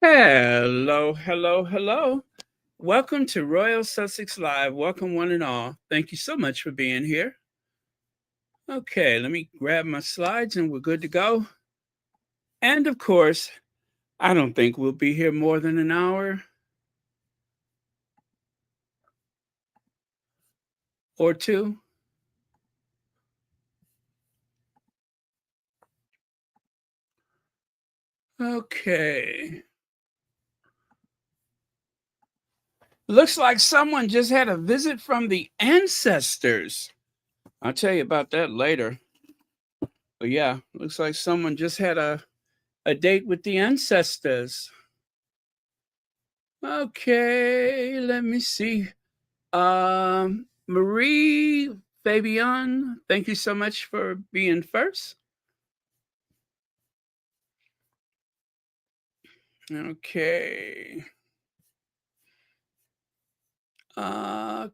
Hello, hello, hello. Welcome to Royal Sussex Live. Welcome, one and all. Thank you so much for being here. Okay, let me grab my slides and we're good to go. And of course, I don't think we'll be here more than an hour or two. Okay. Looks like someone just had a visit from the ancestors. I'll tell you about that later. But yeah, looks like someone just had a date with the ancestors. Okay, let me see. Marie Fabian, thank you so much for being first. Okay. Uh,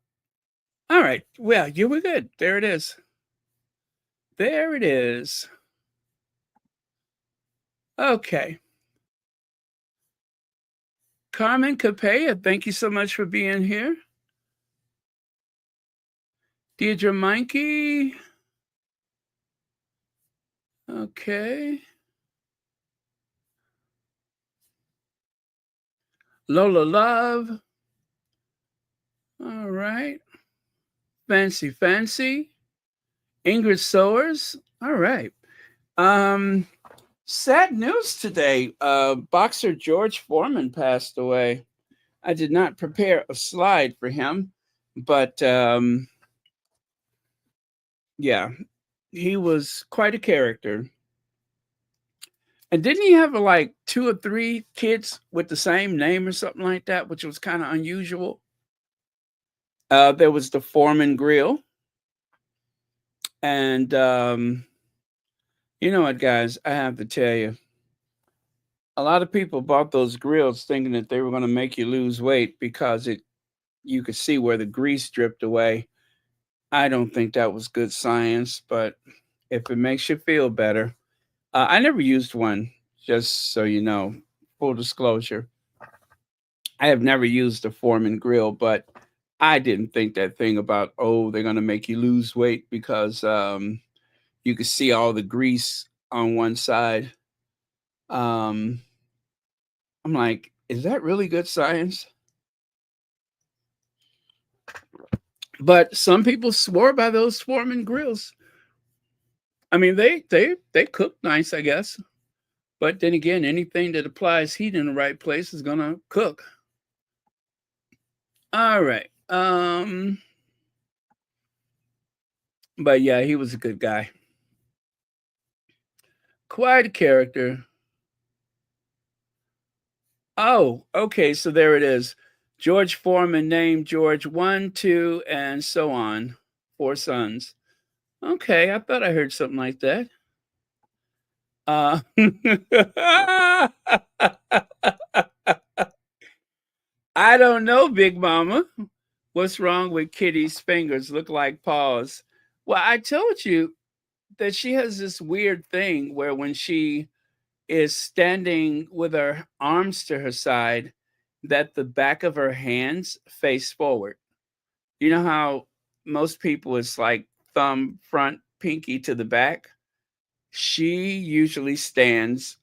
all right. Well, you were good. There it is. There it is. Okay. Carmen Capella, thank you so much for being here. Deirdre Meinke. Okay. Lola Love. All right. Fancy Fancy. Ingrid Sowers. All right. Um, Sad news today. Boxer George Foreman passed away. I did not prepare a slide for him, but yeah, he was quite a character. And didn't he have like two or three kids with the same name or something like that, which was kind of unusual? There was the Foreman Grill. And you know what, guys? I have to tell you, a lot of people bought those grills thinking that they were going to make you lose weight because you could see where the grease dripped away. I don't think that was good science, but if it makes you feel better, I never used one, just so you know, full disclosure. I have never used a Foreman grill, but I didn't think that thing about, oh, they're going to make you lose weight because you could see all the grease on one side. Um, I'm like, is that really good science? But some people swore by those Foreman grills. I mean, they cook nice, I guess. But then again, anything that applies heat in the right place is gonna cook. All right. But yeah, he was a good guy. Quite a character. Oh, okay, so there it is. George Foreman named George 1, 2, and so on. Four sons. Okay, I thought I heard something like that. Uh I don't know, Big Mama. What's wrong with Kitty's fingers? Look like paws. Well, I told you that she has this weird thing where when she is standing with her arms to her side, that the back of her hands face forward. You know how most people it's like thumb front, pinky to the back? She usually stands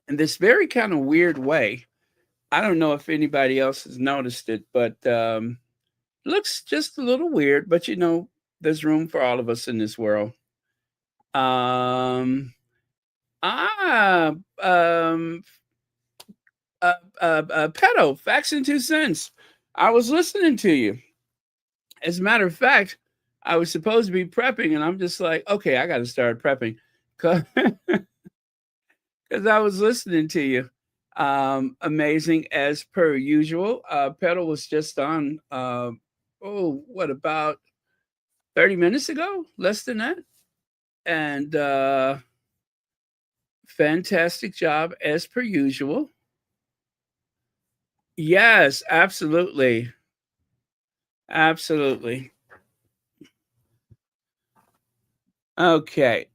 in this very kind of weird way. I don't know if anybody else has noticed it, but looks just a little weird, but you know, there's room for all of us in this world. Um, ah, um, Pedo, facts and 2 cents. I was listening to you. As a matter of fact, I was supposed to be prepping, and I'm just like, okay, I got to start prepping because I was listening to you. Amazing as per usual. Pedo was just on. What about 30 minutes ago? Less than that. And fantastic job as per usual. Yes, absolutely. Absolutely. Okay.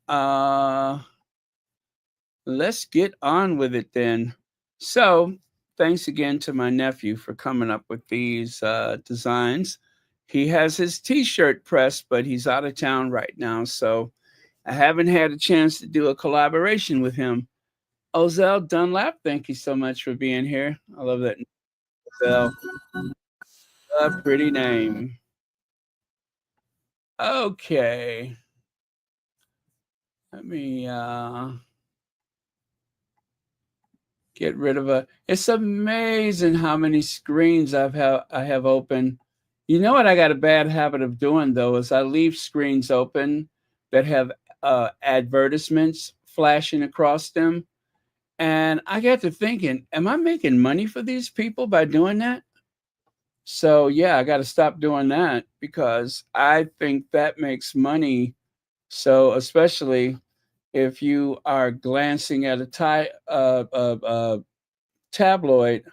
Let's get on with it then. So, thanks again to my nephew for coming up with these designs. He has his T-shirt pressed, but he's out of town right now, so I haven't had a chance to do a collaboration with him. Ozell Dunlap, thank you so much for being here. I love that Ozell. A pretty name. Okay. Let me get rid of a. It's amazing how many screens I have open. You know what I got a bad habit of doing though is I leave screens open that have advertisements flashing across them, and I got to thinking, am I making money for these people by doing that? So yeah, I got to stop doing that because I think that makes money. So especially if you are glancing at a tabloid,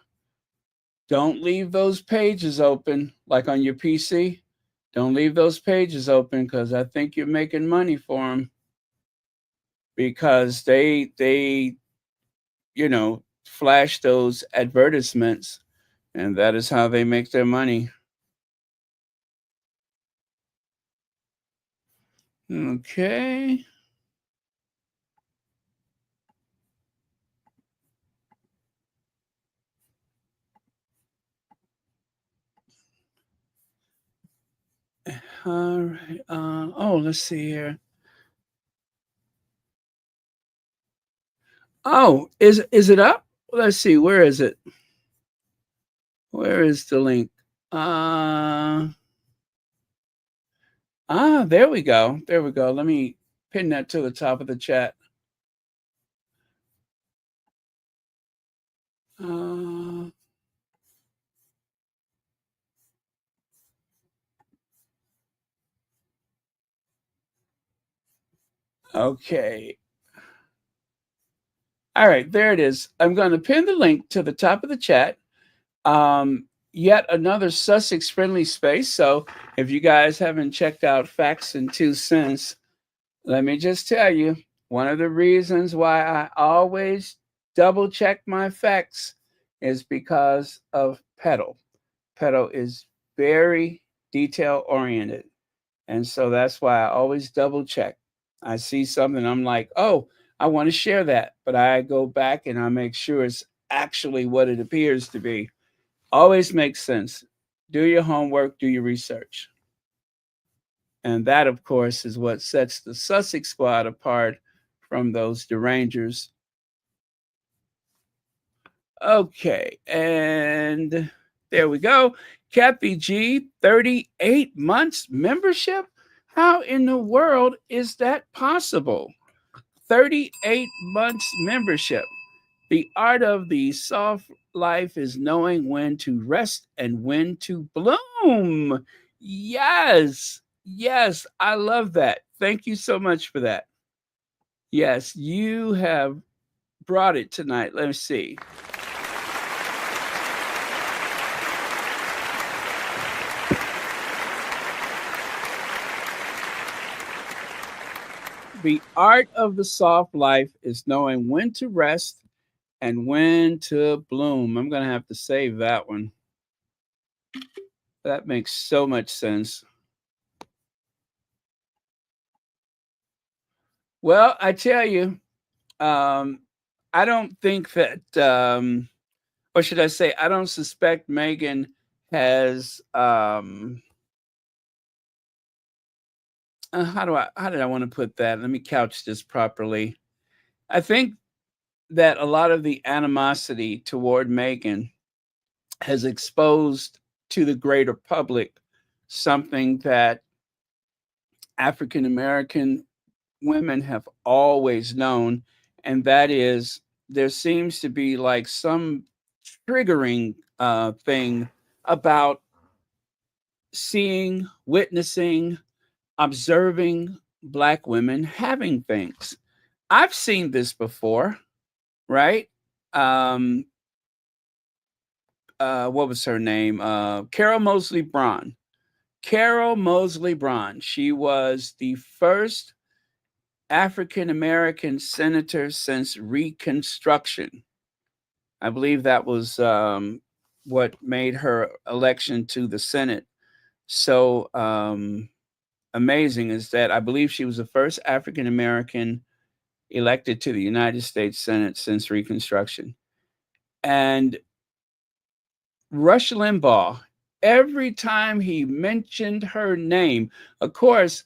don't leave those pages open like on your PC. Don't leave those pages open because I think you're making money for them because they flash those advertisements, and that is how they make their money. Okay. All right. Oh, let's see here. Oh, is it up? Let's see. Where is it? Where is the link? Uh there we go. There we go. Let me pin that to the top of the chat. Uh, okay. All right, there it is. I'm going to pin the link to the top of the chat. Yet another Sussex friendly space. So if you guys haven't checked out Facts and Two Cents, let me just tell you one of the reasons why I always double check my facts is because of Pedal. Pedal is very detail oriented. And so that's why I always double check. I see something, I'm like, oh, I want to share that. But I go back and I make sure it's actually what it appears to be. Always makes sense. Do your homework, do your research. And that, of course, is what sets the Sussex squad apart from those derangers. Okay, and there we go. Kathy G, 38 months membership? How in the world is that possible? 38 months membership. The art of the soft life is knowing when to rest and when to bloom. Yes, yes, I love that. Thank you so much for that. Yes, you have brought it tonight. Let me see. The art of the soft life is knowing when to rest and when to bloom. I'm going to have to save that one. That makes so much sense. Well, I tell you, um, I don't think that, or should I say, I don't suspect Meghan has. How did I want to put that? Let me couch this properly. I think that a lot of the animosity toward Meghan has exposed to the greater public something that African American women have always known, and that is there seems to be like some triggering thing about seeing, witnessing, observing Black women having things. I've seen this before, right? Um, what was her name? Carol Mosley Braun. Carol Mosley Braun. She was the first African American senator since Reconstruction. I believe that was what made her election to the Senate so amazing, is that I believe she was the first African American elected to the United States Senate since Reconstruction. And Rush Limbaugh, every time he mentioned her name, of course,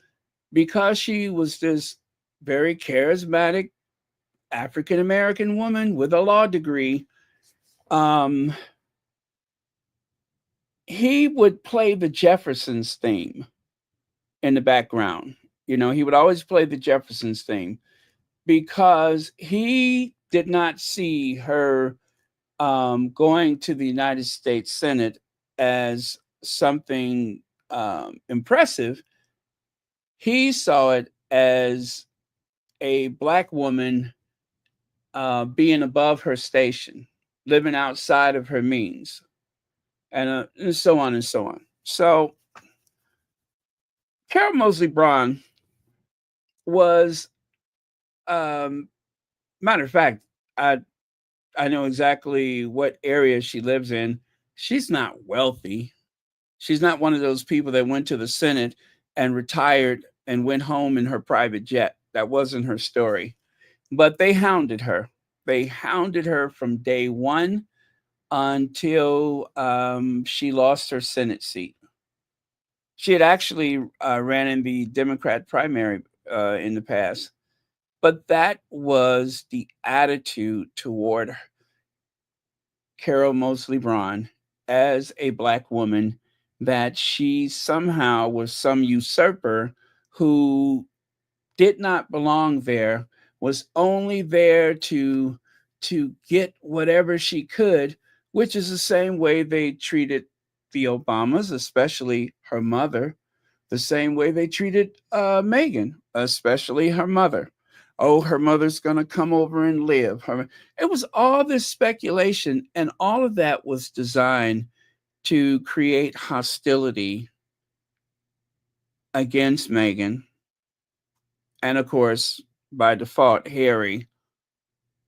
because she was this very charismatic African American woman with a law degree, um, he would play the Jeffersons theme in the background. You know, he would always play the Jeffersons theme because he did not see her going to the United States Senate as something impressive. He saw it as a black woman being above her station, living outside of her means, and so on and so on. So, Carol Moseley Braun was, um, matter of fact, I know exactly what area she lives in. She's not wealthy. She's not one of those people that went to the Senate and retired and went home in her private jet. That wasn't her story. But they hounded her. They hounded her from day one until she lost her Senate seat. She had actually ran in the Democrat primary in the past, but that was the attitude toward Carol Moseley Braun as a black woman, that she somehow was some usurper who did not belong there, was only there to get whatever she could, which is the same way they treated the Obamas, especially her mother, the same way they treated Meghan, especially her mother. Oh, her mother's going to come over and live. It was all this speculation, and all of that was designed to create hostility against Meghan, and of course, by default, Harry.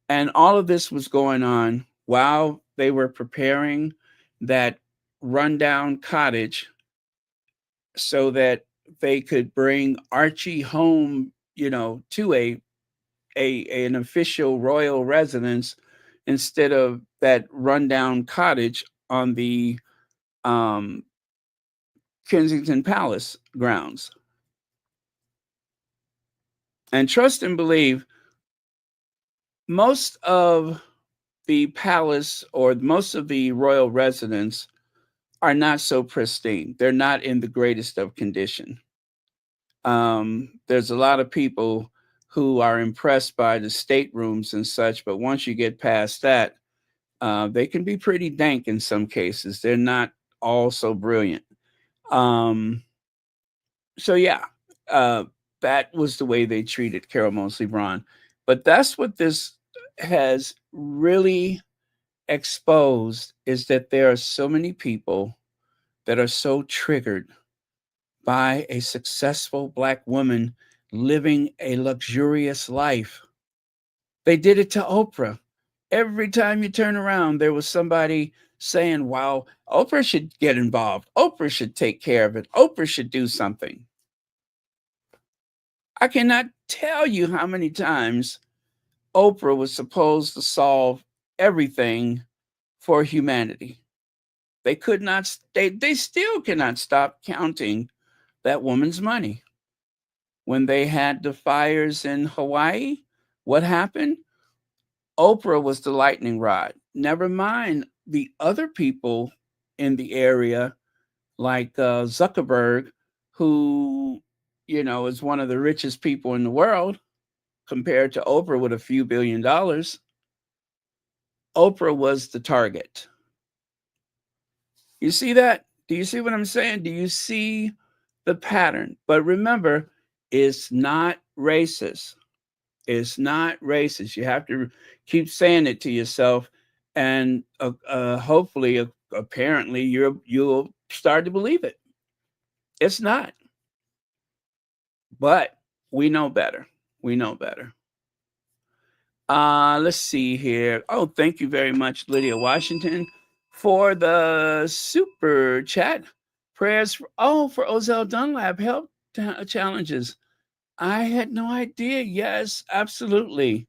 And all of this was going on while they were preparing that rundown cottage so that they could bring Archie home, you know, to an official royal residence instead of that rundown cottage on the um, Kensington Palace grounds. And trust and believe, most of the palace or most of the royal residence are not so pristine. They're not in the greatest of condition. There's a lot of people who are impressed by the staterooms and such, but once you get past that, they can be pretty dank in some cases. They're not all so brilliant. Um, so yeah, uh, that was the way they treated Carol Moseley Braun. But that's what this has really exposed, is that there are so many people that are so triggered by a successful black woman living a luxurious life. They did it to Oprah. Every time you turn around, there was somebody saying, wow, Oprah should get involved. Oprah should take care of it. Oprah should do something. I cannot tell you how many times Oprah was supposed to solve everything for humanity. They could not, they still cannot stop counting that woman's money. When they had the fires in Hawaii, what happened? Oprah was the lightning rod. Never mind the other people in the area, like Zuckerberg, who, you know, is one of the richest people in the world compared to Oprah with a few $1 billion. Oprah was the target. You see that? Do you see what I'm saying? Do you see the pattern? But remember, it's not racist. It's not racist. You have to keep saying it to yourself, and hopefully, apparently, you'll start to believe it. It's not, but we know better. We know better. Let's see here. Oh, thank you very much, Lydia Washington, for the super chat. Prayers for Ozell Dunlap health challenges. I had no idea. Yes, absolutely.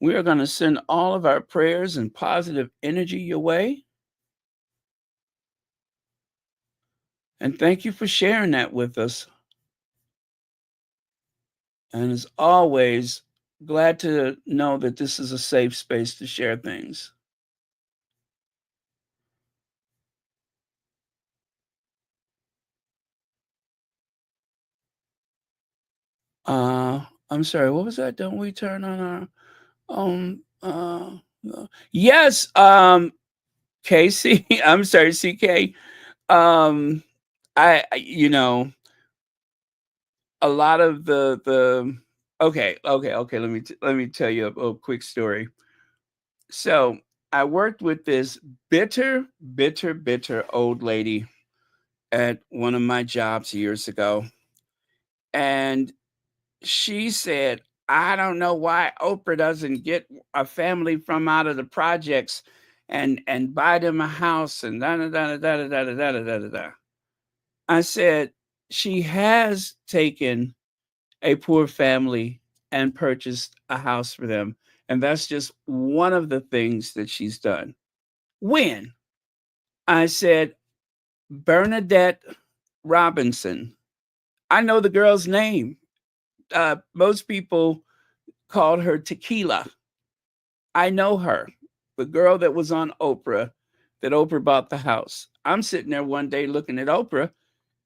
We are going to send all of our prayers and positive energy your way. And thank you for sharing that with us. And as always, glad to know that this is a safe space to share things. I'm sorry, what was that? Don't we turn on our own yes, Casey, I'm sorry, CK. Um you know, a lot of the okay, let me tell you a quick story. So, I worked with this bitter old lady at one of my jobs years ago, and she said, "I don't know why Oprah doesn't get a family from out of the projects and buy them a house and da da da da da da da da da da da." I said, "She has taken a poor family and purchased a house for them, and that's just one of the things that she's done." When? I said, "Bernadette Robinson." I know the girl's name. Most people called her Tequila. I know her, the girl that was on Oprah, that Oprah bought the house. I'm sitting there one day looking at Oprah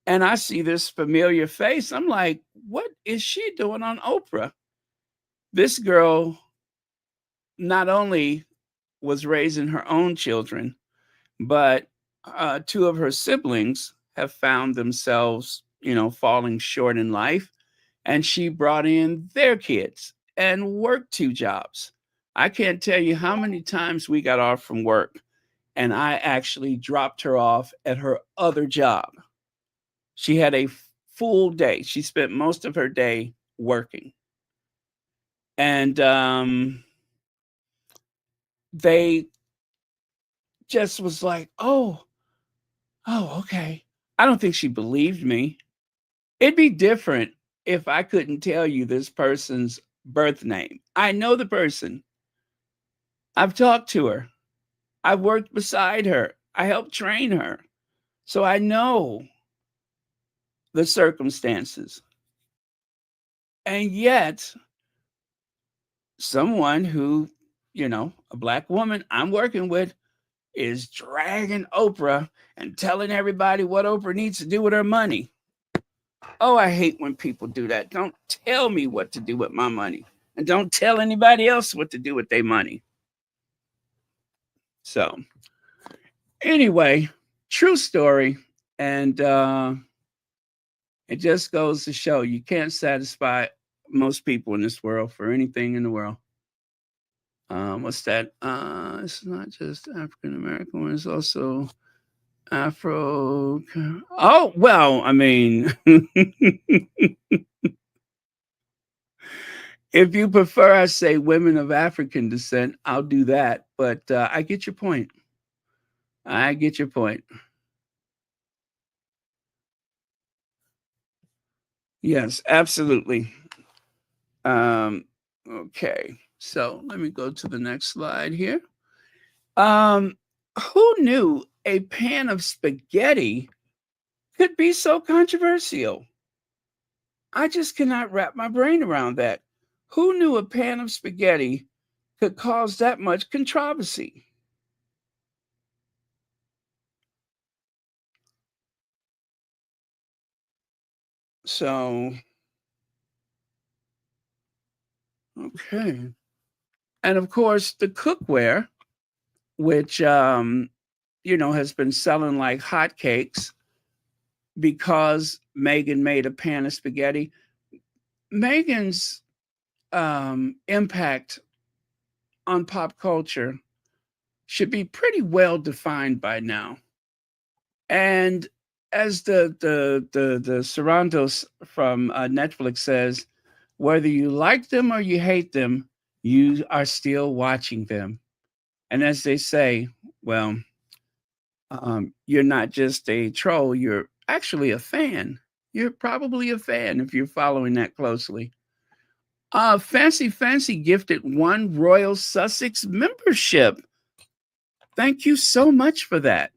and I see this familiar face. I'm like, what is she doing on Oprah? This girl not only was raising her own children, but two of her siblings have found themselves, falling short in life. And she brought in their kids and worked two jobs. I can't tell you how many times we got off from work and I actually dropped her off at her other job. She had a full day. She spent most of her day working. And they just was like, oh, okay. I don't think she believed me. It'd be different if I couldn't tell you this person's birth name. I know the person. I've talked to her. I've worked beside her. I helped train her. So I know the circumstances. And yet, someone who, a black woman I'm working with is dragging Oprah and telling everybody what Oprah needs to do with her money. Oh, I hate when people do that. Don't tell me what to do with my money. And don't tell anybody else what to do with their money. So, anyway, true story. And it just goes to show you can't satisfy most people in this world for anything in the world. What's that? It's not just African American, it's also Afro. Oh, well, I mean, if you prefer, I say women of African descent, I'll do that. But I get your point. I get your point. Yes, absolutely. Okay, so let me go to the next slide here. Um, who knew a pan of spaghetti could be so controversial? I just cannot wrap my brain around that. Who knew a pan of spaghetti could cause that much controversy? So, okay. And of course, the cookware, which, has been selling like hotcakes because Meghan made a pan of spaghetti. Meghan's impact on pop culture should be pretty well defined by now. And as the Sarandos from Netflix says, whether you like them or you hate them, You are still watching them. And as they say, well, you're not just a troll, you're actually a fan. You're probably a fan if you're following that closely. Fancy gifted one Royal Sussex membership. Thank you so much for that.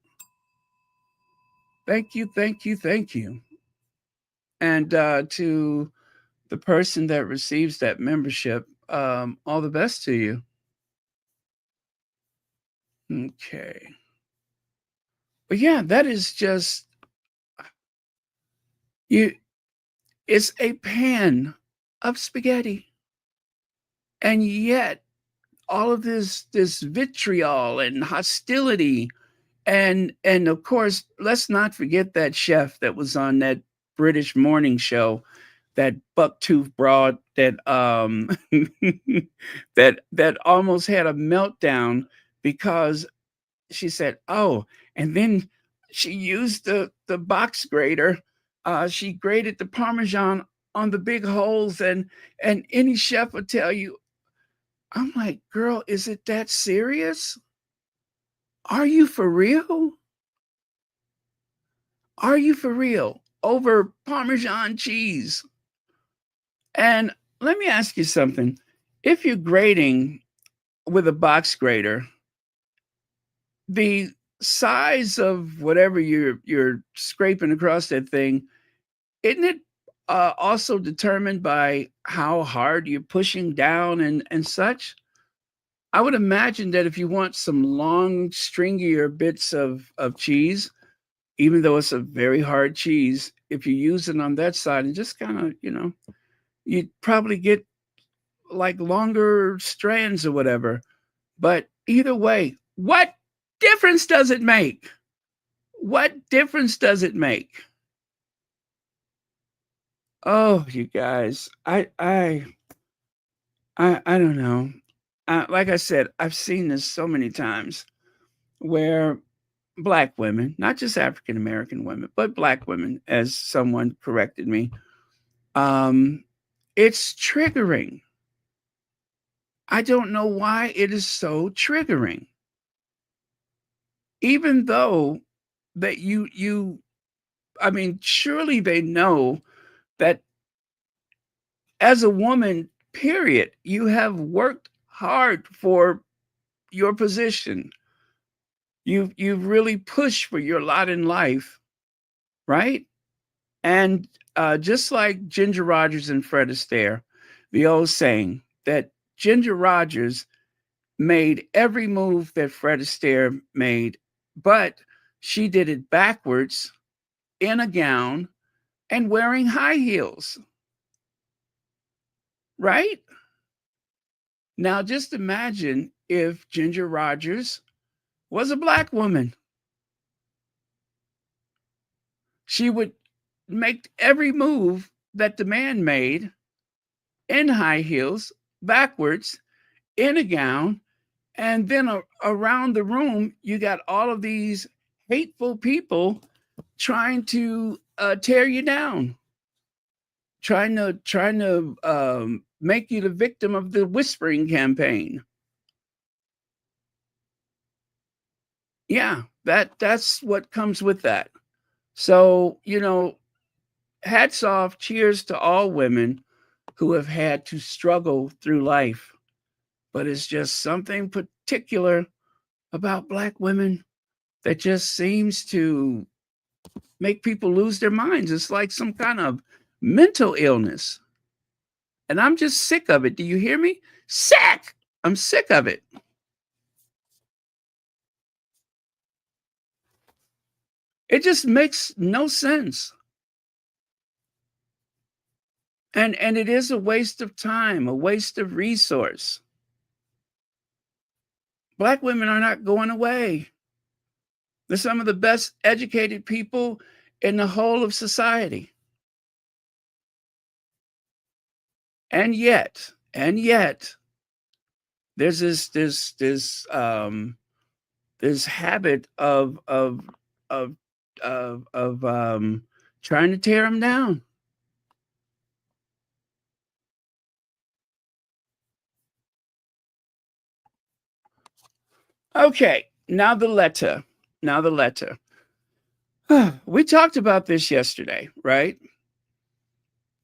Thank you. And to the person that receives that membership, all the best to you. Okay. But yeah, that is just you. It's a pan of spaghetti, and yet all of this vitriol and hostility, and of course, let's not forget that chef that was on that British morning show, that bucktooth broad that that almost had a meltdown because she said, "Oh," and then she used the box grater. She grated the Parmesan on the big holes, and any chef would tell you, I'm like, "Girl, is it that serious? Are you for real? Are you for real? Over Parmesan cheese?" And let me ask you something. If you're grating with a box grater, the size of whatever you're scraping across that thing, isn't it also determined by how hard you're pushing down and such? I would imagine that if you want some long, stringier bits of cheese, even though it's a very hard cheese, if you use it on that side and just kind of, you'd probably get like longer strands or whatever. But either way, what difference does it make? What difference does it make? Oh, you guys, I don't know. Like I said, I've seen this so many times where black women, not just African American women, but black women, as someone corrected me, um, it's triggering. I don't know why it is so triggering. Even though that I mean, surely they know that as a woman, period, you have worked hard for your position. You've really pushed for your lot in life, right? And just like Ginger Rogers and Fred Astaire, the old saying that Ginger Rogers made every move that Fred Astaire made, but she did it backwards in a gown and wearing high heels, right? Now, just imagine if Ginger Rogers was a black woman. She would make every move that the man made in high heels, backwards, in a gown, and then around the room, you got all of these hateful people trying to tear you down, trying to make you the victim of the whispering campaign. Yeah, that's what comes with that. So, hats off, cheers to all women who have had to struggle through life. But it's just something particular about black women that just seems to make people lose their minds. It's like some kind of mental illness. And I'm just sick of it. Do you hear me? Sick. I'm sick of it. It just makes no sense. And it is a waste of time, a waste of resource. Black women are not going away. They're some of the best educated people in the whole of society. And yet, there's this habit of of trying to tear them down. Okay, now the letter. Now the letter. We talked about this yesterday, right?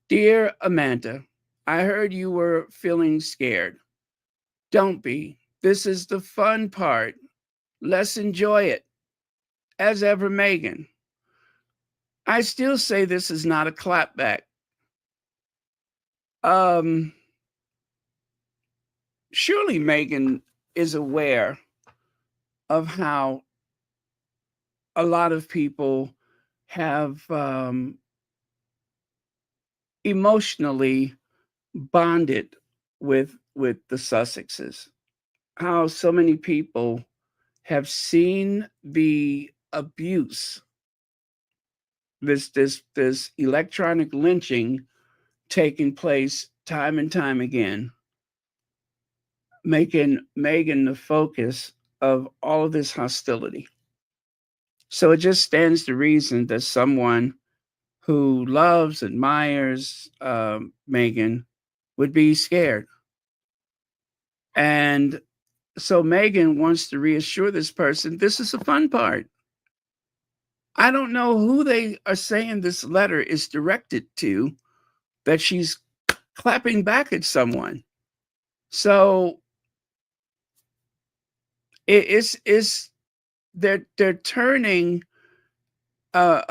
Dear Amanda, I heard you were feeling scared. Don't be. This is the fun part. Let's enjoy it. As ever, Meghan. I still say this is not a clapback. Um, Surely Meghan is aware of how a lot of people have emotionally bonded with the Sussexes. How so many people have seen the abuse, this electronic lynching taking place time and time again, making Meghan the focus of all of this hostility. So it just stands to reason that someone who loves, admires Meghan would be scared. And so Meghan wants to reassure this person this is the fun part. I don't know who they are saying this letter is directed to, that she's clapping back at someone. So it's they're turning an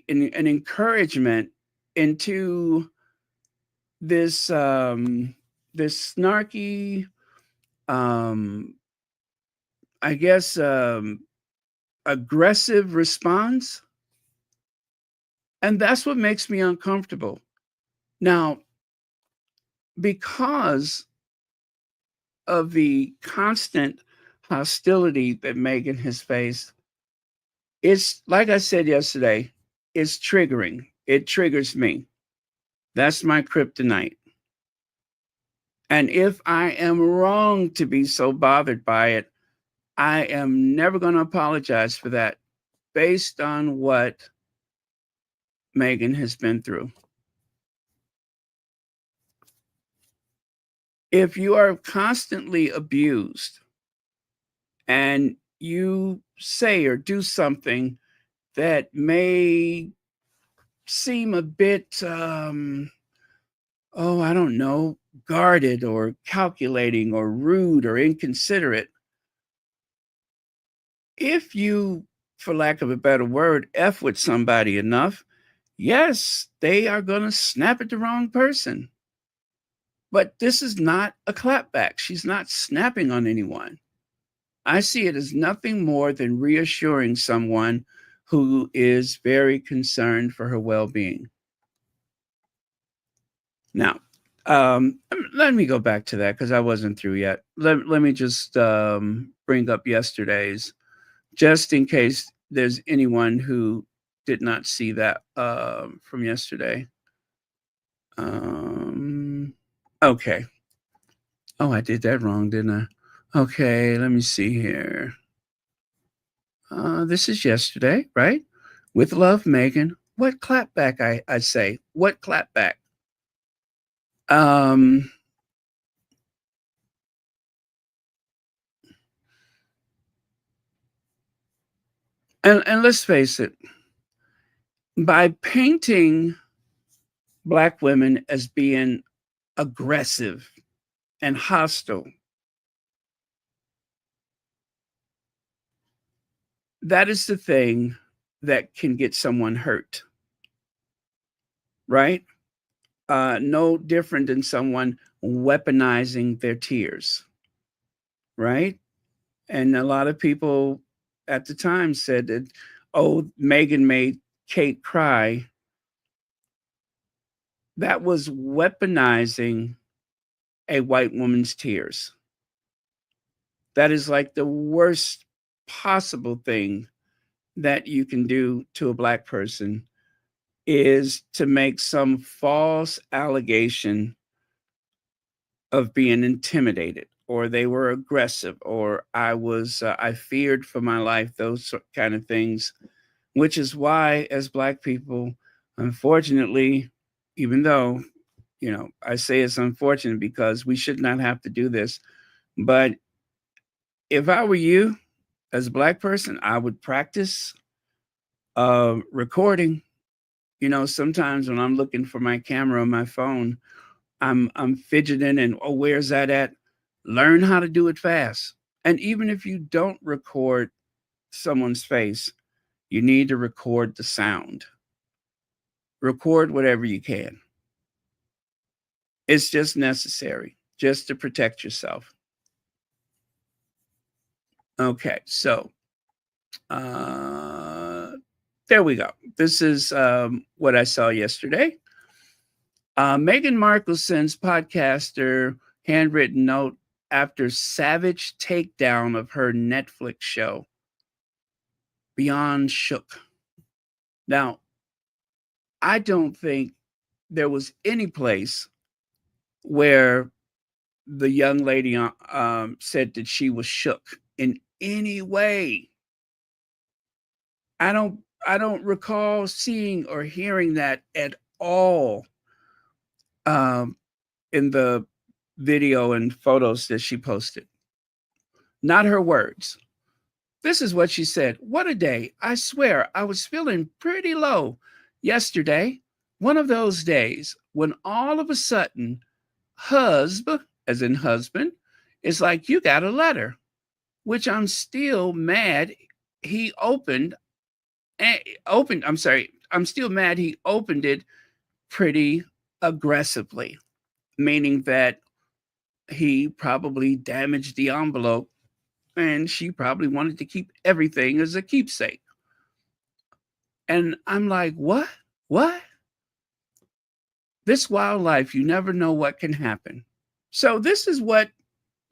encouragement into this this snarky, um, I guess, aggressive response, and that's what makes me uncomfortable. Now, because of the constant hostility that Meghan has faced, it's like I said yesterday, it's triggering. It triggers me. That's my kryptonite. And if I am wrong to be so bothered by it, I am never going to apologize for that based on what Meghan has been through. If you are constantly abused and you say or do something that may seem a bit, oh, I don't know, guarded or calculating or rude or inconsiderate, if you, for lack of a better word, F with somebody enough, yes, they are going to snap at the wrong person. But this is not a clapback. She's not snapping on anyone. I see it as nothing more than reassuring someone who is very concerned for her well being. Now, let me go back to that because I wasn't through yet. Let me just bring up yesterday's, just in case there's anyone who did not see that from yesterday. Okay. Oh, I did that wrong, didn't I? Okay, let me see here. This is yesterday, right? With love, Meghan. What clapback, I say? What clapback? Um, and let's face it, by painting Black women as being aggressive and hostile, that is the thing that can get someone hurt, right? No different than someone weaponizing their tears, right? And a lot of people at the time said that, oh, Meghan made Kate cry. That was weaponizing a white woman's tears. That is like the worst possible thing that you can do to a Black person, is to make some false allegation of being intimidated or they were aggressive or I feared for my life, those kind of things, which is why as Black people, unfortunately, even though, I say it's unfortunate because we should not have to do this, but If I were you as a black person, I would practice recording. You know, sometimes when I'm looking for my camera on my phone, I'm fidgeting and oh, where's that at? Learn how to do it fast. And even if you don't record someone's face, you need to record the sound. Record whatever you can. It's just necessary just to protect yourself. Okay, so uh, there we go. This is what I saw yesterday. Meghan Markle sends podcaster handwritten note after savage takedown of her Netflix show. Beyond shook. Now, I don't think there was any place where the young lady said that she was shook in any way. I don't recall seeing or hearing that at all um, in the video and photos that she posted. Not her words. This is what she said. What a day. I swear I was feeling pretty low yesterday. One of those days when all of a sudden, as in husband, is like, you got a letter, which I'm still mad he opened. I'm still mad he opened it pretty aggressively, meaning that he probably damaged the envelope and she probably wanted to keep everything as a keepsake. And I'm like, what? What? This wildlife, you never know what can happen. So this is what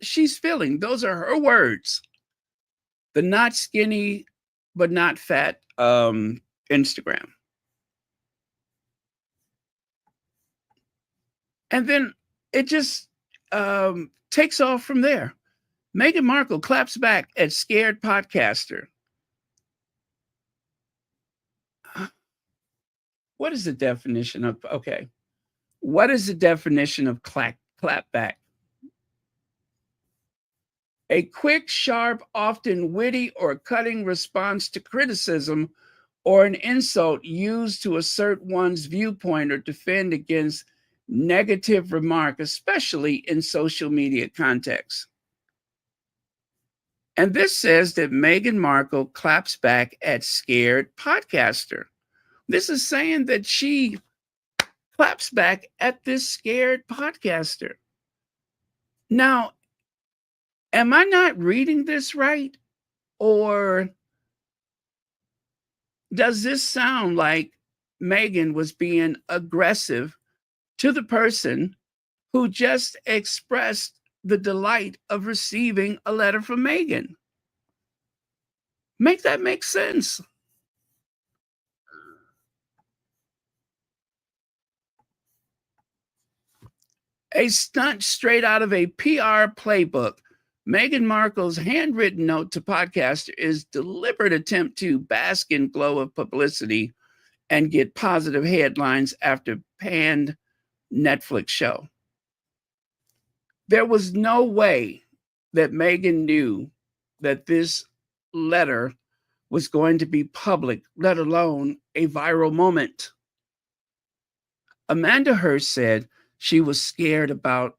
she's feeling. Those are her words. The not skinny, but not fat Instagram. And then it just takes off from there. Meghan Markle claps back at scared podcaster. What is the definition of, okay. What is the definition of clap back? A quick, sharp, often witty or cutting response to criticism or an insult used to assert one's viewpoint or defend against negative remark, especially in social media contexts. And this says that Meghan Markle claps back at scared podcaster. This is saying that she claps back at this scared podcaster. Now, am I not reading this right? Or does this sound like Meghan was being aggressive to the person who just expressed the delight of receiving a letter from Meghan? Make that make sense. A stunt straight out of a PR playbook. Meghan Markle's handwritten note to podcaster is deliberate attempt to bask in glow of publicity and get positive headlines after panned Netflix show. There was no way that Meghan knew that this letter was going to be public, let alone a viral moment. Amanda Hirst said she was scared about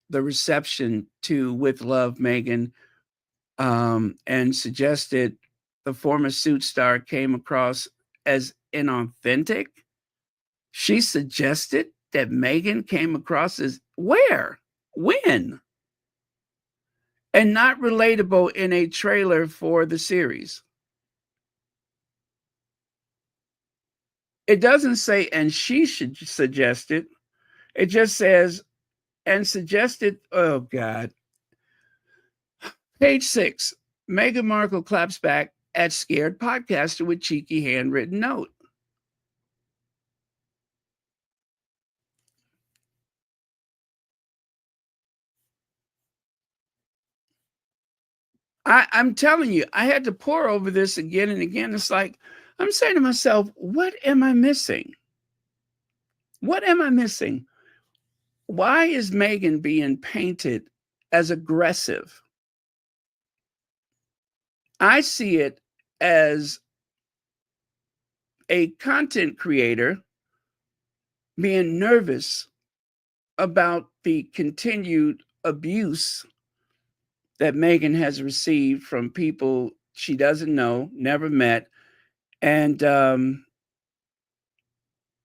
the reception to With Love, Meghan, and suggested the former suit star came across as inauthentic. She suggested that Meghan came across as where? When? And not relatable in a trailer for the series. It doesn't say, and she should suggest it. It just says, and suggested, oh God. Page 6, Meghan Markle claps back at scared podcaster with cheeky handwritten note. I'm telling you, I had to pore over this again and again. It's like, I'm saying to myself, what am I missing? What am I missing? Why is Meghan being painted as aggressive? I see it as a content creator being nervous about the continued abuse that Meghan has received from people she doesn't know, never met, and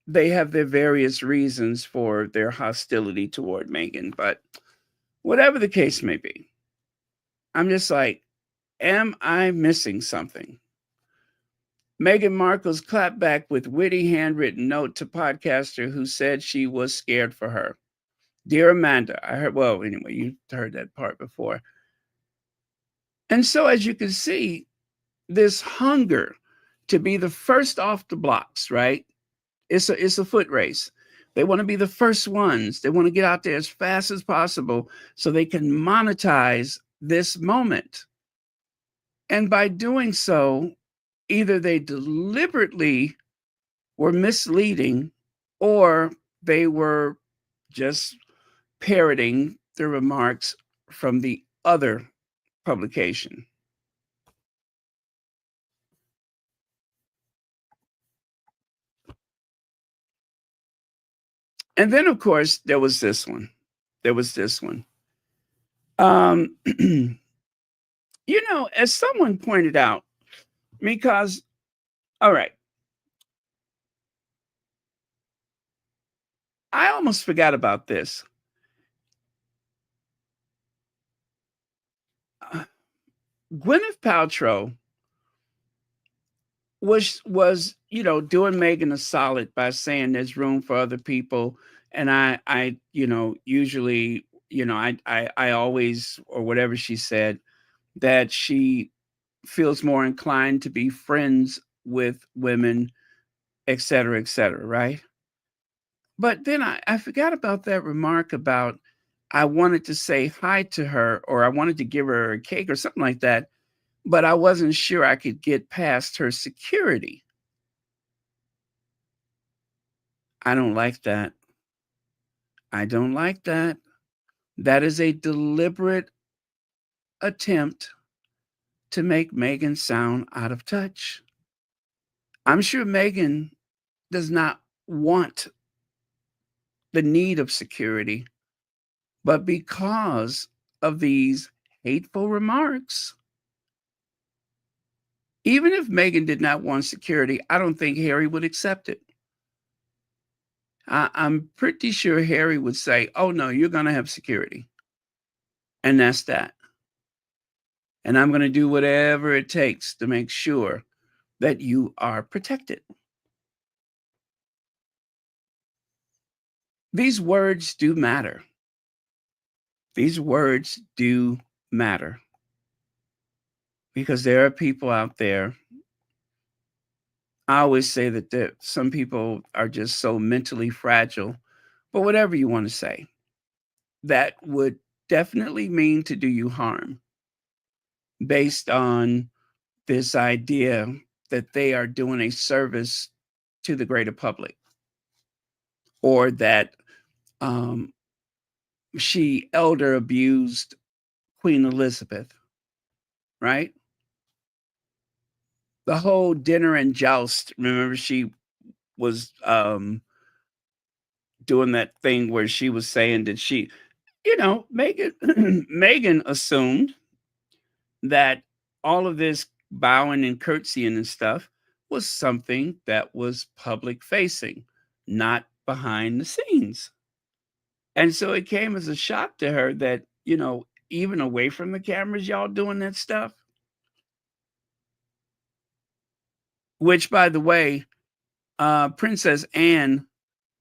they have their various reasons for their hostility toward Meghan. But whatever the case may be, I'm just like, am I missing something? Meghan Markle's clapped back with witty handwritten note to podcaster who said she was scared for her. Dear Amanda, I heard, well, anyway, you heard that part before. And so, as you can see, this hunger to be the first off the blocks, right? It's a foot race. They want to be the first ones. They want to get out there as fast as possible so they can monetize this moment. And by doing so, either they deliberately were misleading or they were just parroting the remarks from the other publication. And then, of course, there was this one. There was this one. You know, as someone pointed out, because, all right, I almost forgot about this. Gwyneth Paltrow was doing Meghan a solid by saying there's room for other people, and I usually I always, or whatever she said, that she feels more inclined to be friends with women, et cetera, right? But then I forgot about that remark about I wanted to say hi to her, or I wanted to give her a cake or something like that, but I wasn't sure I could get past her security. I don't like that. I don't like that. That is a deliberate attempt to make Meghan sound out of touch. I'm sure Meghan does not want the need of security, but because of these hateful remarks, even if Meghan did not want security, I don't think Harry would accept it. I'm pretty sure Harry would say, oh, no, you're going to have security. And that's that. And I'm going to do whatever it takes to make sure that you are protected. These words do matter. These words do matter. Because there are people out there. I always say that some people are just so mentally fragile, but whatever you want to say, that would definitely mean to do you harm based on this idea that they are doing a service to the greater public, or that um, she elder abused Queen Elizabeth, right? The whole dinner and joust. Remember, she was doing that thing where she was saying that Meghan Meghan assumed that all of this bowing and curtsying and stuff was something that was public facing, not behind the scenes. And so it came as a shock to her that, even away from the cameras, y'all doing that stuff. Which, by the way, Princess Anne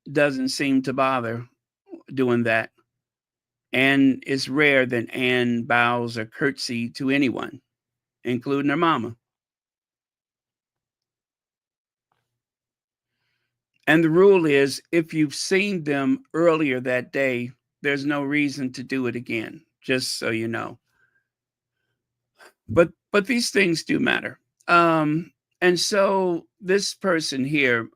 doesn't seem to bother doing that. And it's rare that Anne bows or curtsy to anyone, including her mama. And the rule is if you've seen them earlier that day, there's no reason to do it again, just so you know. But these things do matter. And so this person here,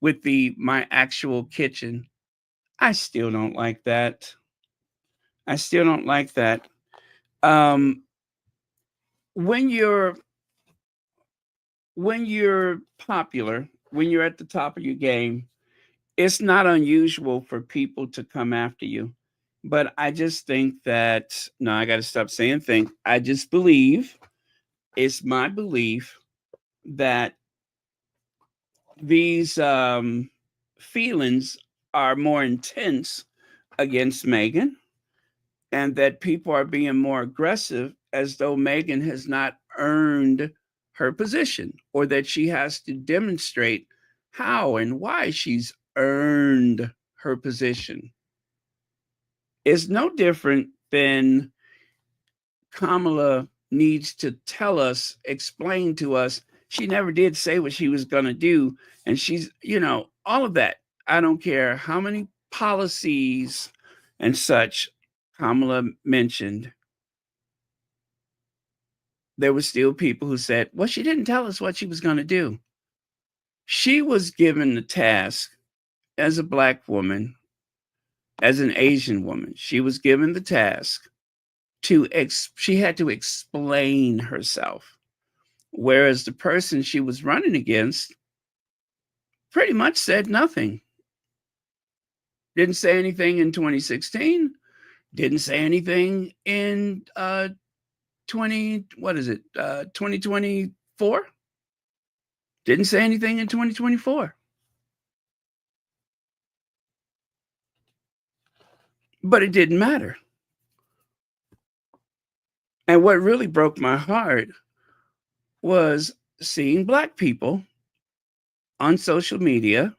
with my actual kitchen, I still don't like that. I still don't like that. Um, when you're when you're popular, when you're at the top of your game, it's not unusual for people to come after you. But I just think that no, I got to stop saying think. I just believe it's my belief that these feelings are more intense against Meghan, and that people are being more aggressive as though Meghan has not earned her position, or that she has to demonstrate how and why she's earned her position. It's no different than Kamala needs to tell us, explain to us. She never did say what she was going to do. And she's, all of that. I don't care how many policies and such Kamala mentioned. There were still people who said, well, she didn't tell us what she was going to do. She was given the task as a Black woman, as an Asian woman. She was given the task she had to explain herself. Whereas the person she was running against pretty much said nothing. Didn't say anything in 2016. Didn't say anything in 2024. Didn't say anything in 2024. But it didn't matter. And what really broke my heart was seeing Black people on social media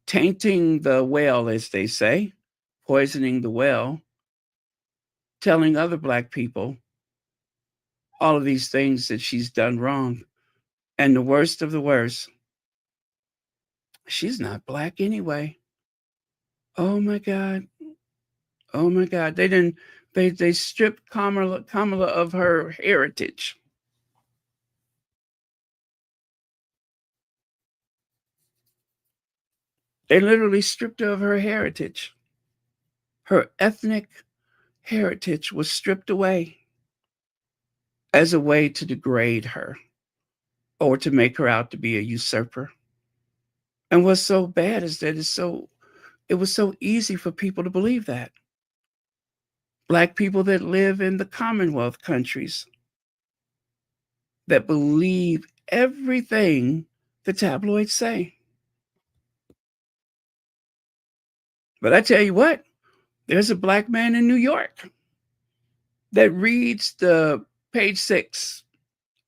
tainting the well, as they say, poisoning the well, telling other Black people all of these things that she's done wrong. And the worst of the worst, she's not Black anyway. Oh my God. Oh my God. They stripped Kamala of her heritage. They literally stripped her of her heritage. Her ethnic heritage was stripped away as a way to degrade her or to make her out to be a usurper. And what's so bad is that it was so easy for people to believe that. Black people that live in the Commonwealth countries that believe everything the tabloids say. But I tell you what, there's a Black man in New York that reads the page 6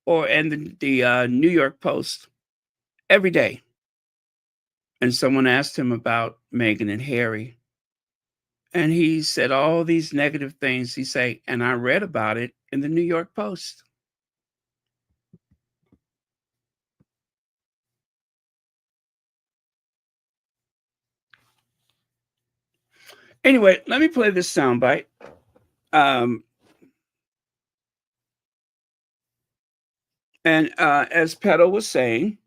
and the New York Post every day. And someone asked him about Meghan and Harry. And he said all these negative things. He said, and I read about it in the New York Post. Anyway, let me play this soundbite. And as Petal was saying,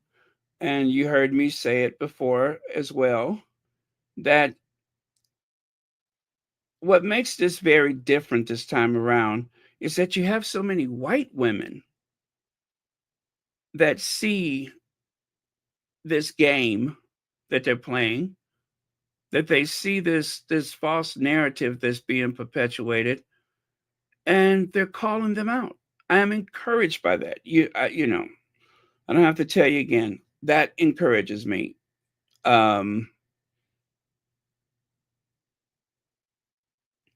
and you heard me say it before as well, that what makes this very different this time around is that you have so many white women that see this game that they're playing, that they see this false narrative that's being perpetuated, and they're calling them out. I am encouraged by that. I don't have to tell you again. That encourages me.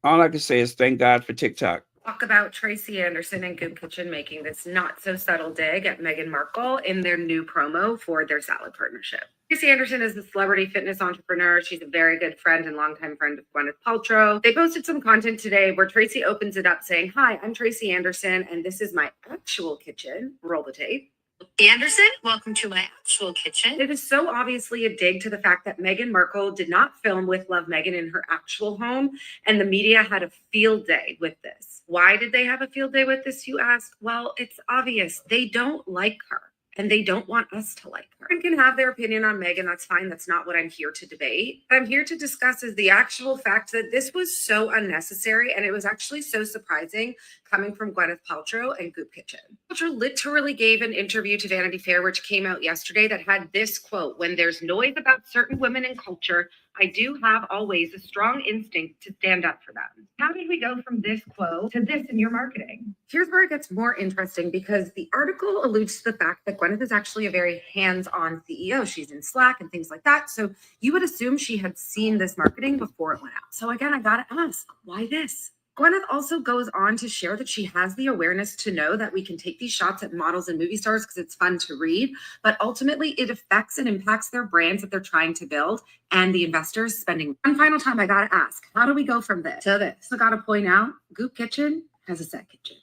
All I can say is thank God for TikTok. Talk about Tracy Anderson and Good Kitchen making this not so subtle dig at Meghan Markle in their new promo for their salad partnership. Tracy Anderson is a celebrity fitness entrepreneur. She's a very good friend and longtime friend of Gwyneth Paltrow. They posted some content today where Tracy opens it up saying, "Hi, I'm Tracy Anderson, and this is my actual kitchen." Roll the tape. Anderson, welcome to my actual kitchen. It is so obviously a dig to the fact that Meghan Markle did not film with Love Meghan in her actual home, and the media had a field day with this. Why did they have a field day with this, you ask? Well, it's obvious. They don't like her. and they don't want us to like her. Everyone can have their opinion on Meghan. That's fine. That's not what I'm here to debate. What I'm here to discuss is the actual fact that this was so unnecessary, and it was actually so surprising coming from Gwyneth Paltrow and Goop Kitchen. Paltrow literally gave an interview to Vanity Fair, which came out yesterday, that had this quote: "When there's noise about certain women in culture, I do have always a strong instinct to stand up for them." How did we go from this quote to this in your marketing? Here's where it gets more interesting, because the article alludes to the fact that Gwyneth is actually a very hands-on CEO. She's in Slack and things like that. So you would assume she had seen this marketing before it went out. So again, I gotta ask, why this? Gwyneth also goes on to share that she has the awareness to know that we can take these shots at models and movie stars because it's fun to read, but ultimately it affects and impacts their brands that they're trying to build and the investors spending. One final time, I gotta ask, how do we go from this to this? I gotta point out, Goop Kitchen has a set kitchen.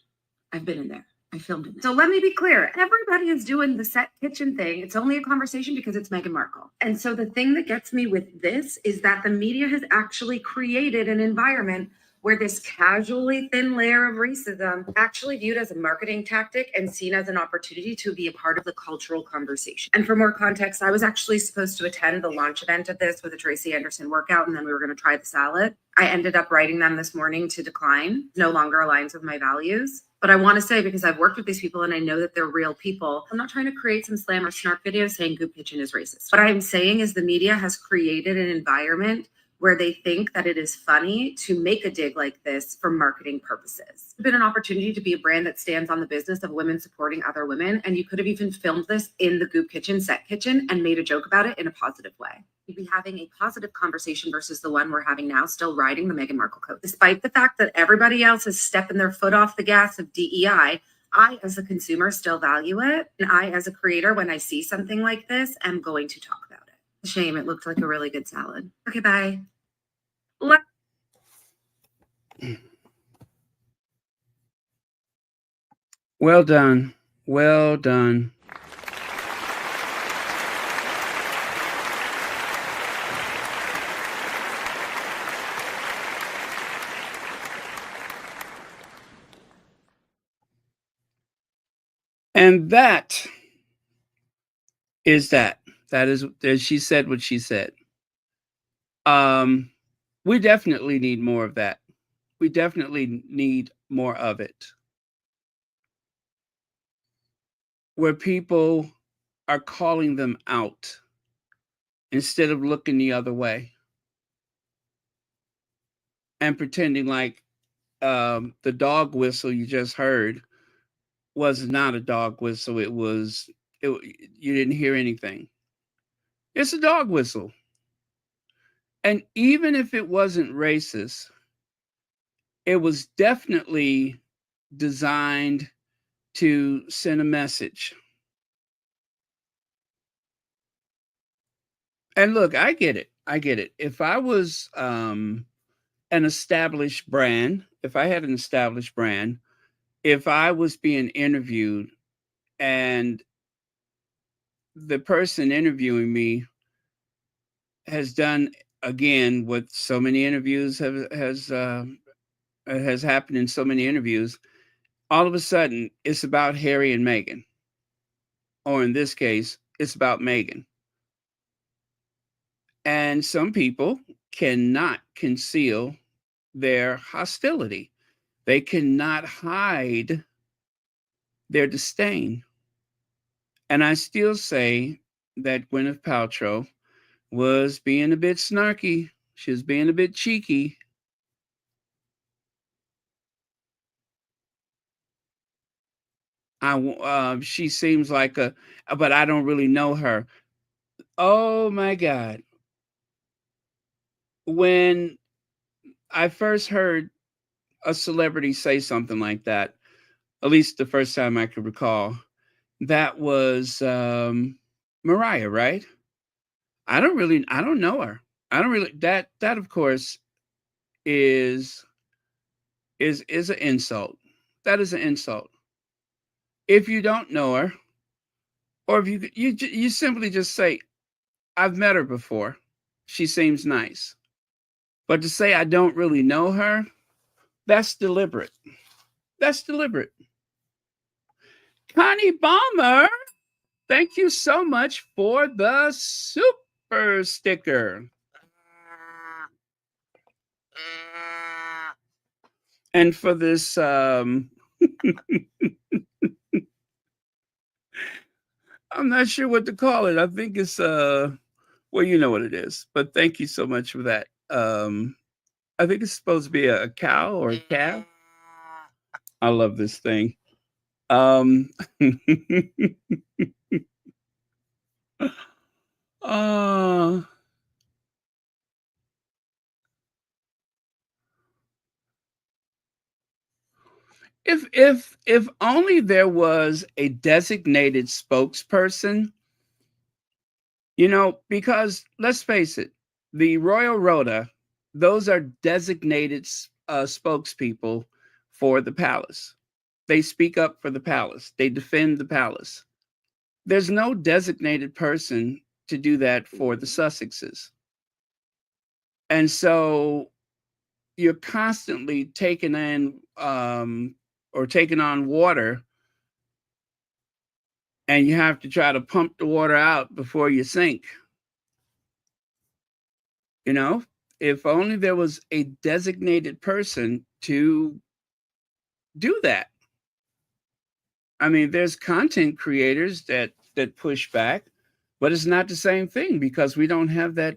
I've been in there. I filmed it. So let me be clear. Everybody is doing the set kitchen thing. It's only a conversation because it's Meghan Markle. And so the thing that gets me with this is that the media has actually created an environment where this casually thin layer of racism actually viewed as a marketing tactic and seen as an opportunity to be a part of the cultural conversation. And for more context, I was actually supposed to attend the launch event of this with a Tracy Anderson workout, and then we were going to try the salad. I ended up writing them this morning to decline. No longer aligns with my values. But I want to say, because I've worked with these people and I know that they're real people, I'm not trying to create some slam or snark video saying Goop Kitchen is racist. What I'm saying is the media has created an environment where they think that it is funny to make a dig like this for marketing purposes. It's been an opportunity to be a brand that stands on the business of women supporting other women, and you could have even filmed this in the Goop Kitchen set kitchen and made a joke about it in a positive way. You'd be having a positive conversation versus the one we're having now, still riding the Meghan Markle coat. Despite the fact that everybody else is stepping their foot off the gas of DEI, I, as a consumer, still value it. And I, as a creator, when I see something like this, am going to talk about it. Shame, it looked like a really good salad. Okay, bye. Well done. Well done. And that is that. That is, she said what she said. We definitely need more of that. We definitely need more of it. Where people are calling them out instead of looking the other way and pretending like the dog whistle you just heard was not a dog whistle. You didn't hear anything. It's a dog whistle. And even if it wasn't racist, it was definitely designed to send a message. And look, I get it. I get it. If I was an established brand, if I had an established brand, if I was being interviewed and the person interviewing me has done again what so many interviews has happened in so many interviews, all of a sudden it's about Harry and Meghan, or in this case, it's about Meghan. And some people cannot conceal their hostility. They cannot hide their disdain. And I still say that Gwyneth Paltrow was being a bit snarky. She was being a bit cheeky. She seems like but I don't really know her. Oh my God. When I first heard a celebrity say something like that, at least the first time I could recall, that was Mariah, right? I don't know her. I don't really, that of course is an insult. That is an insult. If you don't know her, or if you simply just say, I've met her before, she seems nice. But to say I don't really know her, that's deliberate. That's deliberate. Connie Balmer, Thank you so much for the super sticker. And for this I'm not sure what to call it. I think it's well, you know what it is. But thank you so much for that. I think it's supposed to be a cow or a calf. I love this thing. Um uh if only there was a designated spokesperson, because let's face it, the Royal Rota, those are designated spokespeople for the palace. They speak up for the palace. They defend the palace. There's no designated person to do that for the Sussexes. And so you're constantly taking in or taking on water, and you have to try to pump the water out before you sink. You know, if only there was a designated person to do that. I mean, there's content creators that push back, but it's not the same thing because we don't have that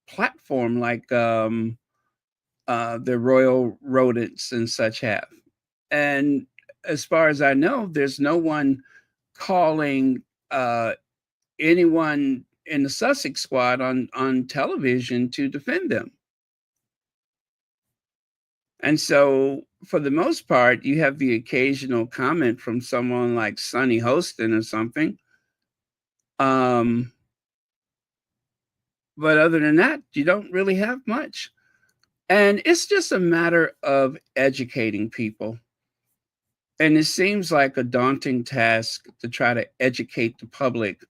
platform like the royal rodents and such have. And as far as I know, there's no one calling anyone in the Sussex squad on television to defend them. And so, for the most part, you have the occasional comment from someone like Sonny Hostin or something. Um, but other than that, you don't really have much. And it's just a matter of educating people. And it seems like a daunting task to try to educate the public.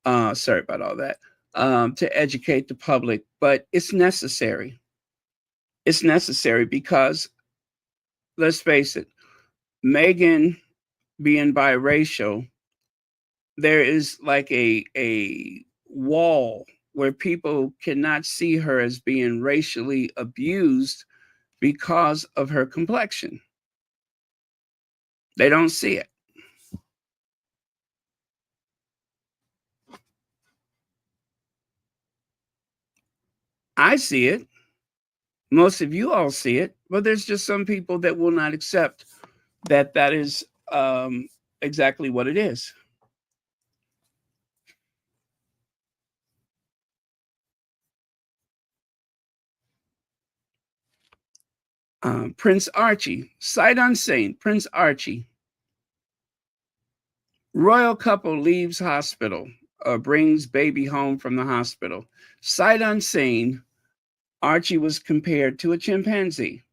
Sorry about all that. To educate the public, but it's necessary. It's necessary because let's face it, Meghan being biracial, there is like a wall where people cannot see her as being racially abused because of her complexion. They don't see it. I see it. Most of you all see it, but there's just some people that will not accept that that is exactly what it is. Prince Archie, sight unseen, Prince Archie. Royal couple leaves hospital, brings baby home from the hospital. Sight unseen, Archie was compared to a chimpanzee.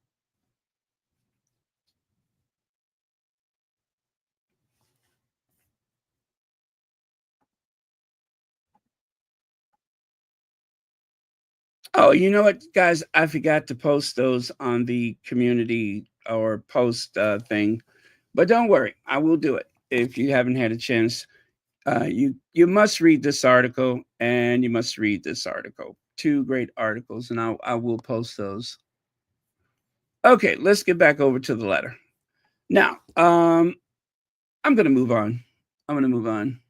Oh, you know what, guys? I forgot to post those on the community or post thing, but don't worry, I will do it. If you haven't had a chance, you must read this article, and you must read this article. Two great articles, and I will post those. Okay, let's get back over to the letter. Now, I'm going to move on. I'm going to move on.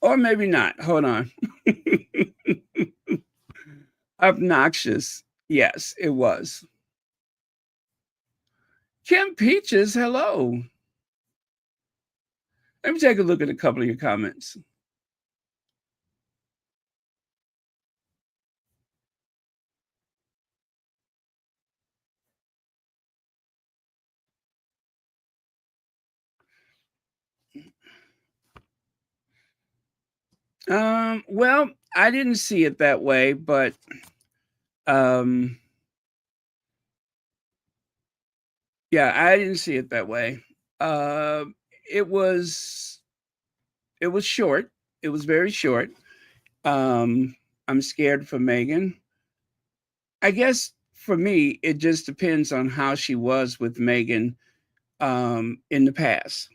Or maybe not. Hold on. Obnoxious. Yes, it was. Kim Peaches, hello. Let me take a look at a couple of your comments. Well, I didn't see it that way, but um, yeah, I didn't see it that way. Uh, it was it was short. It was very short. I'm scared for Meghan. I guess for me, it just depends on how she was with Meghan in the past.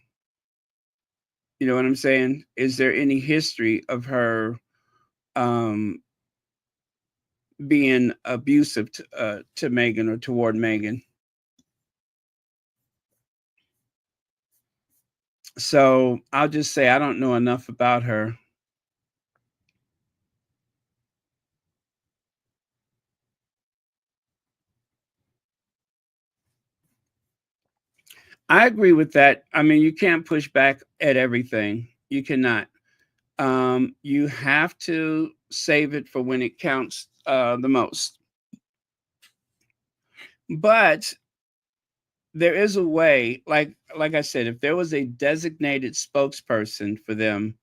You know what I'm saying? Is there any history of her um, being abusive to Meghan or toward Meghan? So I'll just say I don't know enough about her. I agree with that. I mean, you can't push back at everything. You cannot. You have to save it for when it counts the most. But there is a way, like I said, if there was a designated spokesperson for them,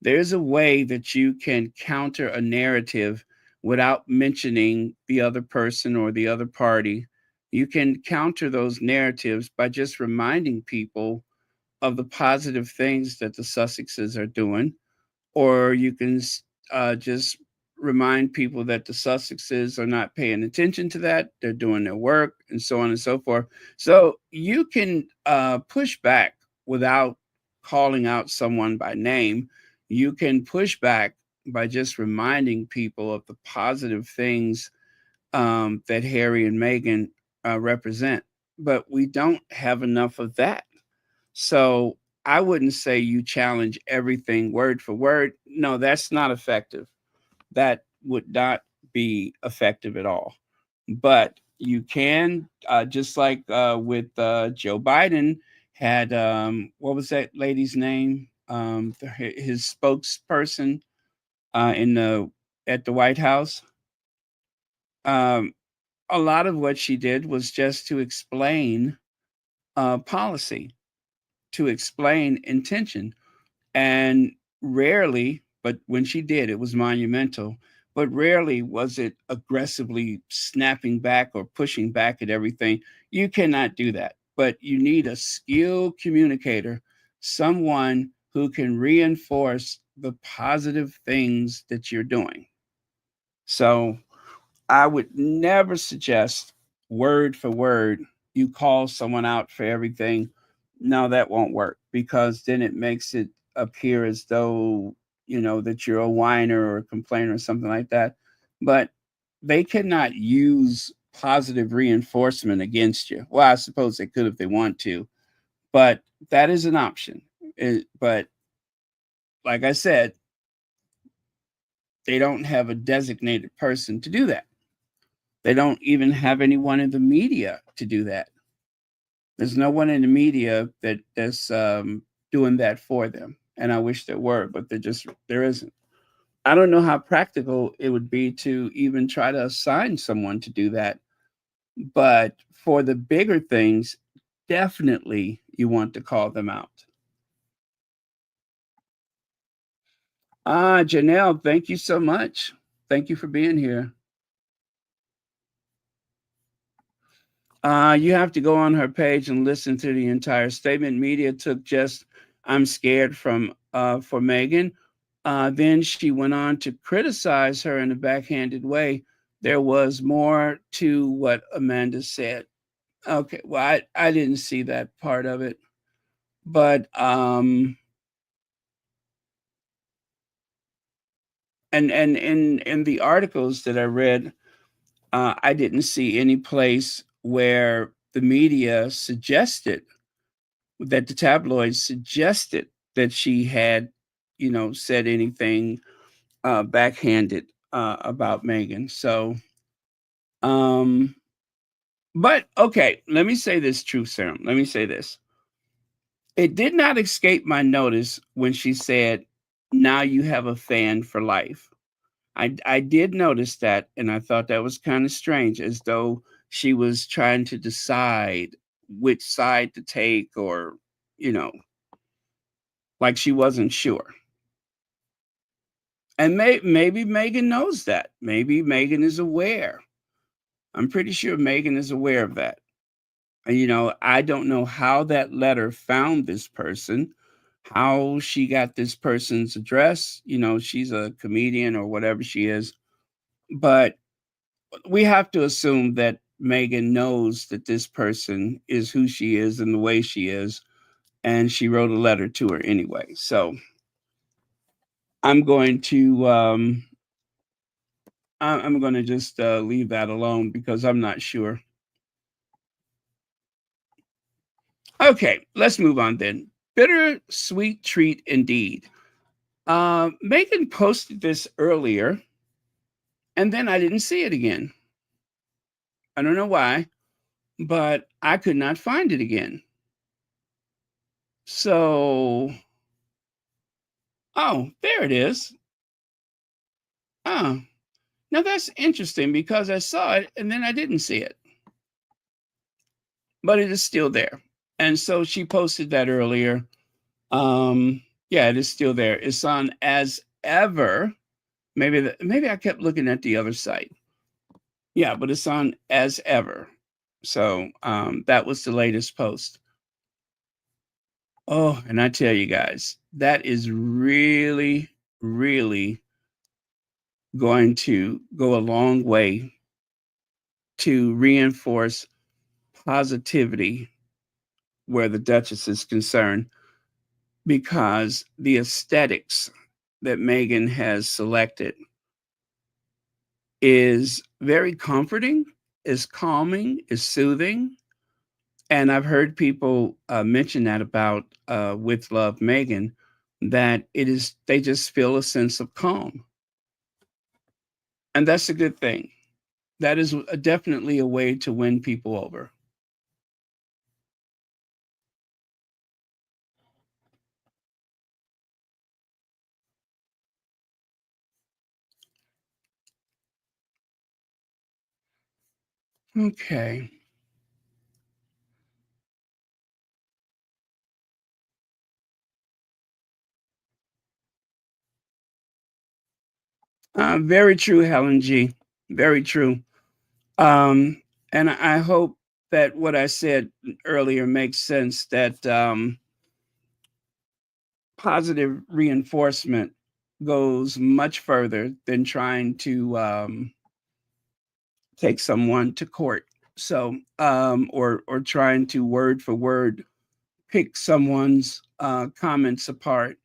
there's a way that you can counter a narrative without mentioning the other person or the other party. You can counter those narratives by just reminding people of the positive things that the Sussexes are doing, or you can just remind people that the Sussexes are not paying attention to that. They're doing their work and so on and so forth. So you can push back without calling out someone by name. You can push back by just reminding people of the positive things that Harry and Meghan represent. But we don't have enough of that. So I wouldn't say you challenge everything word for word. No, that's not effective. That would not be effective at all. But you can, just like with Joe Biden, had what was that lady's name? His spokesperson in the at the White House. Um, a lot of what she did was just to explain policy, to explain intention. And rarely, but when she did, it was monumental. But rarely was it aggressively snapping back or pushing back at everything. You cannot do that. But you need a skilled communicator, someone who can reinforce the positive things that you're doing. So I would never suggest word for word you call someone out for everything. No, that won't work because then it makes it appear as though, that you're a whiner or a complainer or something like that. But they cannot use positive reinforcement against you. Well, I suppose they could if they want to, but that is an option. But like I said, they don't have a designated person to do that. They don't even have anyone in the media to do that. There's no one in the media that's doing that for them. And I wish there were, but there isn't. I don't know how practical it would be to even try to assign someone to do that. But for the bigger things, definitely you want to call them out. Janelle, thank you so much. Thank you for being here. You have to go on her page and listen to the entire statement. Media took just "I'm scared" from for Meghan. Then she went on to criticize her in a backhanded way. There was more to what Amanda said. Okay, well, I didn't see that part of it, but and in the articles that I read, I didn't see any place where the media suggested that the tabloids suggested that she had, said anything backhanded about Meghan. So, um, but okay, let me say this, Truth Serum. Let me say this. It did not escape my notice when she said, "Now you have a fan for life." I did notice that, and I thought that was kind of strange, as though she was trying to decide which side to take, or you know, like she wasn't sure. And maybe Meghan knows that. Maybe Meghan is aware. I'm pretty sure Meghan is aware of that. And, I don't know how that letter found this person, how she got this person's address. She's a comedian or whatever she is. But we have to assume that Meghan knows that this person is who she is and the way she is, and she wrote a letter to her anyway. So I'm going to I'm going to just leave that alone because I'm not sure. Okay, let's move on then. Bitter sweet treat indeed. Megan posted this earlier, and then I didn't see it again. I don't know why, but I could not find it again. So, oh, there it is. Oh, now that's interesting because I saw it and then I didn't see it, but it is still there. And so she posted that earlier. Yeah, it is still there. It's on as ever. Maybe I kept looking at the other site. Yeah, but it's on as ever. So that was the latest post. Oh, and I tell you guys, that is really, really going to go a long way to reinforce positivity where the Duchess is concerned, because the aesthetics that Meghan has selected is very comforting, is calming, is soothing. And I've heard people mention that about With Love Meghan, that it is, they just feel a sense of calm. And that's a good thing. That is definitely a way to win people over. Okay. Very true, Helen G. Very true. Um, and I hope that what I said earlier makes sense, that positive reinforcement goes much further than trying to take someone to court. So, or trying to word for word pick someone's comments apart.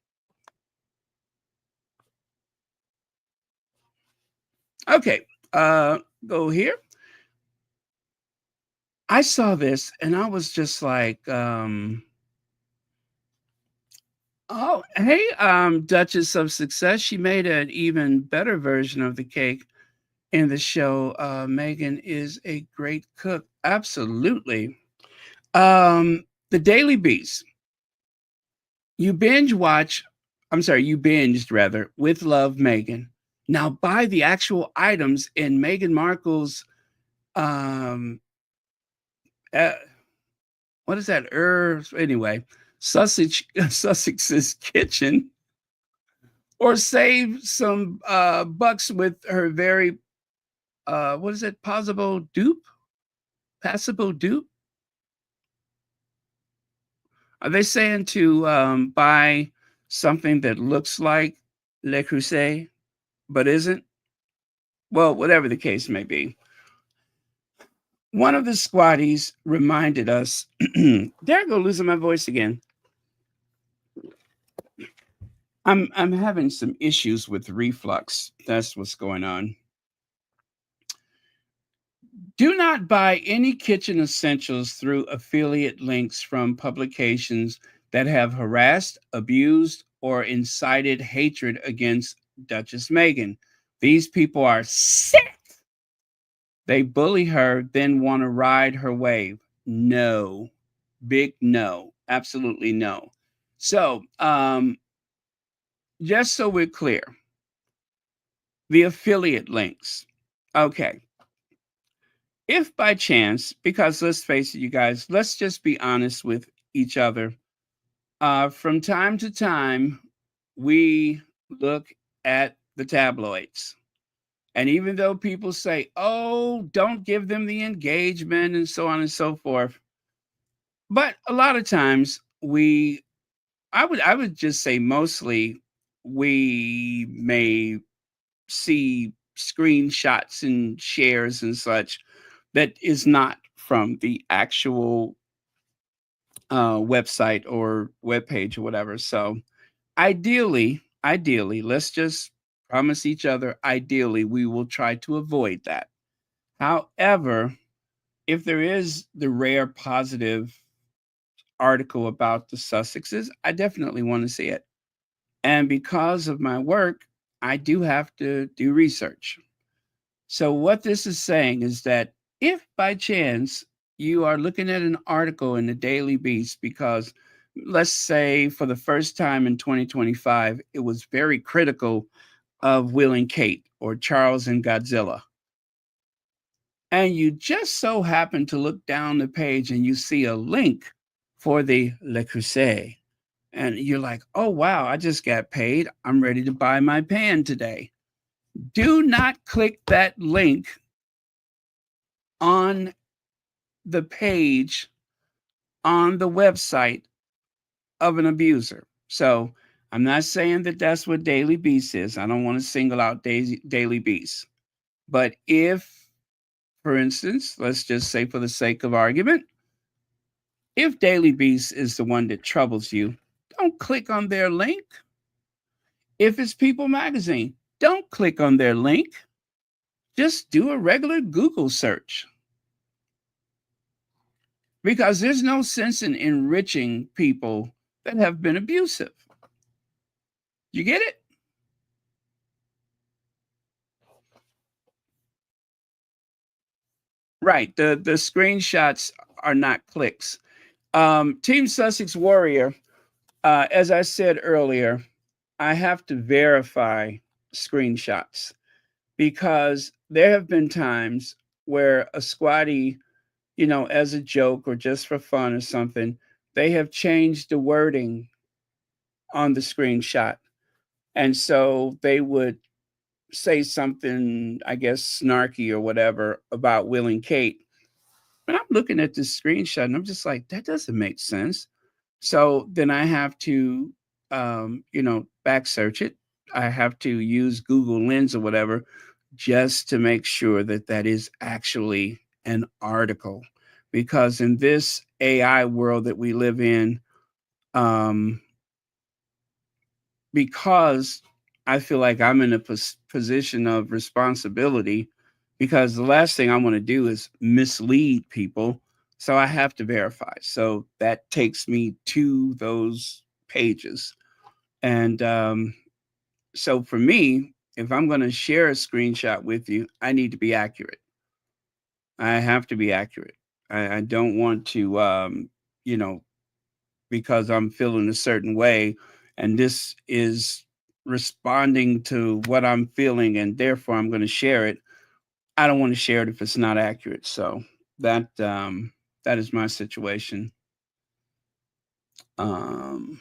Okay, go here. I saw this and I was just like, oh, hey, Duchess of Success. She made an even better version of the cake in the show. Meghan is a great cook. Absolutely. The Daily Beast. You binge watch, I'm sorry, you binged rather, With Love Meghan. Now buy the actual items in Meghan Markle's um uh, what is that? Anyway, Sussex Sussex's kitchen, or save some bucks with her very what is it? Possible dupe? Passable dupe? Are they saying to buy something that looks like Le Creuset but isn't? Well, whatever the case may be. One of the squatties reminded us, there I go losing my voice again. I'm having some issues with reflux. That's what's going on. Do not buy any kitchen essentials through affiliate links from publications that have harassed, abused, or incited hatred against Duchess Meghan. These people are sick. They bully her, then want to ride her wave. No, big no, absolutely no. So, just so we're clear, the affiliate links. Okay. If by chance, because let's face it, you guys, let's just be honest with each other. From time to time, we look at the tabloids. And even though people say, oh, don't give them the engagement and so on and so forth, but a lot of times I would just say mostly we may see screenshots and shares and such that is not from the actual website or web page or whatever. So ideally, let's just promise each other, ideally, we will try to avoid that. However, if there is the rare positive article about the Sussexes, I definitely want to see it. And because of my work, I do have to do research. So, what this is saying is that if by chance you are looking at an article in the Daily Beast, because let's say for the first time in 2025, it was very critical of Will and Kate or Charles and Godzilla, and you just so happen to look down the page and you see a link for the Le Creuset, and you're like, oh, wow, I just got paid. I'm ready to buy my pan today. Do not click that link on the page on the website of an abuser. So I'm not saying that that's what Daily Beast is. I don't want to single out Daily Beast. But if, for instance, let's just say for the sake of argument, if Daily Beast is the one that troubles you, don't click on their link. If it's People Magazine, don't click on their link. Just do a regular Google search. Because there's no sense in enriching people that have been abusive. You get it? Right. The screenshots are not clicks. Team Sussex Warrior, as I said earlier, I have to verify screenshots because there have been times where a squatty, as a joke or just for fun or something, they have changed the wording on the screenshot. And so they would say something, I guess, snarky or whatever about Will and Kate. And I'm looking at this screenshot and I'm just like, that doesn't make sense. So then I have to, back search it. I have to use Google Lens or whatever just to make sure that that is actually an article. Because in this AI world that we live in, um, because I feel like I'm in a position of responsibility, because the last thing I want to do is mislead people. So I have to verify. So that takes me to those pages. And so for me, if I'm going to share a screenshot with you, I need to be accurate. I have to be accurate. I don't want to, you know, because I'm feeling a certain way and this is responding to what I'm feeling and therefore I'm going to share it. I don't want to share it if it's not accurate. So that is my situation. Um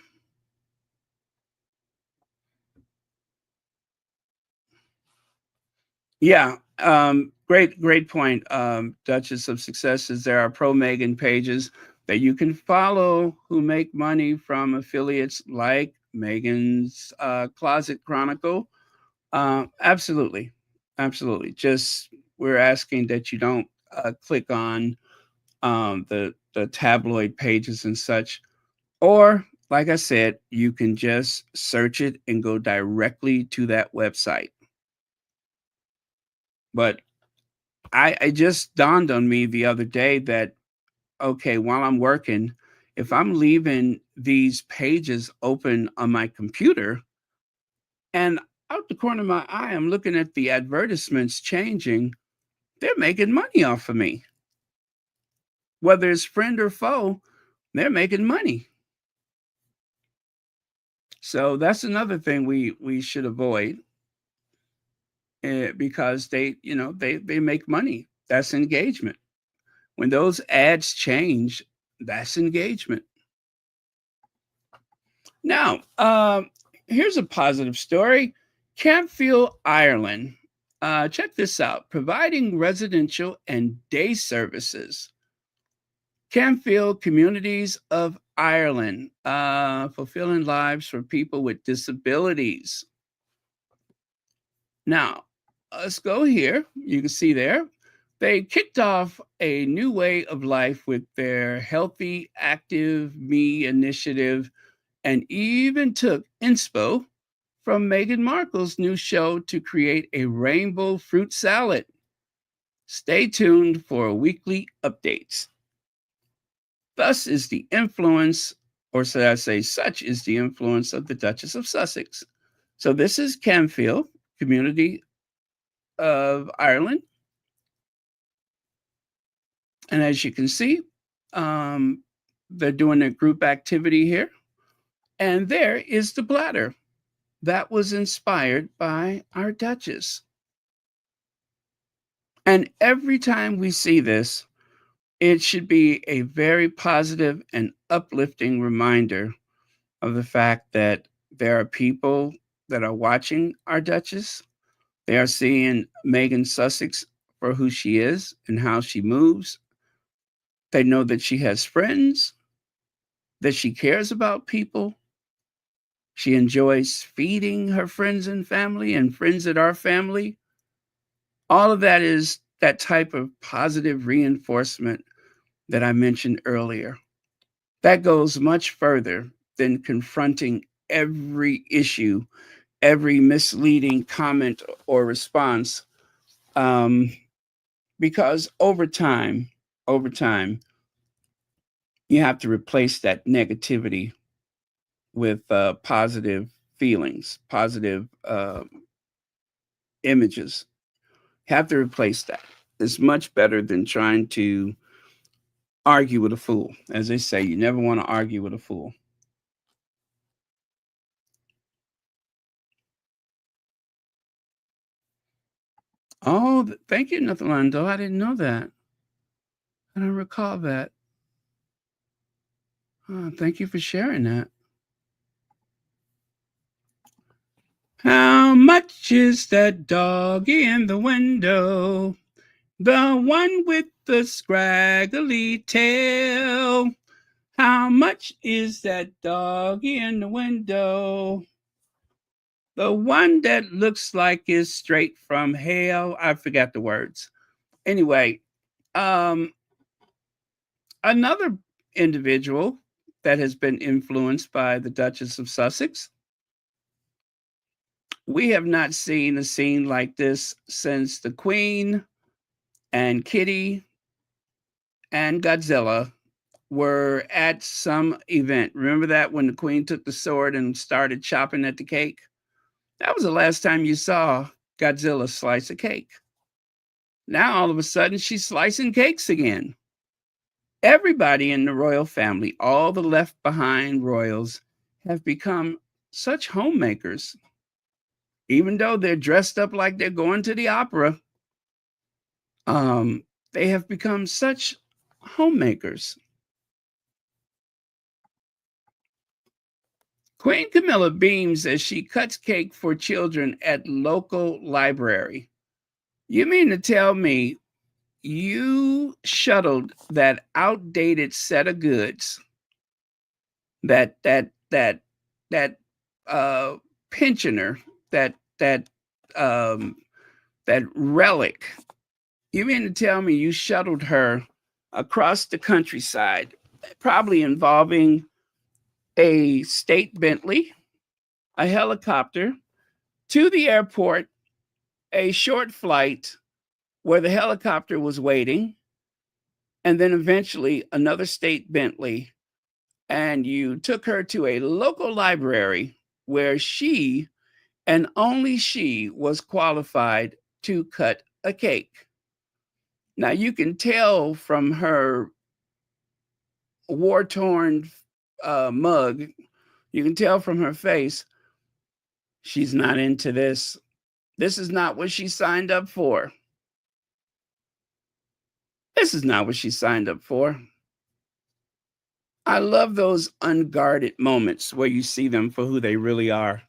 yeah, great point. Duchess of Successes. There are pro Meghan pages that you can follow who make money from affiliates like Meghan's Closet Chronicle. Absolutely, absolutely. Just we're asking that you don't click on the tabloid pages and such, or like I said, you can just search it and go directly to that website. But I just dawned on me the other day that okay, while I'm working, if I'm leaving these pages open on my computer and out the corner of my eye, I'm looking at the advertisements changing, they're making money off of me. Whether it's friend or foe, they're making money. So that's another thing we should avoid because they make money. That's engagement. When those ads change, that's engagement. Now, here's a positive story. Campfield, Ireland. Check this out. Providing residential and day services. Campfield Communities of Ireland, fulfilling lives for people with disabilities. Now, let's go here. You can see there. They kicked off a new way of life with their Healthy Active Me initiative and even took inspo from Meghan Markle's new show to create a rainbow fruit salad. Stay tuned for weekly updates. Thus is the influence, or should I say, such is the influence of the Duchess of Sussex. So this is Camfield, community of Ireland. And as you can see, um, they're doing a group activity here. And there is the bladder that was inspired by our Duchess. And every time we see this, it should be a very positive and uplifting reminder of the fact that there are people that are watching our Duchess. They are seeing Meghan Sussex for who she is and how she moves. They know that she has friends, that she cares about people. She enjoys feeding her friends and family and friends at our family. All of that is that type of positive reinforcement that I mentioned earlier. That goes much further than confronting every issue, every misleading comment or response, um, because over time, you have to replace that negativity with positive feelings, positive images. Have to replace that. It's much better than trying to argue with a fool. As they say, you never want to argue with a fool. Oh, thank you, Nathalando. I didn't know that. I don't recall that. Oh, thank you for sharing that. How much is that dog in the window? The one with the scraggly tail. How much is that dog in the window? The one that looks like is straight from hell. I forgot the words. Anyway, um, another individual that has been influenced by the Duchess of Sussex. We have not seen a scene like this since the Queen and Kitty and Godzilla were at some event. Remember that when the Queen took the sword and started chopping at the cake? That was the last time you saw Godzilla slice a cake. Now all of a sudden she's slicing cakes again. Everybody in the royal family, all the left behind royals, have become such homemakers. Even though they're dressed up like they're going to the opera, um, they have become such homemakers. Queen Camilla beams as she cuts cake for children at local library. You mean to tell me you shuttled that outdated set of goods, that uh pensioner, that um that relic. You mean to tell me you shuttled her across the countryside, probably involving a state Bentley, a helicopter, to the airport, a short flight where the helicopter was waiting, and then eventually another state Bentley, and you took her to a local library where she and only she was qualified to cut a cake. Now you can tell from her war torn mug, you can tell from her face, she's not into this. This is not what she signed up for. This is not what she signed up for. I love those unguarded moments where you see them for who they really are.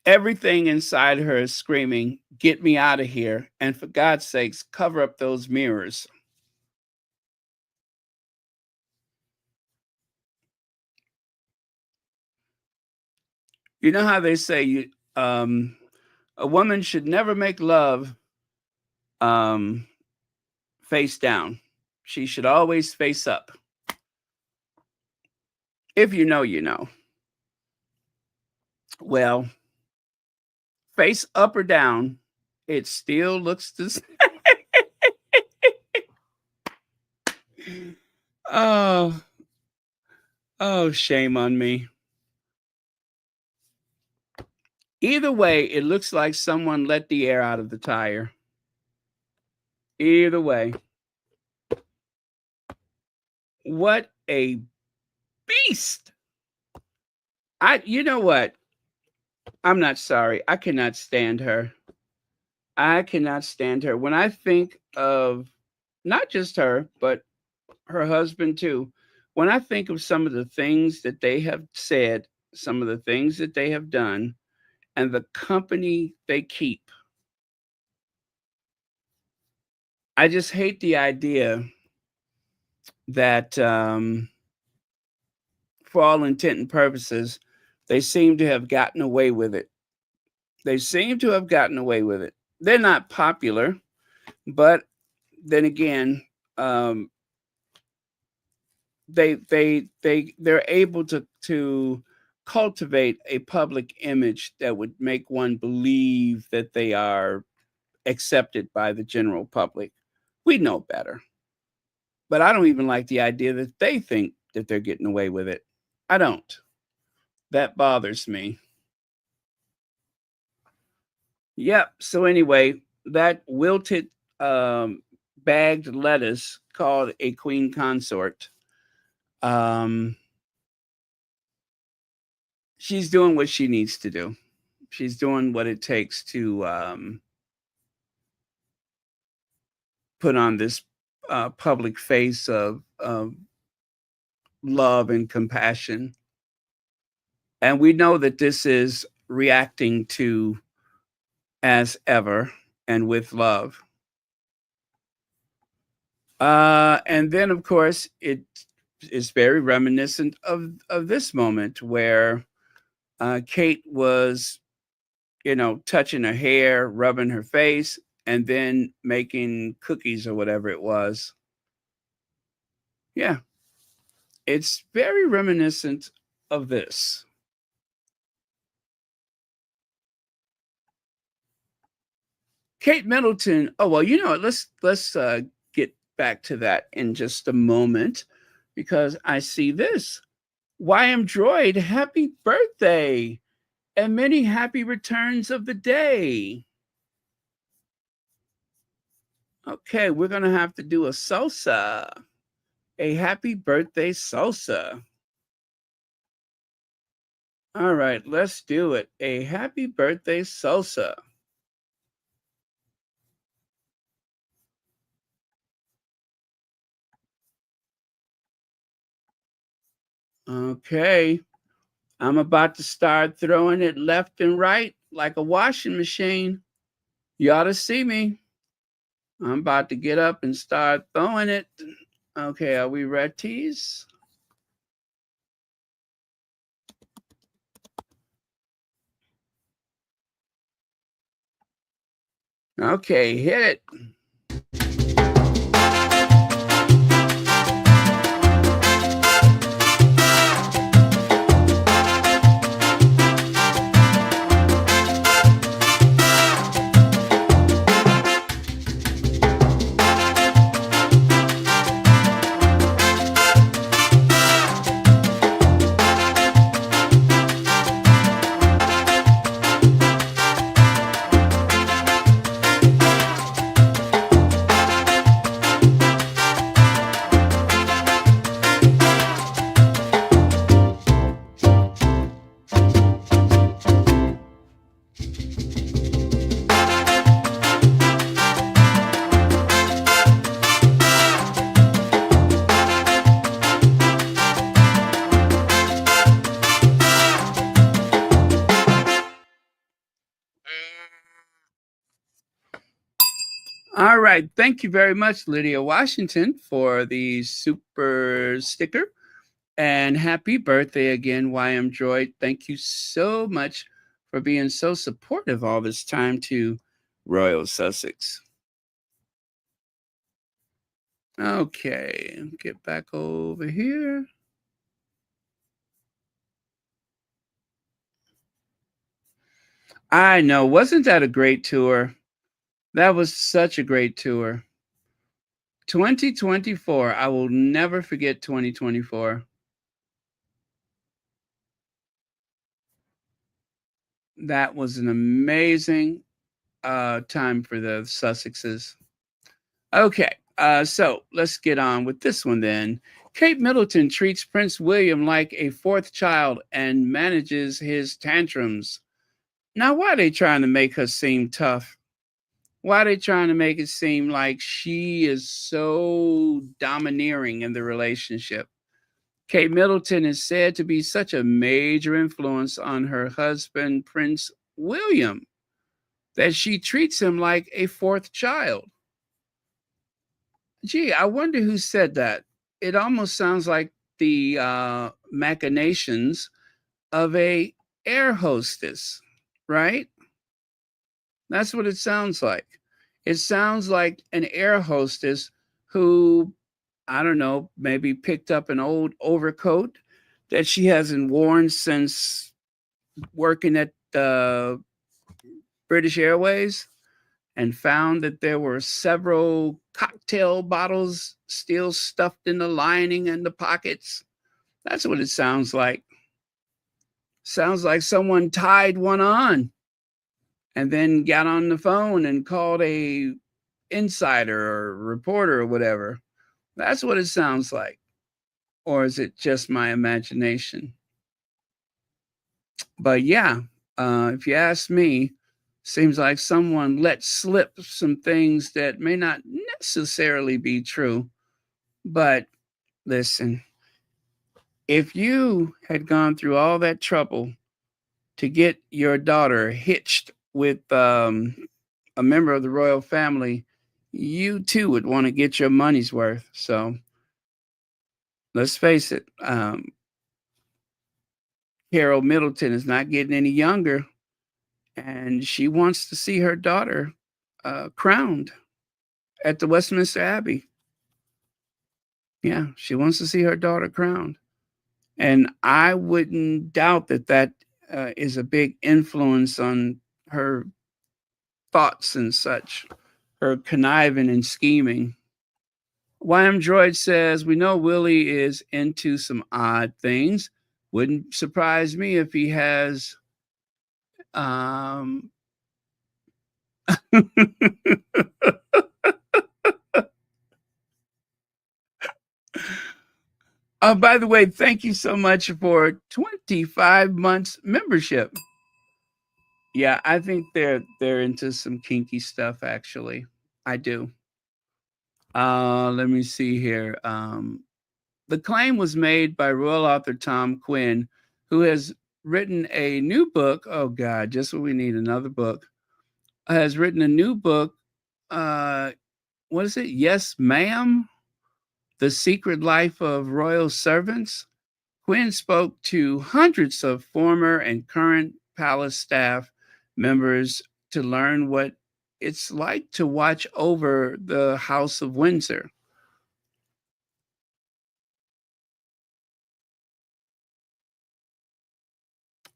Everything inside her is screaming, "Get me out of here. And for God's sakes, cover up those mirrors." You know how they say a woman should never make love um, face down. She should always face up. If you know, you know. Well, face up or down, it still looks the same. Oh, oh, shame on me. Either way, it looks like someone let the air out of the tire. Either way. What a beast. You know what? I'm not sorry. I cannot stand her. I cannot stand her. When I think of not just her, but her husband too, when I think of some of the things that they have said, some of the things that they have done, and the company they keep, I just hate the idea that, for all intent and purposes, they seem to have gotten away with it. They seem to have gotten away with it. They're not popular, but then again, um, they're able to cultivate a public image that would make one believe that they are accepted by the general public. We know better. But I don't even like the idea that they think that they're getting away with it. I don't. That bothers me. Yep. So anyway, that wilted bagged lettuce called a queen consort. Um, she's doing what she needs to do. She's doing what it takes to put on this public face of love and compassion. And we know that this is reacting to as ever and with love. And then, of course, it is very reminiscent of this moment where Kate was, touching her hair, rubbing her face, and then making cookies or whatever it was. Yeah, it's very reminiscent of this. Kate Middleton. Oh well, let's get back to that in just a moment because I see this. YM Droid, happy birthday and many happy returns of the day. Okay, we're gonna have to do a salsa. A happy birthday salsa. All right, let's do it. A happy birthday salsa. Okay, I'm about to start throwing it left and right like a washing machine. You ought to see me. I'm about to get up and start throwing it. Okay, are we ready? Okay, hit it. All right. Thank you very much, Lydia Washington, for the super sticker. And happy birthday again, YM Droid. Thank you so much for being so supportive all this time to Royal Sussex. Okay, get back over here. I know. Wasn't that a great tour? That was such a great tour. 2024. I will never forget 2024. That was an amazing time for the Sussexes. Okay, so let's get on with this one then. Kate Middleton treats Prince William like a fourth child and manages his tantrums. Now, why are they trying to make her seem tough? Why are they trying to make it seem like she is so domineering in the relationship? Kate Middleton is said to be such a major influence on her husband, Prince William, that she treats him like a fourth child. Gee, I wonder who said that. It almost sounds like the machinations of a air hostess, right? That's what it sounds like. It sounds like an air hostess who, I don't know, maybe picked up an old overcoat that she hasn't worn since working at British Airways and found that there were several cocktail bottles still stuffed in the lining and the pockets. That's what it sounds like. Sounds like someone tied one on and then got on the phone and called a insider or reporter or whatever. That's what it sounds like. Or is it just my imagination? But yeah, if you ask me, seems like someone let slip some things that may not necessarily be true. But listen, if you had gone through all that trouble to get your daughter hitched with a member of the royal family, you too would want to get your money's worth. So let's face it, Carol Middleton is not getting any younger, and she wants to see her daughter crowned at the Westminster Abbey. Yeah, she wants to see her daughter crowned. And I wouldn't doubt that that is a big influence on her thoughts and such, her conniving and scheming. YM Droid says, we know Willie is into some odd things. Wouldn't surprise me if he has um oh, by the way, thank you so much for 25 months membership. Yeah, I think they're into some kinky stuff actually. I do. Let me see here. The claim was made by royal author Tom Quinn, who has written a new book. Oh God, just what we need, another book. Has written a new book. Uh, what is it? Yes, ma'am. The Secret Life of Royal Servants. Quinn spoke to hundreds of former and current palace staff members to learn what it's like to watch over the House of Windsor.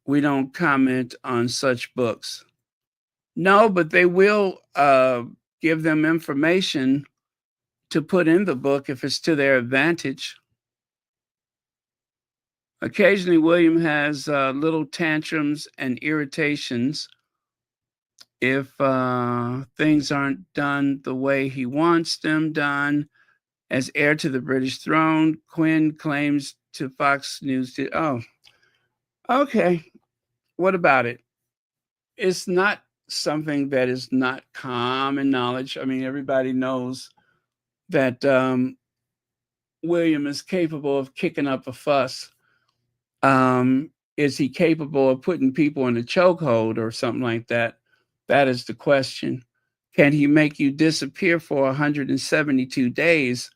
We don't comment on such books. No, but they will give them information to put in the book if it's to their advantage. Occasionally, William has little tantrums and irritations if things aren't done the way he wants them done. As heir to the British throne, Quinn claims to Fox News. Oh, okay. What about it? It's not something that is not common knowledge. I mean, everybody knows that William is capable of kicking up a fuss. Is he capable of putting people in a chokehold or something like that? That is the question. Can he make you disappear for 172 days?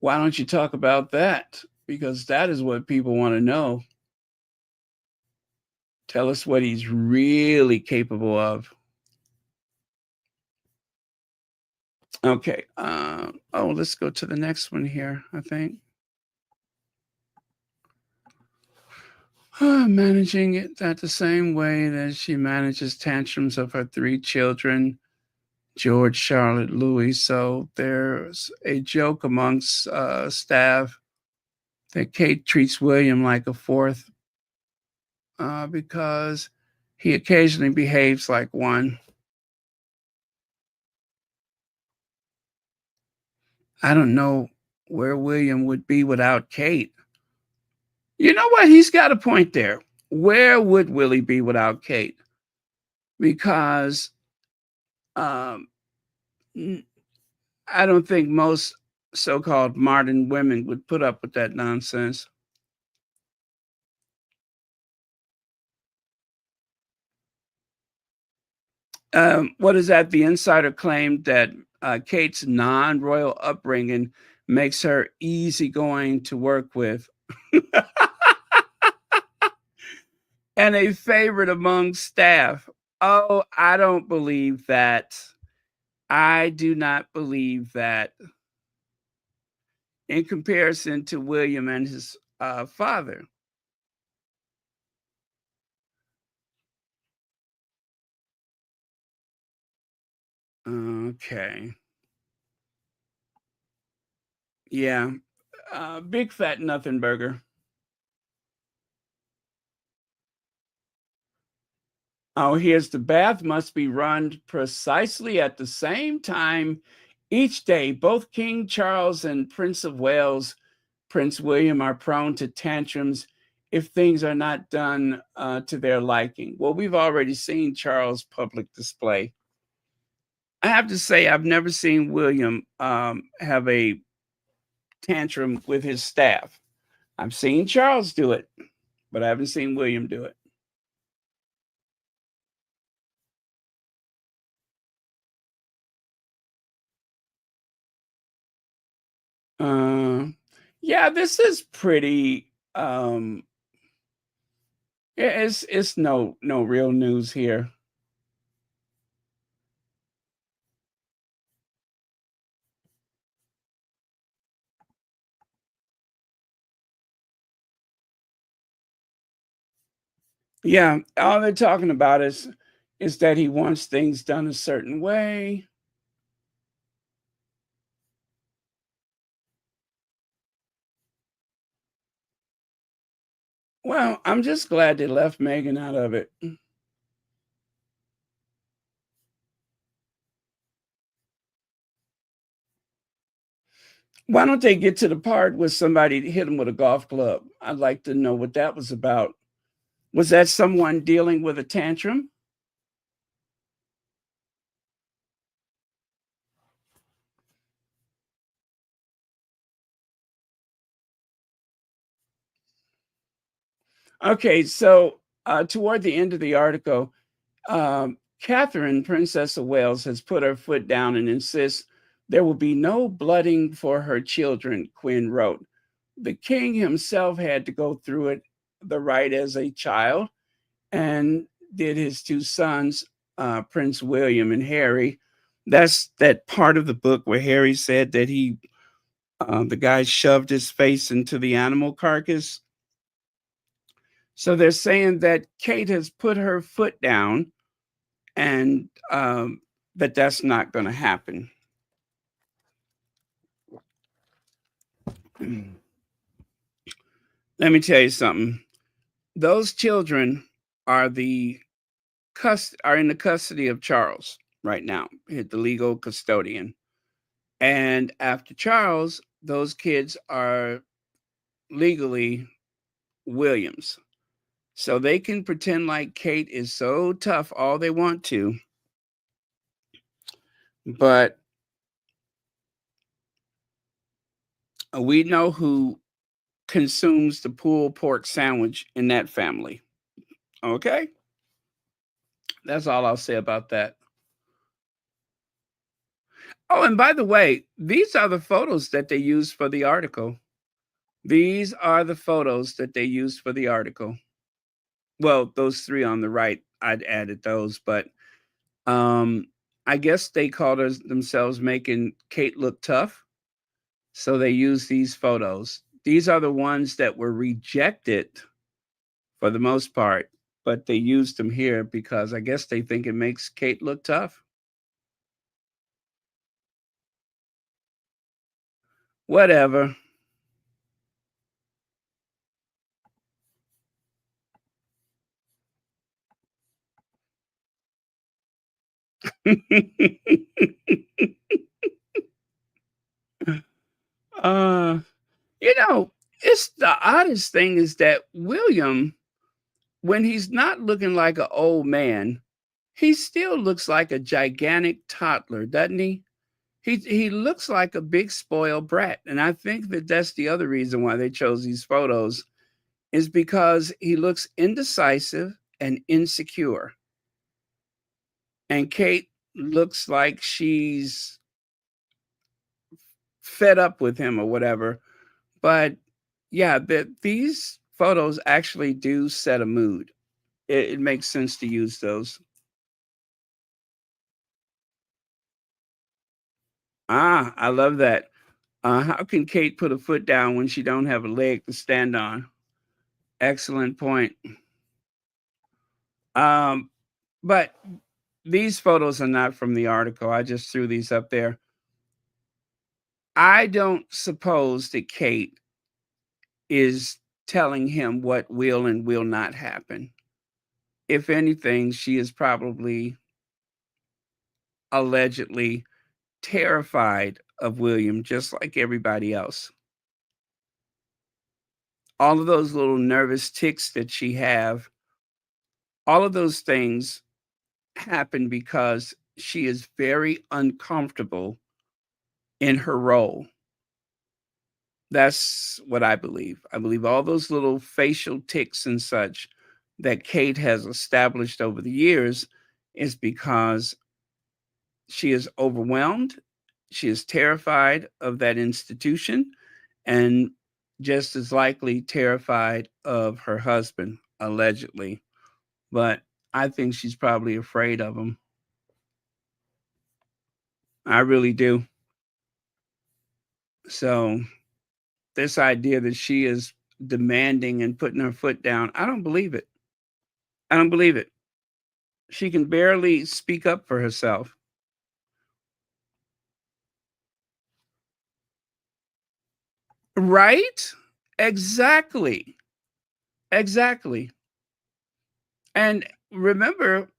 Why don't you talk about that? because that is what people want to know. Tell us what he's really capable of. Okay. Oh, let's go to the next one here, I think. Managing it that the same way that she manages tantrums of her 3 children, George, Charlotte, Louis. So there's a joke amongst staff that Kate treats William like a fourth because he occasionally behaves like one. I don't know where William would be without Kate. You know what? He's got a point there. Where would Willie be without Kate? Because um, I don't think most so-called modern women would put up with that nonsense. What is that? The insider claimed that Kate's non-royal upbringing makes her easygoing to work with and a favorite among staff. Oh, I don't believe that. I do not believe that in comparison to William and his father. Okay. Yeah. Big fat nothing burger. Oh, here's the bath must be run precisely at the same time each day. Both King Charles and Prince of Wales, Prince William, are prone to tantrums if things are not done to their liking. Well, we've already seen Charles' public display. I have to say, I've never seen William have a tantrum with his staff. I've seen Charles do it, but I haven't seen William do it. Uh, yeah, this is pretty. It's no real news here. Yeah, all they're talking about is that he wants things done a certain way. Well, I'm just glad they left Meghan out of it. Why don't they get to the part where somebody hit him with a golf club? I'd like to know what that was about. Was that someone dealing with a tantrum? Okay, so toward the end of the article, Catherine, Princess of Wales, has put her foot down and insists there will be no blooding for her children, Quinn wrote. The king himself had to go through it the right as a child, and did his 2 sons, Prince William and Harry. That's that part of the book where Harry said that the guy shoved his face into the animal carcass. So they're saying that Kate has put her foot down and that that's not going to happen. Let me tell you something. Those children are are in the custody of Charles right now, the legal custodian. And after Charles, those kids are legally Williams. So they can pretend like Kate is so tough all they want to. But we know who consumes the pulled pork sandwich in that family. Okay? That's all I'll say about that. Oh, and by the way, these are the photos that they used for the article. These are the photos that they used for the article. Well, those 3 on the right, I'd added those, but, um, I guess they called themselves making Kate look tough, so they used these photos. These are the ones that were rejected for the most part, but they used them here because I guess they think it makes Kate look tough. Whatever. uh, you know, it's the oddest thing is that William, when he's not looking like an old man, he still looks like a gigantic toddler, doesn't he? He looks like a big spoiled brat, and I think that that's the other reason why they chose these photos is because he looks indecisive and insecure. And Kate looks like she's fed up with him or whatever. But yeah, these photos actually do set a mood. It makes sense to use those. Ah, I love that. How can Kate put a foot down when she don't have a leg to stand on? Excellent point. Um, but these photos are not from the article. I just threw these up there. I don't suppose that Kate is telling him what will and will not happen. If anything, she is probably allegedly terrified of William, just like everybody else. All of those little nervous tics that she have, all of those things happen because she is very uncomfortable in her role. That's what I believe. I believe all those little facial tics and such that Kate has established over the years is because she is overwhelmed, she is terrified of that institution, and just as likely terrified of her husband, allegedly. But I think she's probably afraid of him. I really do. So, this idea that she is demanding and putting her foot down, I don't believe it. I don't believe it. She can barely speak up for herself. Right? Exactly. Exactly. And remember,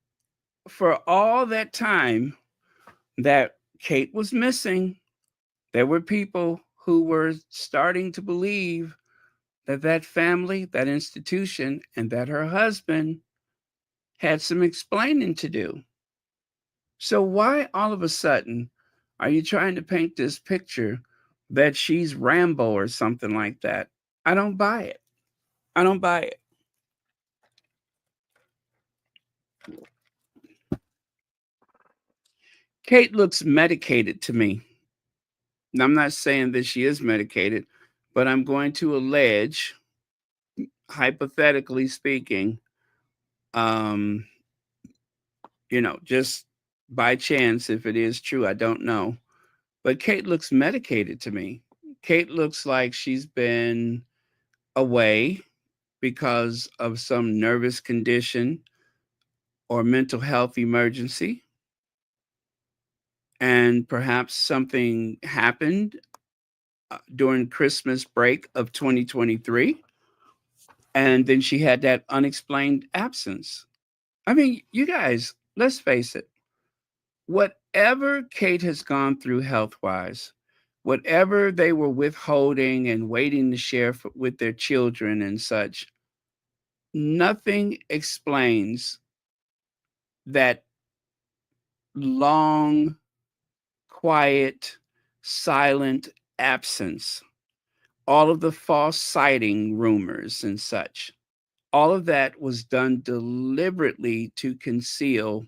for all that time that Kate was missing, there were people who were starting to believe that that family, that institution, and that her husband had some explaining to do. So, why all of a sudden are you trying to paint this picture that she's Rambo or something like that? I don't buy it. I don't buy it. Kate looks medicated to me. Now, I'm not saying that she is medicated, but I'm going to allege, hypothetically speaking, um, just by chance, if it is true, I don't know. But Kate looks medicated to me. Kate looks like she's been away because of some nervous condition or mental health emergency. And perhaps something happened during Christmas break of 2023. And then she had that unexplained absence. I mean, you guys, let's face it. Whatever Kate has gone through health wise, whatever they were withholding and waiting to share with their children and such, nothing explains that long, quiet, silent absence. All of the false sighting rumors and such. All of that was done deliberately to conceal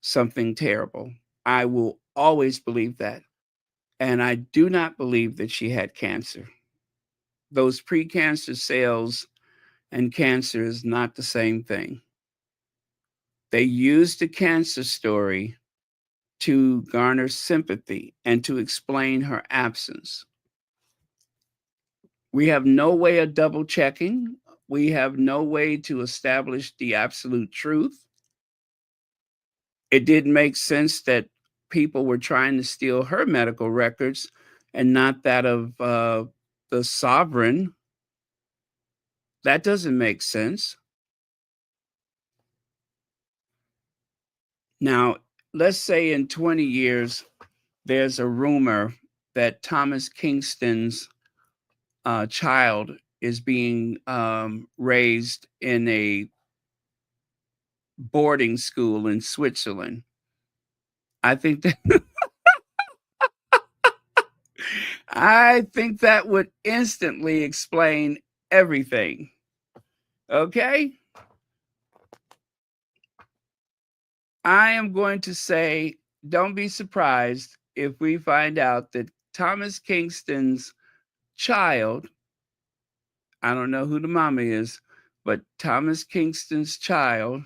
something terrible. I will always believe that. And I do not believe that she had cancer. those precancer cells and cancer is not the same thing. They used the cancer story to garner sympathy and to explain her absence. We have no way of double checking. We have no way to establish the absolute truth. It didn't make sense that people were trying to steal her medical records and not that of the sovereign. That doesn't make sense. Now, let's say in 20 years, there's a rumor that Thomas Kingston's child is being raised in a boarding school in Switzerland. I think that I think that would instantly explain everything. Okay? I am going to say, don't be surprised if we find out that Thomas Kingston's child, I don't know who the mama is, but Thomas Kingston's child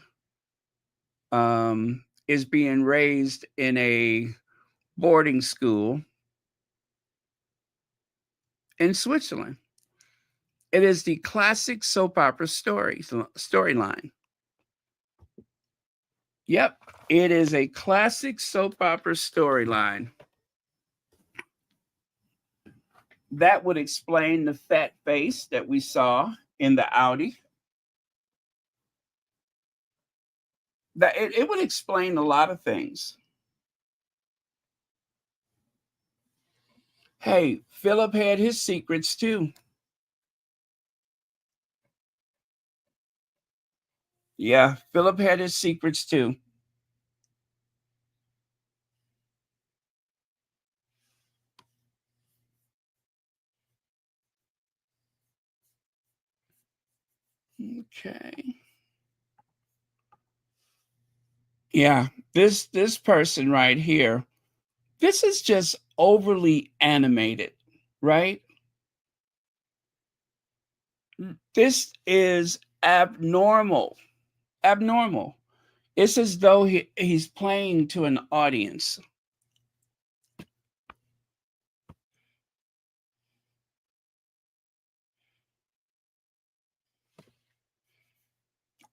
is being raised in a boarding school in Switzerland. It is the classic soap opera storyline. Yep, it is a classic soap opera storyline. That would explain the fat face that we saw in the Audi. That it would explain a lot of things. Hey, Philip had his secrets too. Yeah, Philip had his secrets too. Okay. Yeah, this person right here, this is just overly animated, right? This is abnormal. Abnormal. It's as though he's playing to an audience.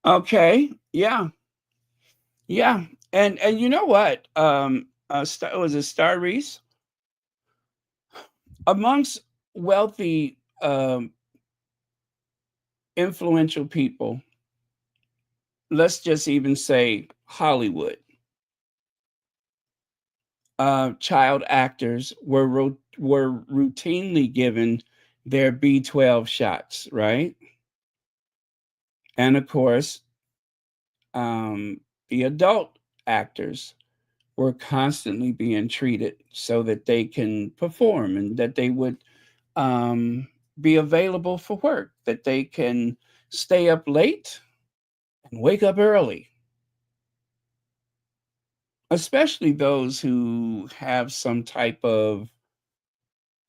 Okay. Yeah. Yeah. And you know what? Was it Star Reese? Amongst wealthy, influential people, let's just even say Hollywood, child actors were routinely given their B12 shots, right? And of course, the adult actors were constantly being treated so that they can perform and that they would be available for work, that they can stay up late and wake up early, especially those who have some type of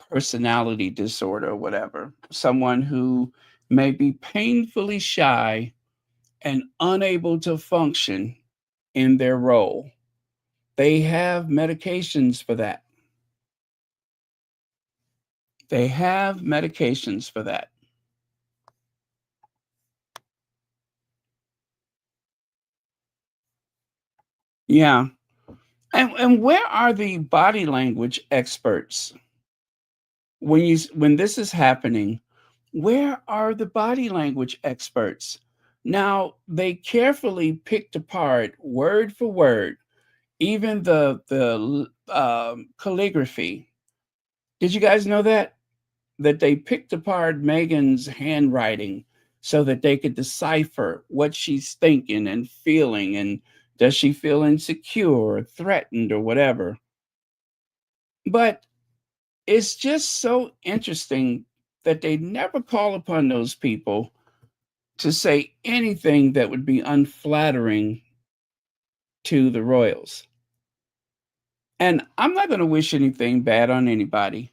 personality disorder or whatever, someone who may be painfully shy and unable to function in their role. They have medications for that. They have medications for that. Yeah. And where are the body language experts when this is happening? Where are the body language experts? Now, they carefully picked apart word for word, even the calligraphy. Did you guys know that they picked apart Meghan's handwriting so that they could decipher what she's thinking and feeling, and does she feel insecure or threatened or whatever? But it's just so interesting that they never call upon those people to say anything that would be unflattering to the royals. And I'm not going to wish anything bad on anybody,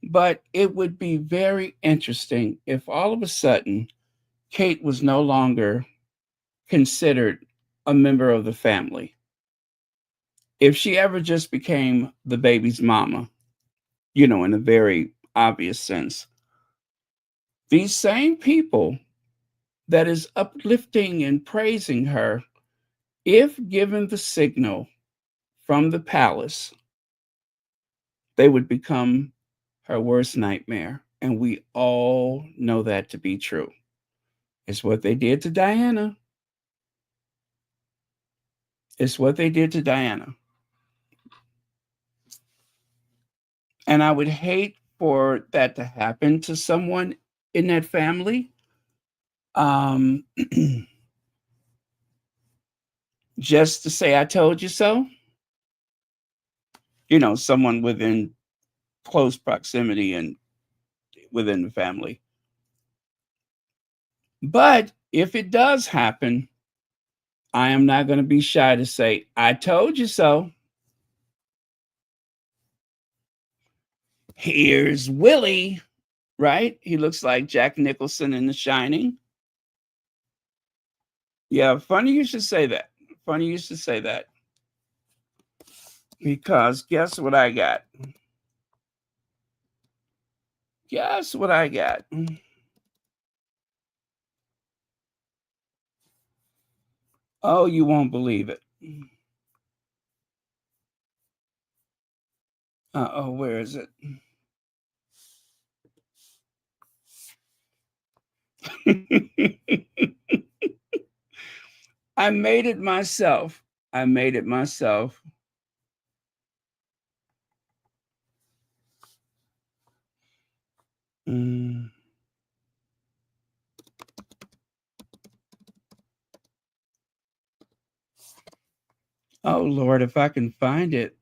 But it would be very interesting if all of a sudden Kate was no longer considered a member of the family. If she ever just became the baby's mama, in a very obvious sense, these same people that is uplifting and praising her, if given the signal from the palace, they would become her worst nightmare. And we all know that to be true. It's what they did to Diana. It's what they did to Diana. And I would hate for that to happen to someone in that family. Um, just to say, I told you so. Someone within close proximity and within the family. But if it does happen, I am not going to be shy to say, I told you so. Here's Willie, right? He looks like Jack Nicholson in The Shining. Yeah, funny you should say that. Funny you should say that. Because guess what I got? Guess what I got? Oh, you won't believe it. Oh, where is it? I made it myself. I made it myself. Mm. Oh, Lord, if I can find it.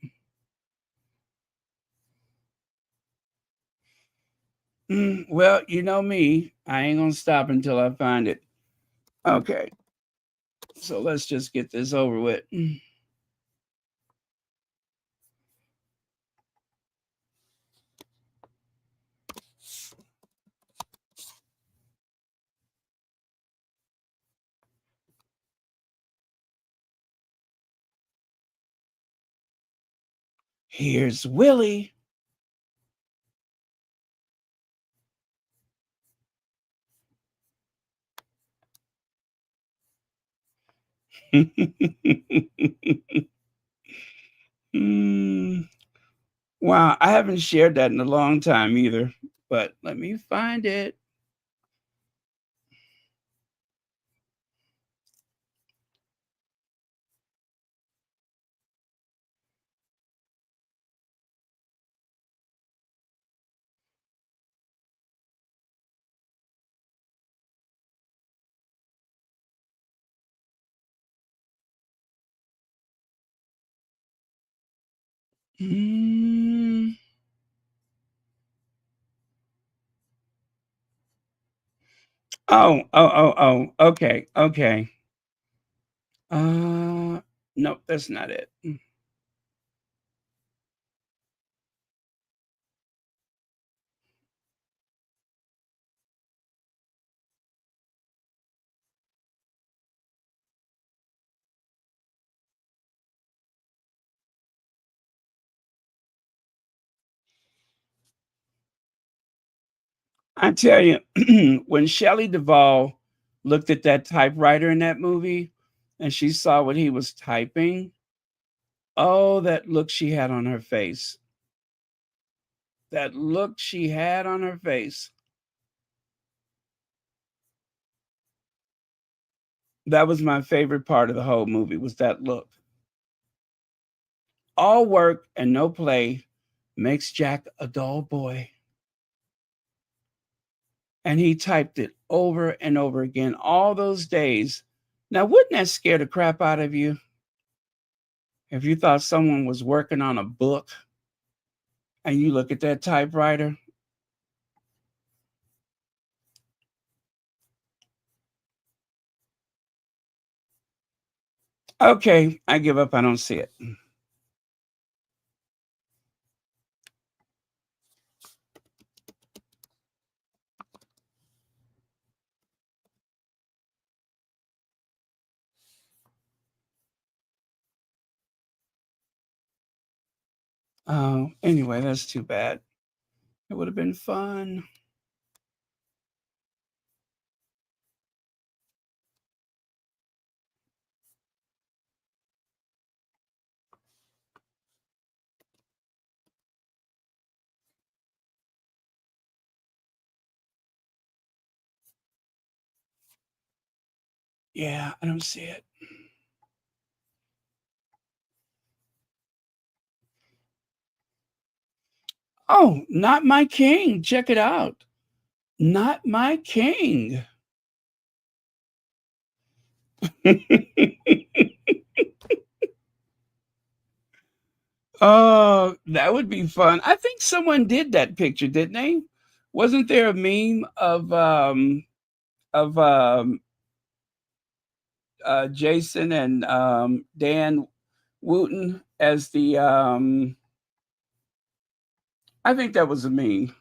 Well, you know me. I ain't going to stop until I find it. Okay. So let's just get this over with. Here's Willie. Mm, wow, I haven't shared that in a long time either, but let me find it. Mm. Oh. Okay, okay. Nope, that's not it. I tell you, when Shelley Duvall looked at that typewriter in that movie and she saw what he was typing, oh, that look she had on her face. That look she had on her face. That was my favorite part of the whole movie was that look. All work and no play makes Jack a dull boy. And he typed it over and over again all those days. Now, wouldn't that scare the crap out of you if you thought someone was working on a book and you look at that typewriter? Okay, I give up. I don't see it. Oh, anyway, that's too bad. It would have been fun. Yeah, I don't see it. Oh, not my king. Check it out. Not my king. Oh, that would be fun. I think someone did that picture, didn't they? Wasn't there a meme of Jason and Dan Wooten as the I think that was a meme.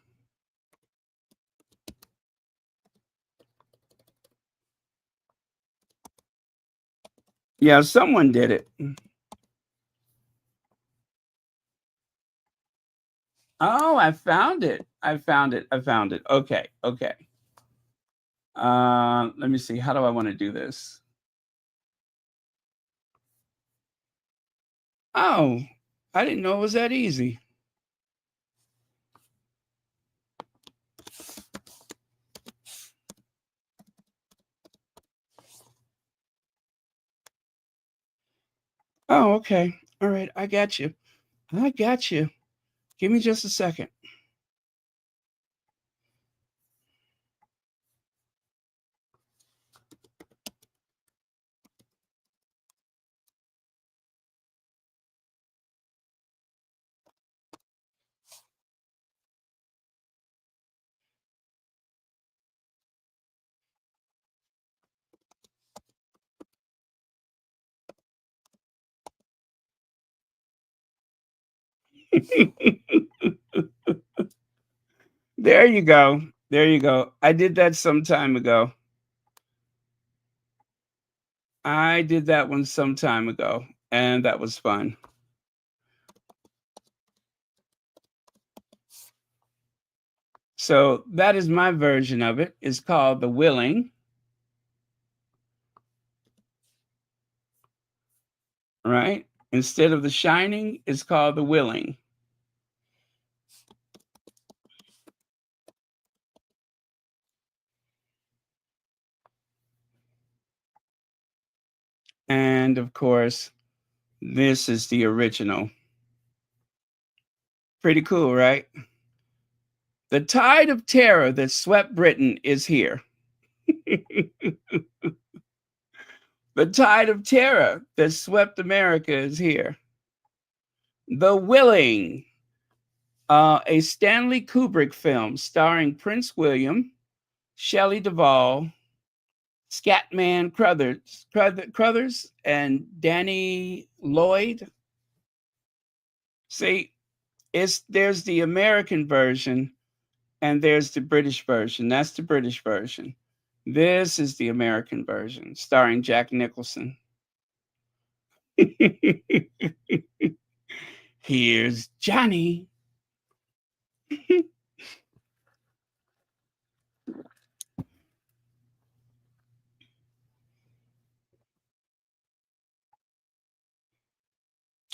Yeah, someone did it. Oh, I found it. I found it. I found it. Okay, okay. Let me see. How do I want to do this? Oh, I didn't know it was that easy. Oh, okay. All right, I got you. I got you. Give me just a second. There you go. There you go. I did that some time ago. I did that one some time ago, and that was fun. So that is my version of it. It's called The Willing, right? Instead of The Shining, it's called The Willing. And of course, this is the original. Pretty cool, right? The tide of terror that swept Britain is here. The tide of terror that swept America is here. The Willing, a Stanley Kubrick film starring Prince William, Shelley Duvall, Scatman Crothers, and Danny Lloyd. See, there's the American version and there's the British version. That's the British version. This is the American version, starring Jack Nicholson. Here's Johnny.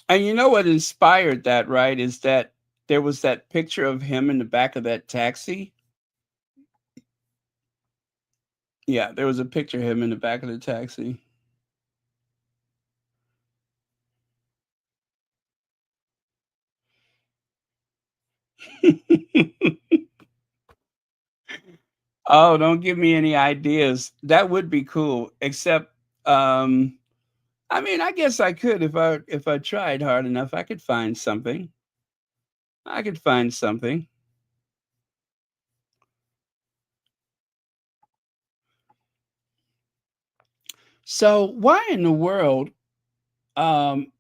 And you know what inspired that, right? Is that there was that picture of him in the back of that taxi. Yeah, there was a picture of him in the back of the taxi. Oh, don't give me any ideas. That would be cool. Except, I mean, I guess I could if I tried hard enough. I could find something. I could find something. So why in the world? Um,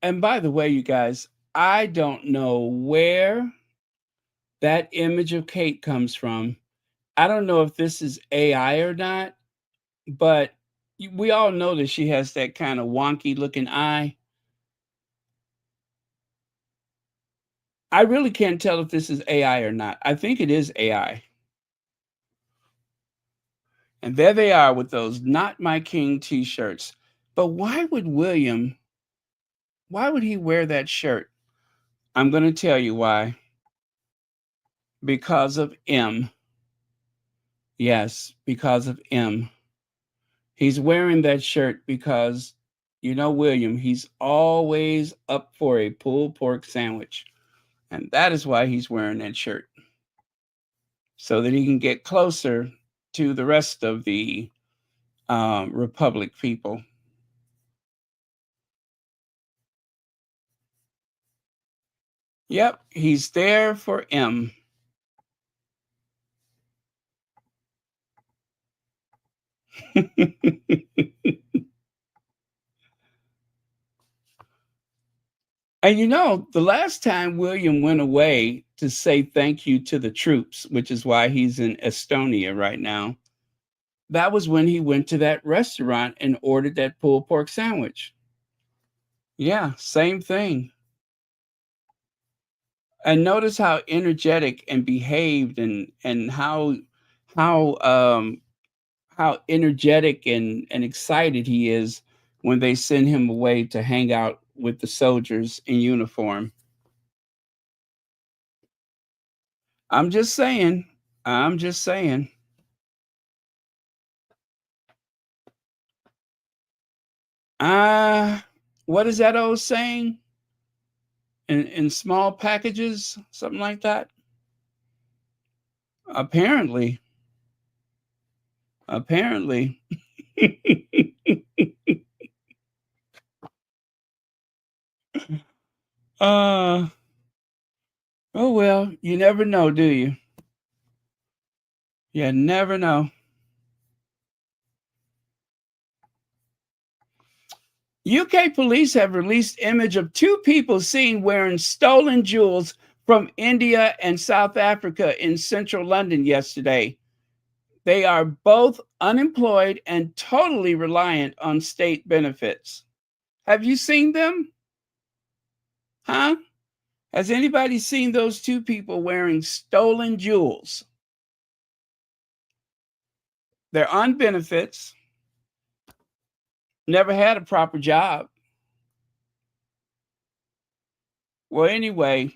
and by the way, you guys, I don't know where that image of Kate comes from. I don't know if this is AI or not, but we all know that she has that kind of wonky looking eye. I really can't tell if this is AI or not. I think it is AI. And there they are with those Not My King t-shirts. But why would he wear that shirt? I'm going to tell you why. Because of M. Yes, because of M. He's wearing that shirt because, William, he's always up for a pulled pork sandwich. And that is why he's wearing that shirt. So that he can get closer to the rest of the Republic people. Yep, he's there for M. And the last time William went away to say thank you to the troops, which is why he's in Estonia right now, that was when he went to that restaurant and ordered that pulled pork sandwich. Yeah, same thing. And notice how energetic and behaved and how how energetic and excited he is when they send him away to hang out with the soldiers in uniform. I'm just saying. I'm just saying. Uh, what is that old saying? In small packages, something like that? Apparently. Apparently. uh oh well, you never know, do you? You never know. UK police have released image of two people seen wearing stolen jewels from India and South Africa in central London yesterday. They are both unemployed and totally reliant on state benefits. Have you seen them? Huh? Has anybody seen those two people wearing stolen jewels? They're on benefits, never had a proper job. Well, anyway,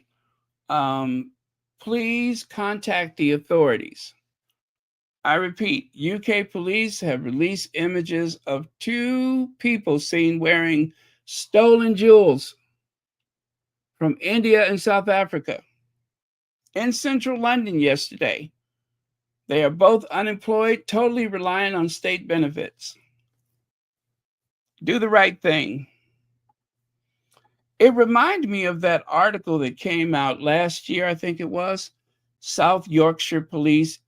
please contact the authorities. I repeat, UK police have released images of two people seen wearing stolen jewels from India and South Africa in central London yesterday. They are both unemployed, totally reliant on state benefits. Do the right thing. It reminded me of that article that came out last year, I think it was. South Yorkshire police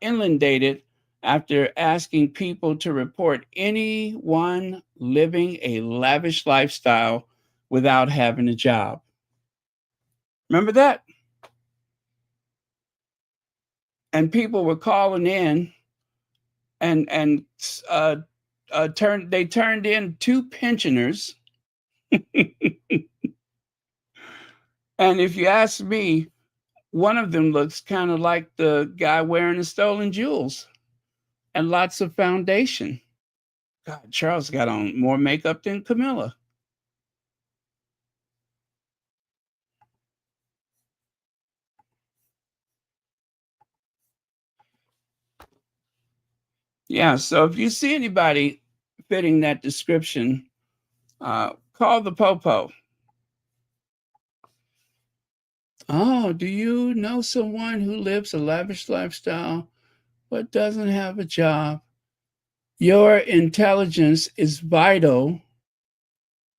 inundated after asking people to report anyone living a lavish lifestyle without having a job. Remember that? And people were calling in and turned in two pensioners. And if you ask me, one of them looks kind of like the guy wearing the stolen jewels and lots of foundation. God, Charles got on more makeup than Camilla. Yeah, so if you see anybody fitting that description, call the Popo. Oh, do you know someone who lives a lavish lifestyle but doesn't have a job? Your intelligence is vital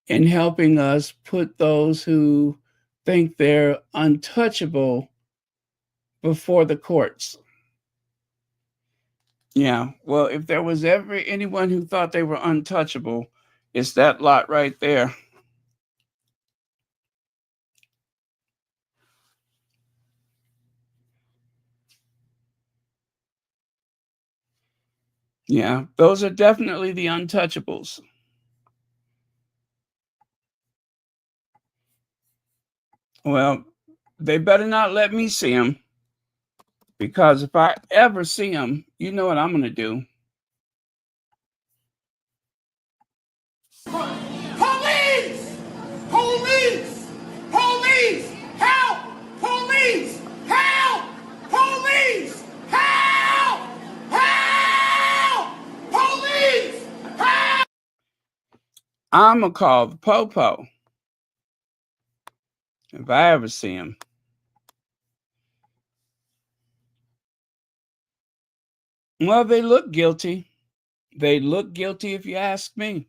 in helping us put those who think they're untouchable before the courts. Yeah, well, if there was ever anyone who thought they were untouchable, it's that lot right there. Yeah, those are definitely the untouchables. Well, they better not let me see him, because if I ever see him, you know what I'm going to do. Police! Police! Police! Help! Police! Help! Police! Help! Help! Police! Help! I'm going to call the Popo if I ever see him. Well, they look guilty. They look guilty if you ask me.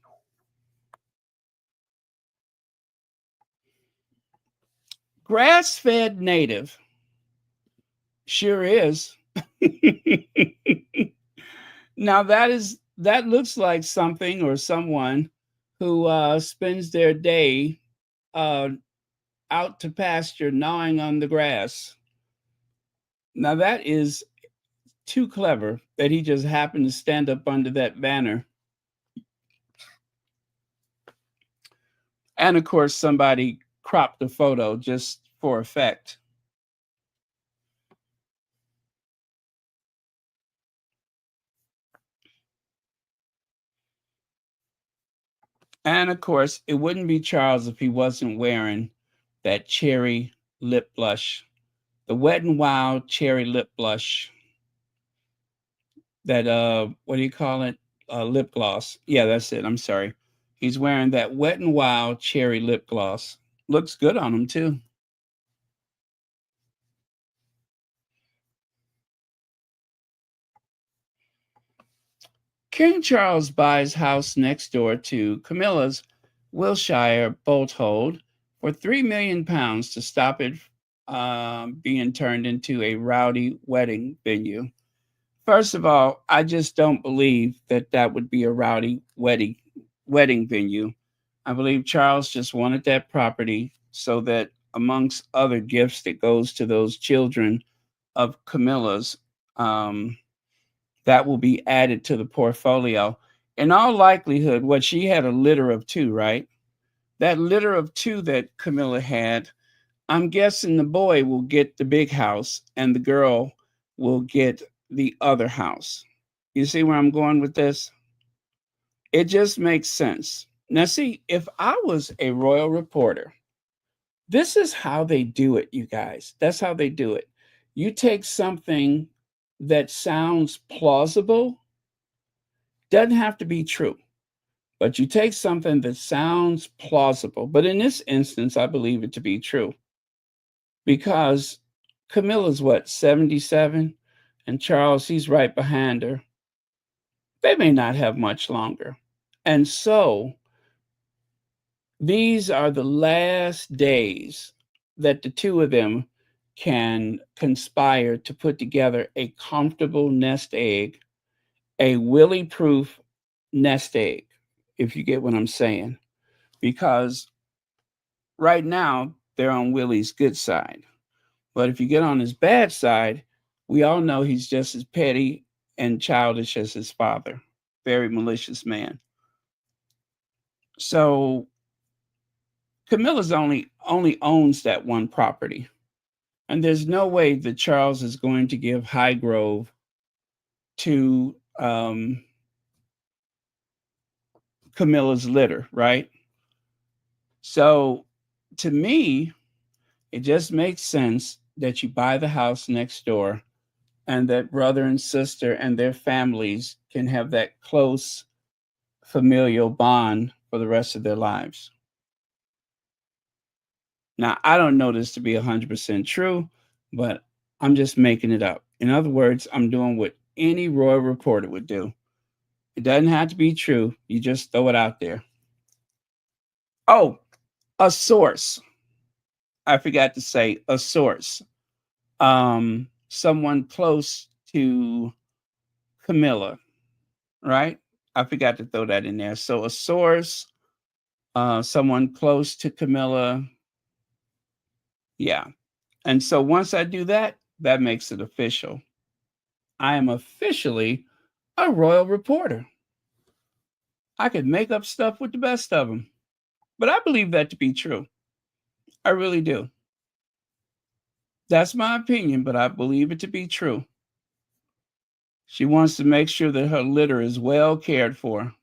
Grass-fed native. Sure is. Now that looks like something or someone who spends their day uh, out to pasture gnawing on the grass. Now that is too clever that he just happened to stand up under that banner. And of course, somebody cropped the photo just for effect. And of course, it wouldn't be Charles if he wasn't wearing that cherry lip blush, the Wet n Wild cherry lip blush. That what do you call it? Lip gloss. Yeah, that's it. I'm sorry. He's wearing that Wet n Wild cherry lip gloss. Looks good on him too. King Charles buys house next door to Camilla's Wilshire bolthold for £3 million to stop it being turned into a rowdy wedding venue. First of all, I just don't believe that that would be a rowdy wedding venue. I believe Charles just wanted that property so that, amongst other gifts that goes to those children of Camilla's, um, that will be added to the portfolio. In all likelihood, what she had a litter of two, right? That litter of two that Camilla had, I'm guessing the boy will get the big house and the girl will get the other house. You see where I'm going with this? It just makes sense. Now, see, if I was a royal reporter, this is how they do it, you guys. That's how they do it. You take something that sounds plausible, doesn't have to be true, but you take something that sounds plausible. But in this instance, I believe it to be true because Camilla's what, 77? And Charles, he's right behind her. They may not have much longer. And so these are the last days that the two of them can conspire to put together a comfortable nest egg, a Willie proof nest egg, if you get what I'm saying. Because right now they're on Willie's good side. But if you get on his bad side, we all know he's just as petty and childish as his father. Very malicious man. So Camilla's only owns that one property. And there's no way that Charles is going to give Highgrove to Camilla's litter, right? So to me, it just makes sense that you buy the house next door and that brother and sister and their families can have that close familial bond for the rest of their lives. Now, I don't know this to be 100% true, but I'm just making it up. In other words, I'm doing what any royal reporter would do. It doesn't have to be true. You just throw it out there. Oh, a source. I forgot to say a source. Someone close to Camilla, right? I forgot to throw that in there. So a source, someone close to Camilla. Yeah. And so once I do that, that makes it official. I am officially a royal reporter. I could make up stuff with the best of them. But I believe that to be true. I really do. That's my opinion, but I believe it to be true. She wants to make sure that her litter is well cared for.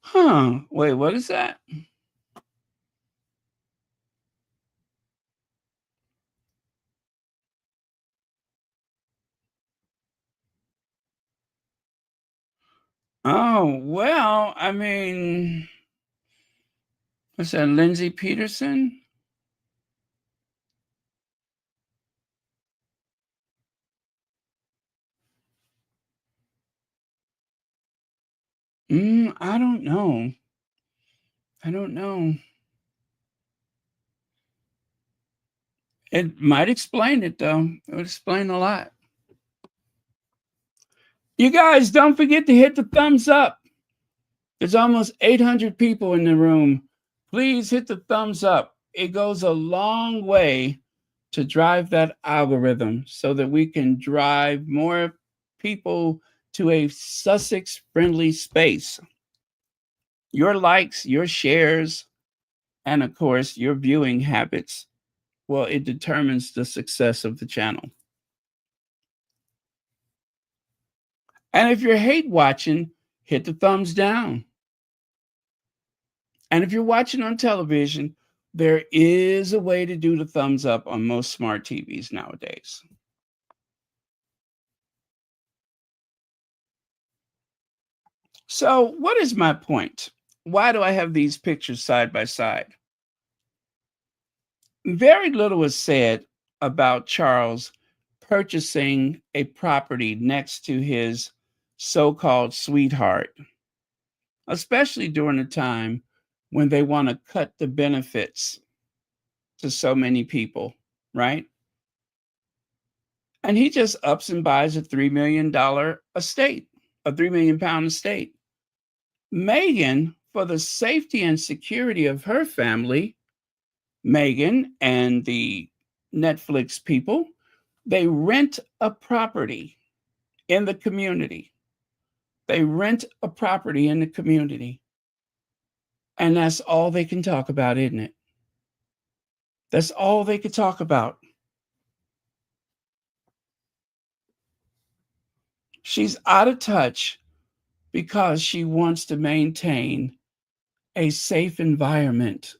Huh. Wait, what is that? Oh, well, I mean, what's that, Lindsay Peterson? I don't know. I don't know. It might explain it, though. It would explain a lot. You guys, don't forget to hit the thumbs up. There's almost 800 people in the room. Please hit the thumbs up. It goes a long way to drive that algorithm so that we can drive more people to a Sussex friendly space. Your likes, your shares, and of course, your viewing habits, well, it determines the success of the channel. And if you're hate watching, hit the thumbs down. And if you're watching on television, there is a way to do the thumbs up on most smart TVs nowadays. So, what is my point? Why do I have these pictures side by side? Very little is said about Charles purchasing a property next to his so-called sweetheart, especially during a time when they want to cut the benefits to so many people, right? And he just ups and buys a $3 million estate, a £3 million estate. Meghan, for the safety and security of her family, Meghan and the Netflix people, they rent a property in the community. They rent a property in the community. And that's all they can talk about, isn't it? That's all they could talk about. She's out of touch because she wants to maintain a safe environment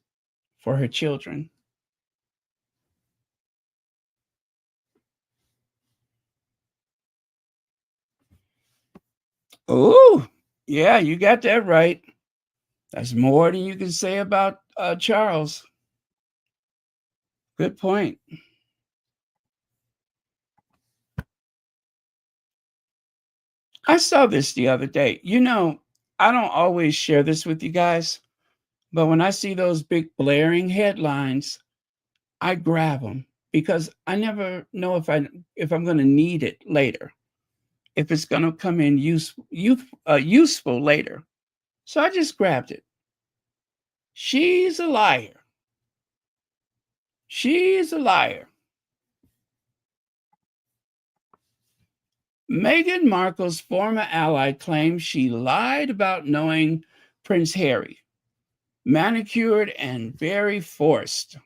for her children. Oh, yeah, you got that right. That's more than you can say about Charles. Good point. I saw this the other day. You know, I don't always share this with you guys, but when I see those big blaring headlines, I grab them because I never know if I'm going to need it later, if it's going to come in useful later. So I just grabbed it. She's a liar. She's a liar. Meghan Markle's former ally claims she lied about knowing Prince Harry. Manicured and very forced.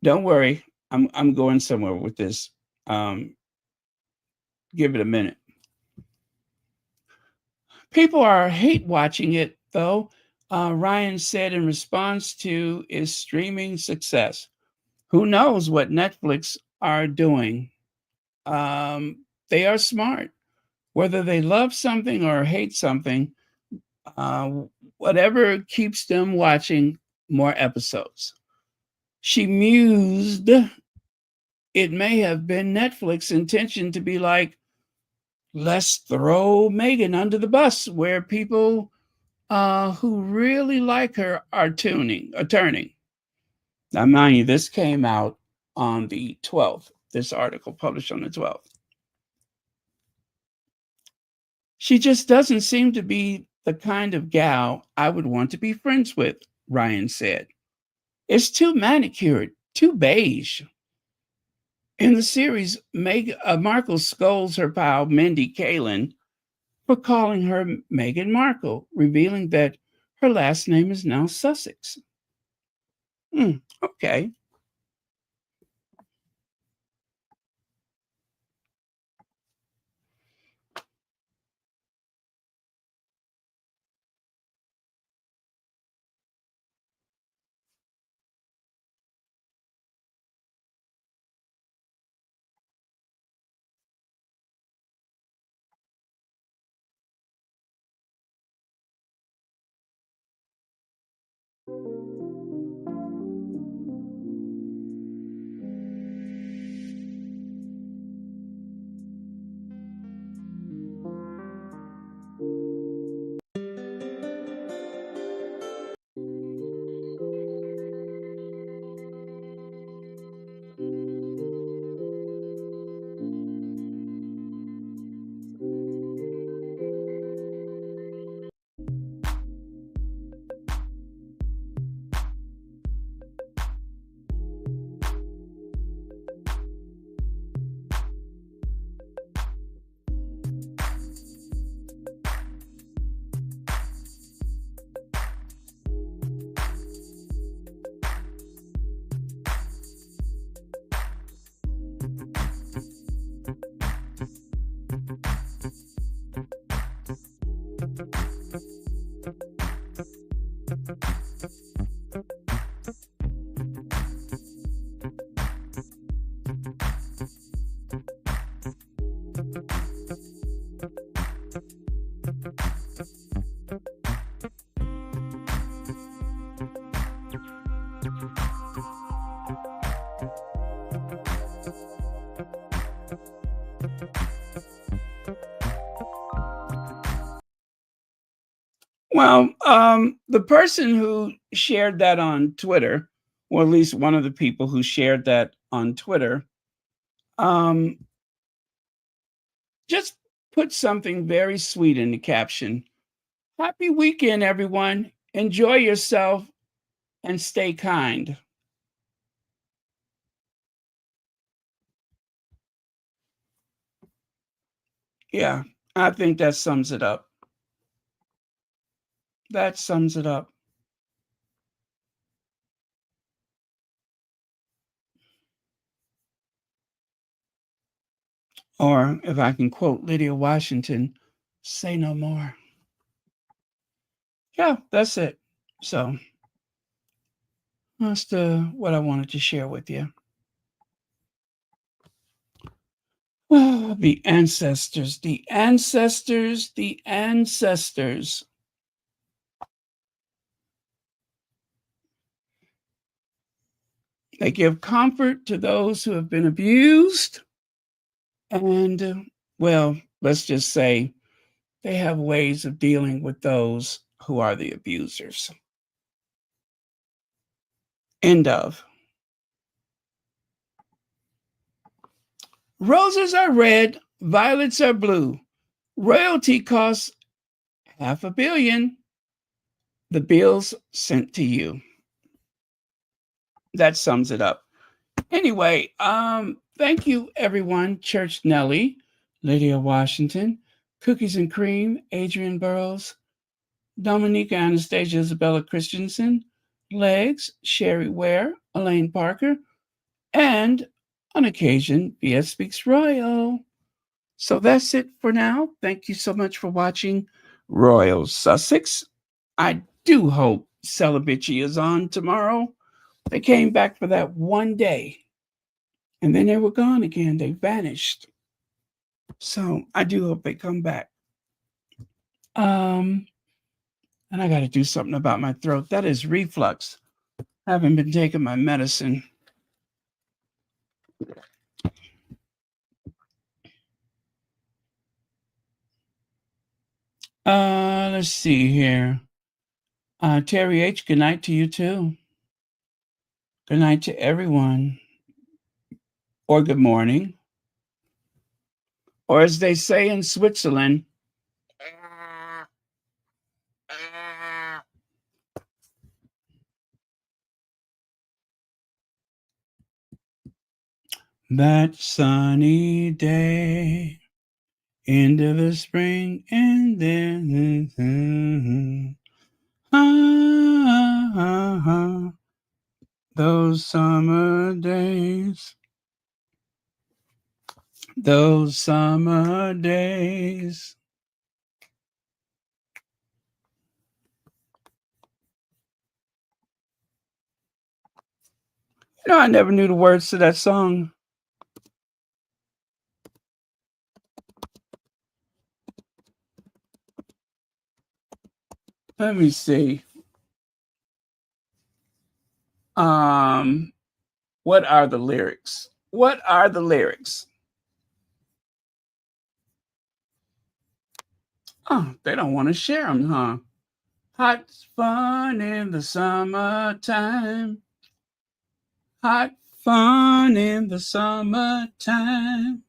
Don't worry, I'm going somewhere with this. Give it a minute. People are hate watching it, though. Ryan said in response to its streaming success. Who knows what Netflix are doing? They are smart. Whether they love something or hate something, whatever keeps them watching more episodes. She mused it may have been Netflix's intention to be like, let's throw Meghan under the bus, where people who really like her are turning. Now, mind you, this came out on the 12th. This article published on the 12th. She just doesn't seem to be the kind of gal I would want to be friends with, Ryan said. It's too manicured, too beige. In the series, Markle scolds her pal Mindy Kaling for calling her Meghan Markle, revealing that her last name is now Sussex. Okay. Well, the person who shared that on Twitter, or at least one of the people who shared that on Twitter, um, just put something very sweet in the caption. Happy weekend, everyone. Enjoy yourself and stay kind. Yeah, I think that sums it up. That sums it up. Or if I can quote Lydia Washington, say no more. Yeah, that's it. So that's what I wanted to share with you. Oh, the ancestors, the ancestors, the ancestors. They give comfort to those who have been abused. And, well, let's just say they have ways of dealing with those who are the abusers. End of. Roses are red, violets are blue. Royalty costs $500 million. The bills sent to you. That sums it up. Anyway, thank you everyone. Church Nellie, Lydia Washington, Cookies and Cream, Adrian Burrows, Dominica Anastasia Isabella Christensen, Legs, Sherry Ware, Elaine Parker, and on occasion, BS Speaks Royal. So that's it for now. Thank you so much for watching Royal Sussex. I do hope Celibacy is on tomorrow. They came back for that one day and then they were gone again. They vanished. So I do hope they come back. And I got to do something about my throat. That is reflux. I haven't been taking my medicine. Let's see here. Terry H., good night to you too. Good night to everyone. Or good morning. Or as they say in Switzerland, That sunny day, end of the spring, and then those summer days, those summer days. You know, I never knew the words to that song. Let me see. What are the lyrics? What are the lyrics? Oh, they don't want to share them, huh? Hot fun in the summertime. Hot fun in the summertime.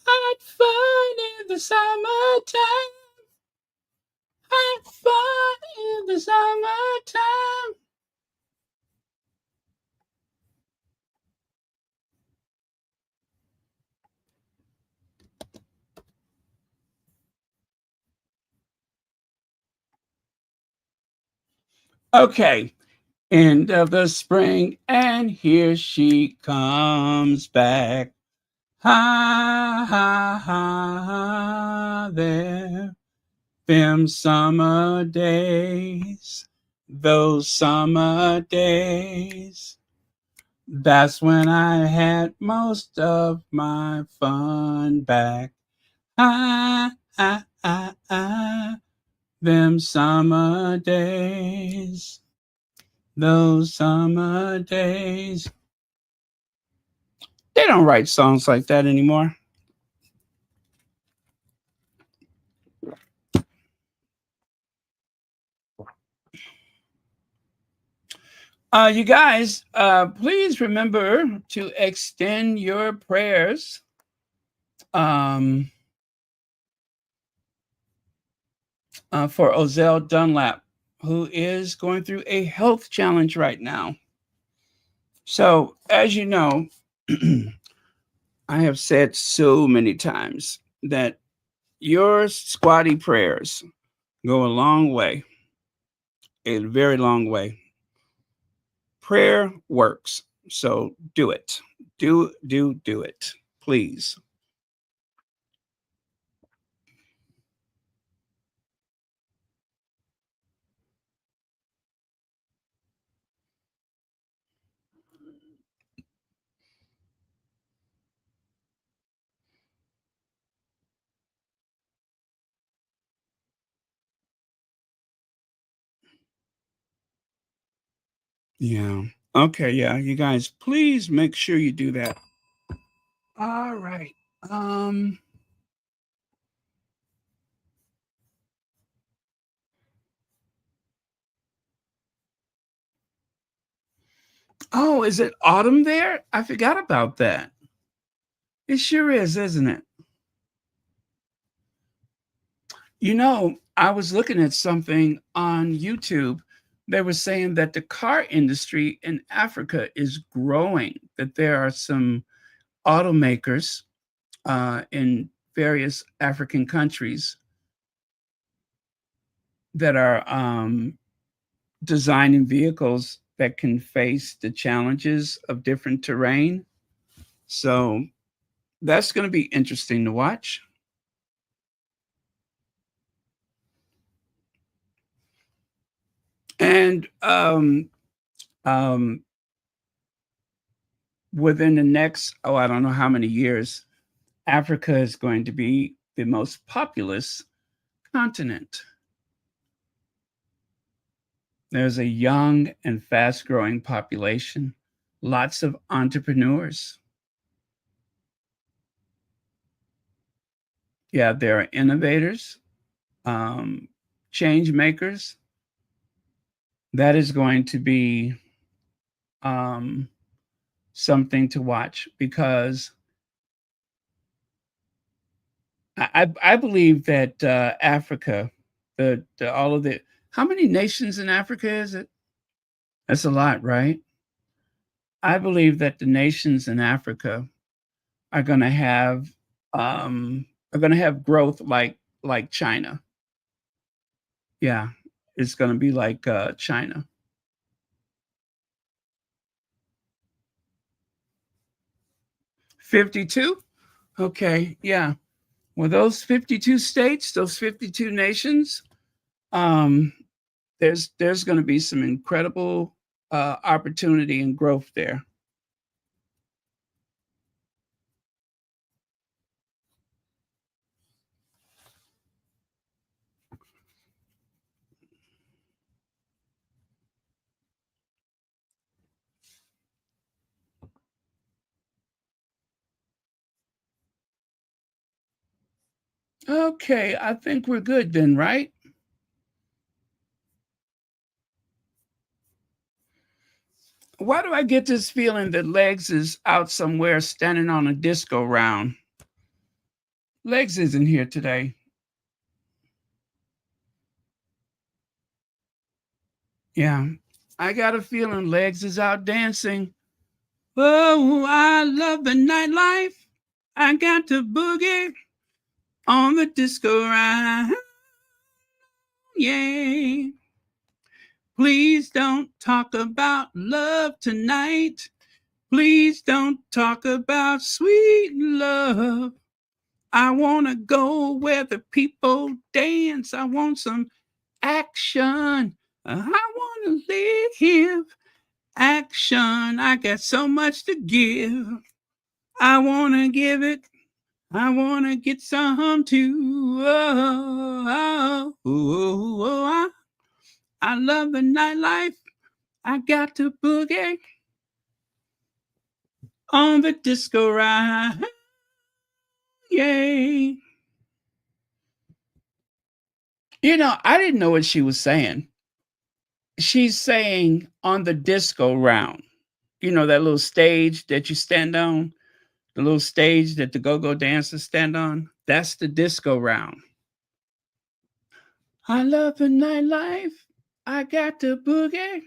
Hot fun in the summertime. Hot fun in the summertime. Okay, end of the spring, and here she comes back. Ha ha ha, there. Them summer days, those summer days. That's when I had most of my fun back. Ah, ah, ah, ah. Them summer days, those summer days. They don't write songs like that anymore. You guys, please remember to extend your prayers for Ozell Dunlap, who is going through a health challenge right now. So, as you know, I have said so many times that your squatty prayers go a long way, a very long way. Prayer works. So do it. Do it, please. Yeah. Okay, yeah. You guys, please make sure you do that. All right. Oh, is it autumn there? I forgot about that. It sure is, isn't it? You know, I was looking at something on YouTube. They were saying that the car industry in Africa is growing, that there are some automakers in various African countries that are designing vehicles that can face the challenges of different terrain. So that's going to be interesting to watch. And um, within the next, I don't know how many years, Africa is going to be the most populous continent. There's a young and fast growing population, lots of entrepreneurs. Yeah, there are innovators, change makers. That is going to be something to watch because I believe that Africa, all of the how many nations in Africa is it? That's a lot, right? I believe that the nations in Africa are going to have growth like China. Yeah, it's going to be like China. 52? Okay, yeah. Well, those 52 states, those 52 nations, um, there's going to be some incredible opportunity and growth there. Okay, I think we're good then, right? Why do I get this feeling that Legs is out somewhere standing on a disco round? Legs isn't here today. Yeah, I got a feeling Legs is out dancing. Oh, I love the nightlife. I got to boogie on the disco round. Yeah. Please don't talk about love tonight. Please don't talk about sweet love. I want to go where the people dance. I want some action. I want to live action. I got so much to give. I want to give it. I want to get some too. Oh, oh, oh, oh, I love the nightlife. I got to boogie on the disco ride. Yay. You know, I didn't know what she was saying. She's saying on the disco round, you know, that little stage that you stand on, the little stage that the go-go dancers stand on. That's the disco round. I love the nightlife. I got to boogie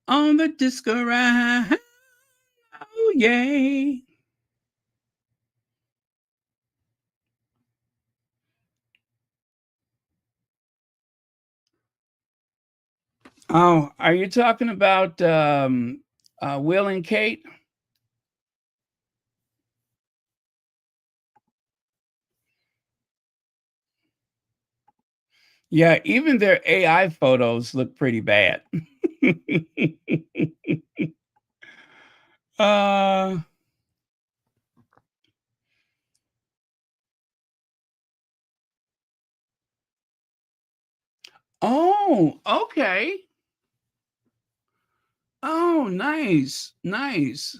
on the disco ride. Oh, yay. Oh, are you talking about Will and Kate? Yeah, even their AI photos look pretty bad. uh, oh, okay. Oh, nice, nice.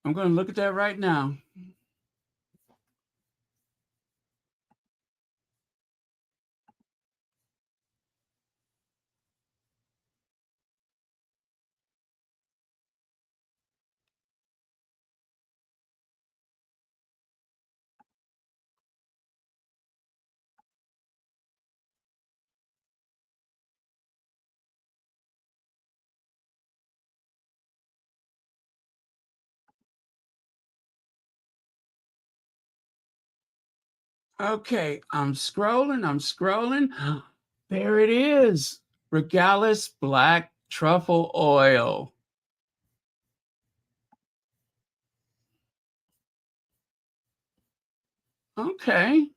I'm going to look at that right now. Okay, I'm scrolling, I'm scrolling. There it is. Regalis Black Truffle Oil. Okay.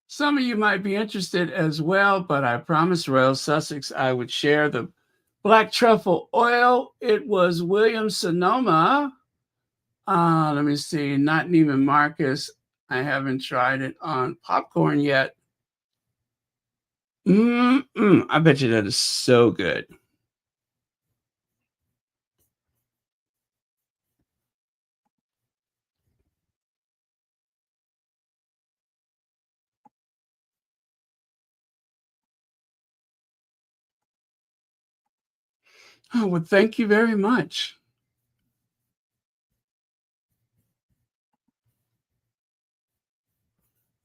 Some of you might be interested as well, but I promised Royal Sussex I would share the black truffle oil. It was William Sonoma. Let me see, not Neiman Marcus. I haven't tried it on popcorn yet. I bet you that is so good. Oh, well, thank you very much.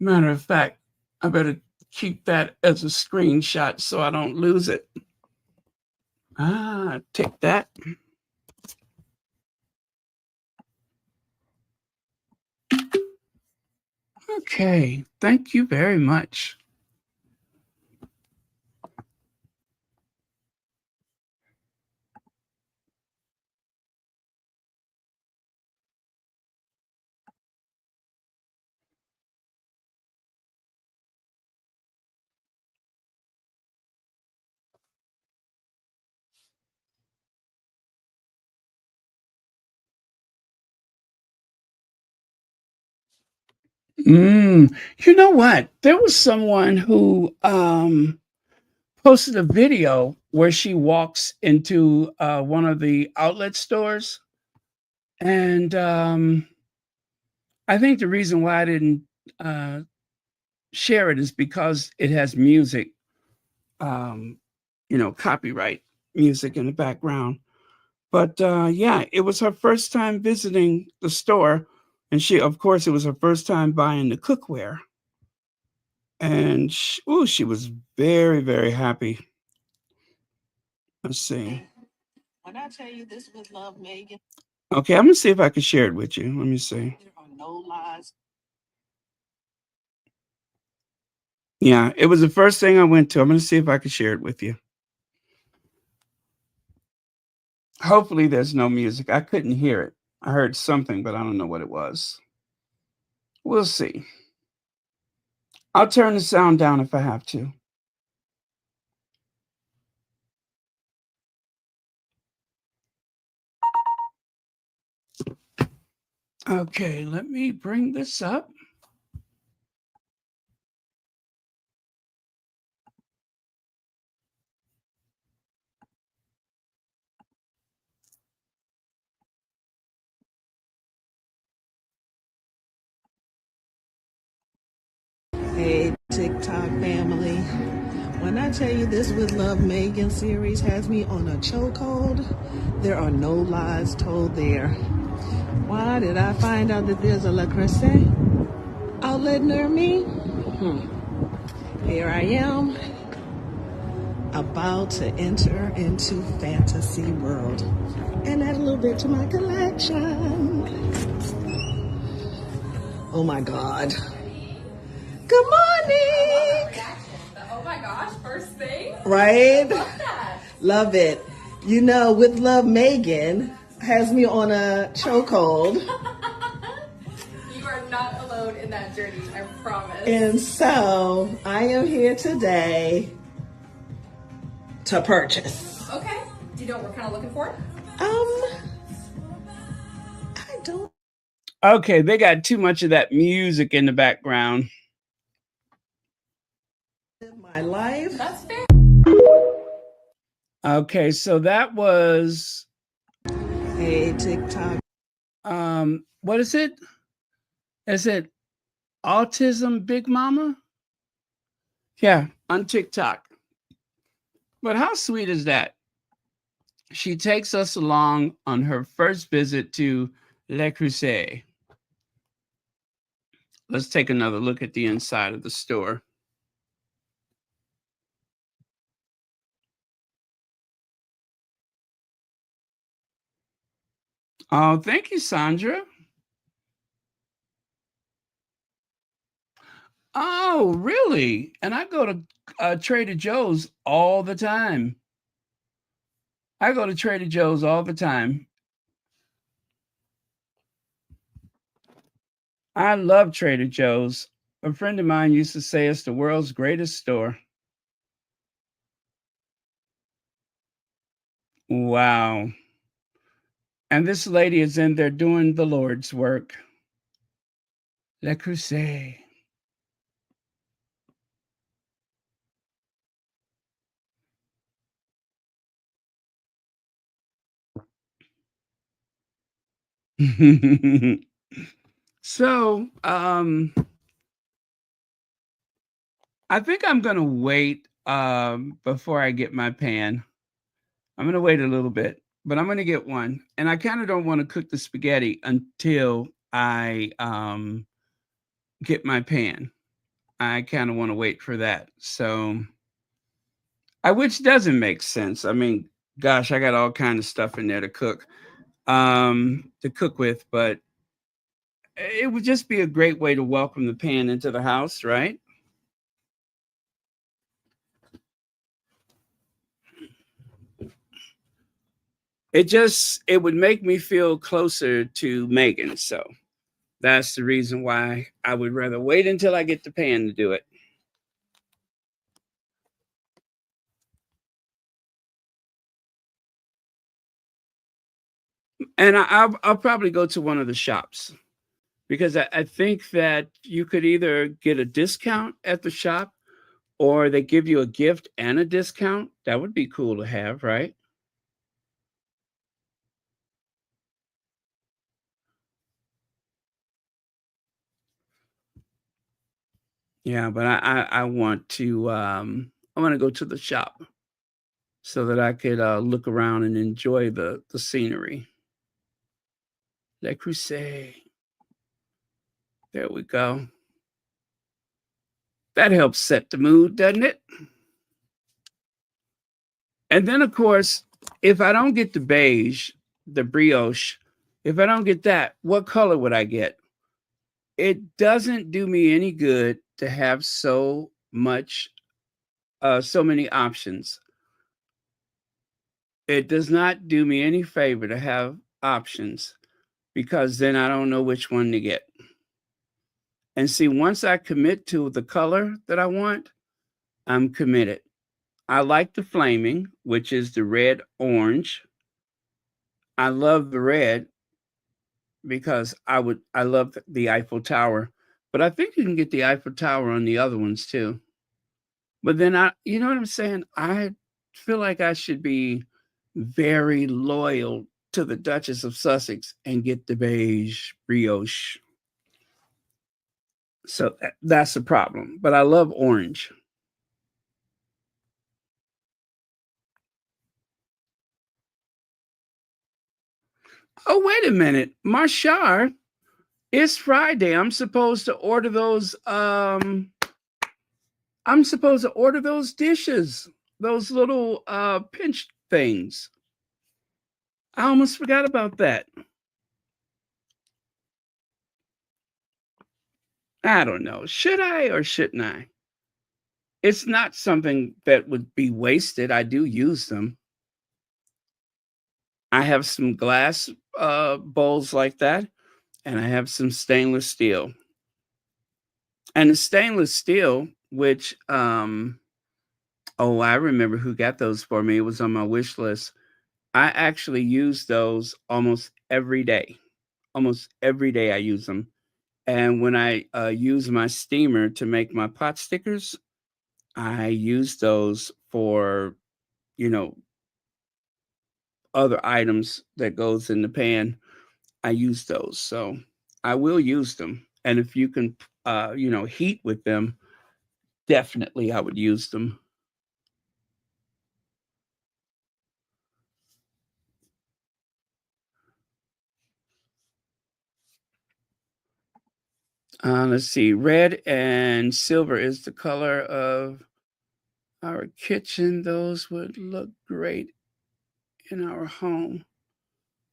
Matter of fact, I better keep that as a screenshot so I don't lose it. Take that. Okay, thank you very much. You know what? There was someone who posted a video where she walks into one of the outlet stores, and I think the reason why I didn't uh, share it is because it has music, um, copyright music in the background. But yeah, it was her first time visiting the store, and of course, it was her first time buying the cookware. And she was very, very happy. Let's see. When I tell you this was love, Megan. Okay, I'm gonna see if I can share it with you. Let me see. There are no lies. Yeah, it was the first thing I went to. I'm gonna see if I can share it with you. Hopefully, there's no music. I couldn't hear it. I heard something, but I don't know what it was. We'll see. I'll turn the sound down if I have to. Okay, let me bring this up. Hey, TikTok family. When I tell you this with Love Megan series has me on a chokehold, there are no lies told there. Why did I find out that there's a La Creuset outlet near me? Here I am, about to enter into fantasy world and add a little bit to my collection. Oh my God. Good morning. Oh my gosh, first thing? Right? Love that. Love it. You know, with Love Megan has me on a chokehold. You are not alone in that journey, I promise. And so I am here today to purchase. Okay. Do you know what we're kind of looking for? I don't. Okay, they got too much of that music in the background. Live my life. That's fair. Okay, so that was Hey, TikTok. what is it? Is it Autism Big Mama? Yeah, on TikTok. But how sweet is that? She takes us along on her first visit to Le Creuset. Let's take another look at the inside of the store. Oh, thank you, Sandra. Oh, really? And I go to Trader Joe's all the time. I go to Trader Joe's all the time. I love Trader Joe's. A friend of mine used to say it's the world's greatest store. Wow. And this lady is in there doing the Lord's work. Le Creuset. So, I think I'm gonna wait before I get my pan. I'm gonna wait a little bit, but I'm gonna get one. And I kind of don't want to cook the spaghetti until I get my pan. I kind of want to wait for that. So, which doesn't make sense. I mean, gosh, I got all kind of stuff in there to cook with, but it would just be a great way to welcome the pan into the house, right? It would make me feel closer to Meghan. So that's the reason why I would rather wait until I get the pan to do it. And I'll probably go to one of the shops because I think that you could either get a discount at the shop or they give you a gift and a discount. That would be cool to have, right? Yeah, but I want to go to the shop so that I could look around and enjoy the scenery. Le Creuset. There we go. That helps set the mood, doesn't it? And then, of course, if I don't get the beige, the brioche, if I don't get that, what color would I get? It doesn't do me any good to have so many options. It does not do me any favor to have options because then I don't know which one to get. And see, once I commit to the color that I want, I'm committed. I like the flaming, which is the red orange. I love the red because I love the Eiffel Tower, but I think you can get the Eiffel Tower on the other ones too. But then you know what I'm saying? I feel like I should be very loyal to the Duchess of Sussex and get the beige brioche. So that's the problem. But I love orange. Oh, wait a minute. Marshar, it's Friday. I'm supposed to order those dishes, those little pinch things. I almost forgot about that. I don't know. Should I or shouldn't I? It's not something that would be wasted. I do use them. I have some glass bowls like that, and I have some stainless steel. And the stainless steel, which I remember who got those for me. It was on my wish list. I actually use those almost every day. Almost every day I use them. And when I use my steamer to make my pot stickers, I use those for, you know, other items that goes in the pan. I use those. So I will use them. And if you can, heat with them, definitely I would use them. Let's see. Red and silver is the color of our kitchen. Those would look great in our home.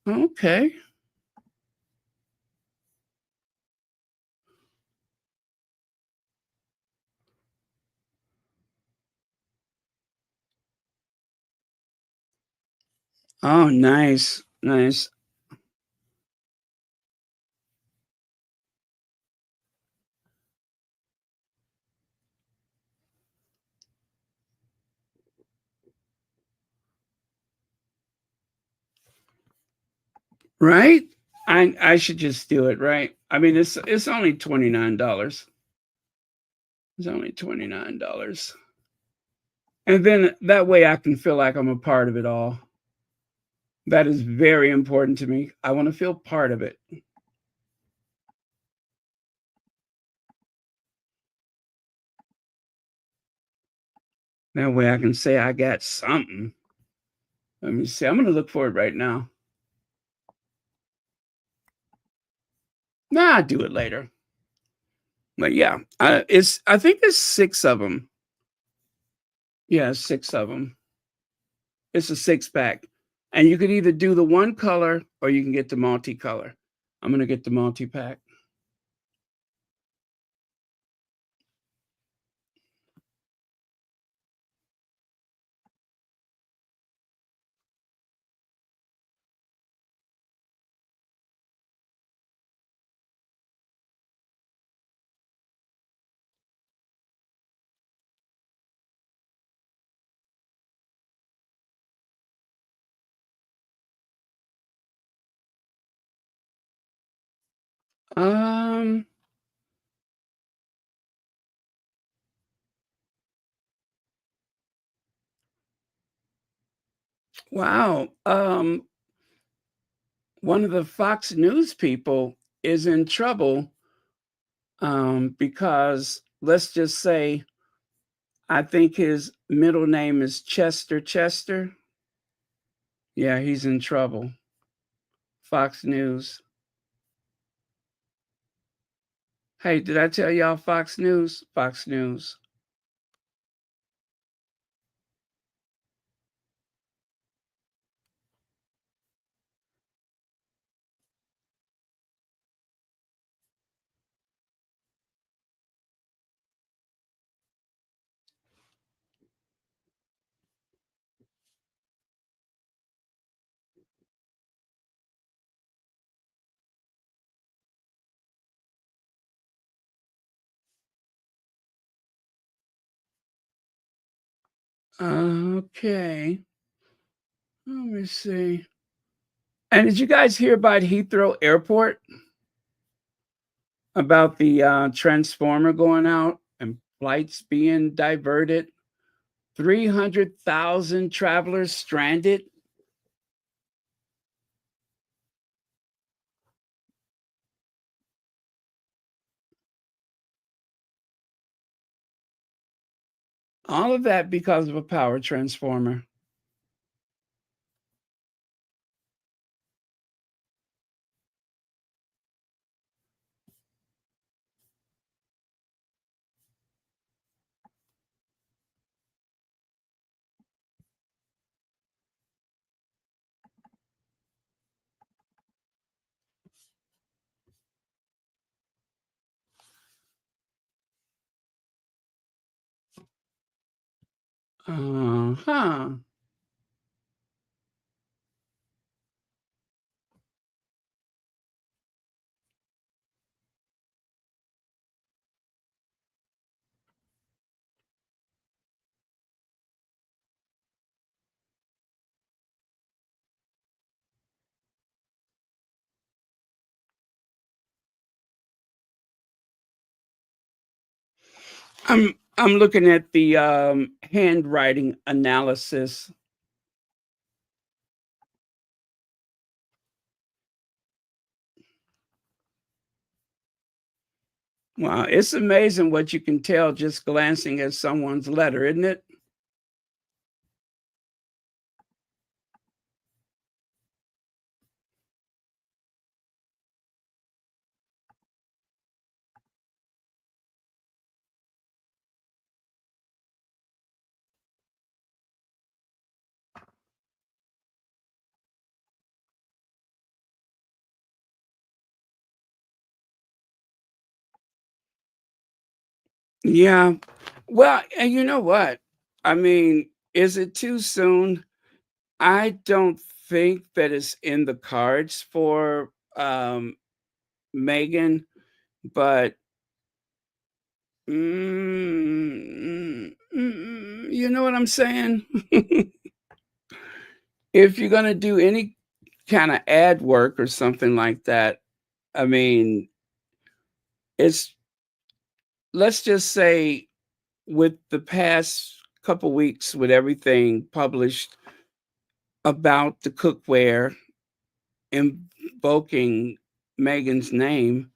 Okay. Oh, nice. Nice. Right? I should just do it, right? I mean, it's only $29. It's only $29. And then that way I can feel like I'm a part of it all. That is very important to me. I want to feel part of it. That way I can say I got something. Let me see. I'm going to look for it right now. Nah, I'll do it later. But yeah, I think there's 6 of them. Yeah, 6 of them. It's a 6-pack. And you could either do the one color or you can get the multicolor. I'm gonna get the multi-pack. Um, wow. One of the Fox News people is in trouble because let's just say I think his middle name is Chester Chester. Yeah, he's in trouble. Fox News. Hey, did I tell y'all Fox News? Fox News. Okay. Let me see. And did you guys hear about Heathrow Airport? About the transformer going out and flights being diverted? 300,000 travelers stranded? All of that because of a power transformer. Uh-huh. I'm looking at the handwriting analysis. Wow, it's amazing what you can tell just glancing at someone's letter, isn't it? Yeah. Well, and you know what? I mean, is it too soon? I don't think that it's in the cards for Meghan, but you know what I'm saying? If you're gonna do any kind of ad work or something like that, I mean, it's let's just say with the past couple weeks with everything published about the cookware invoking Megan's name,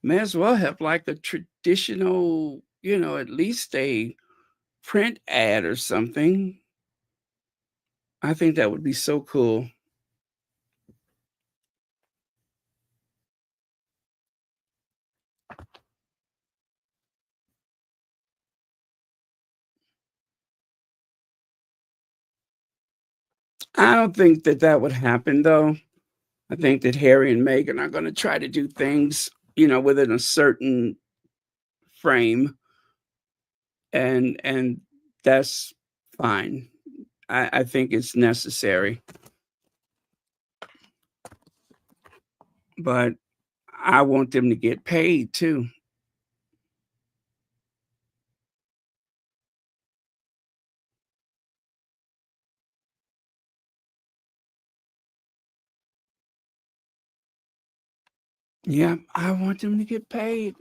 may as well have like a traditional, at least a print ad or something. I think that would be so cool. I don't think that that would happen, though. I think that Harry and Meghan are gonna try to do things, within a certain frame, and that's fine. I think it's necessary, but I want them to get paid too. Yeah, I want them to get paid.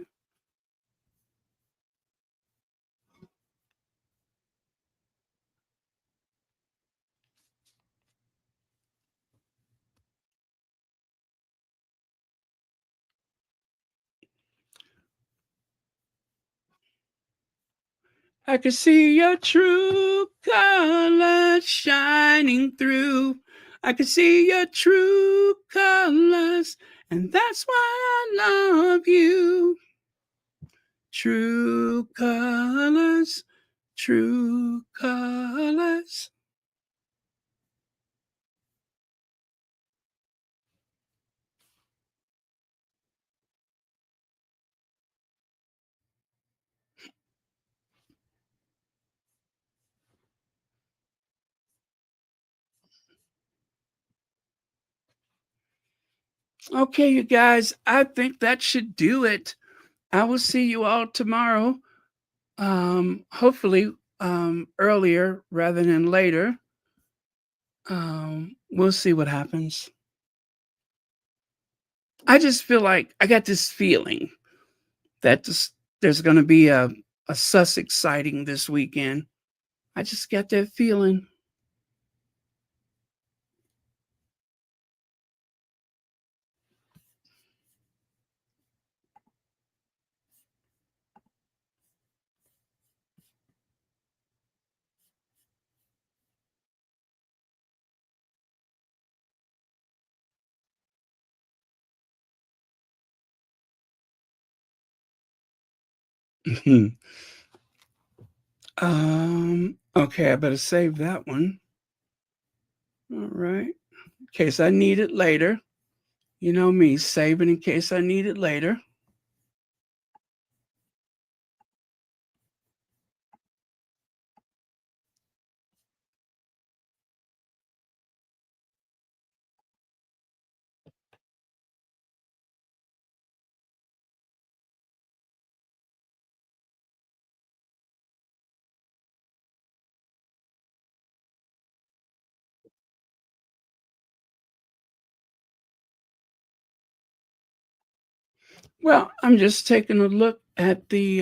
I can see your true colors shining through. I can see your true colors, and that's why I love you. True colors, true colors. Okay, you guys, I think that should do it. I will see you all tomorrow. Hopefully, earlier rather than later. We'll see what happens. I just feel like I got this feeling that there's going to be a Sussex sighting this weekend. I just got that feeling. Okay, I better save that one. All right. In case I need it later. You know me, save it in case I need it later. Well, I'm just taking a look at the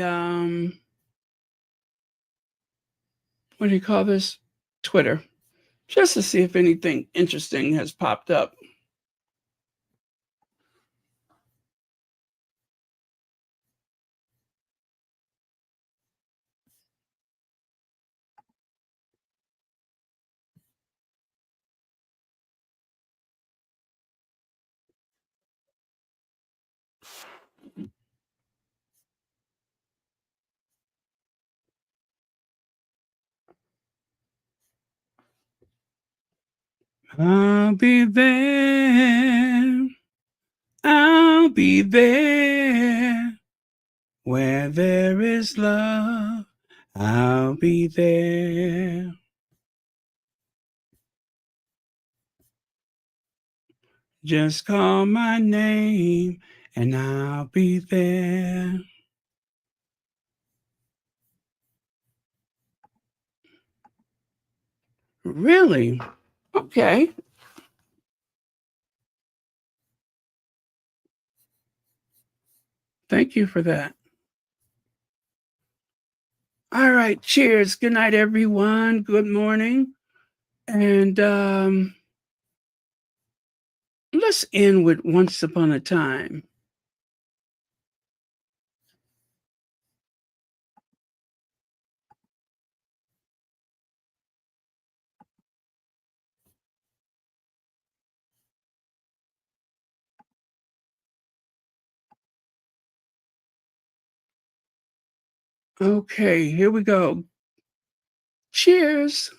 what do you call this? Twitter, just to see if anything interesting has popped up. I'll be there. I'll be there where there is love. I'll be there. Just call my name and I'll be there. Really? Okay. Thank you for that. All right. Cheers. Good night, everyone. Good morning. And let's end with Once Upon a Time. Okay, here we go. Cheers.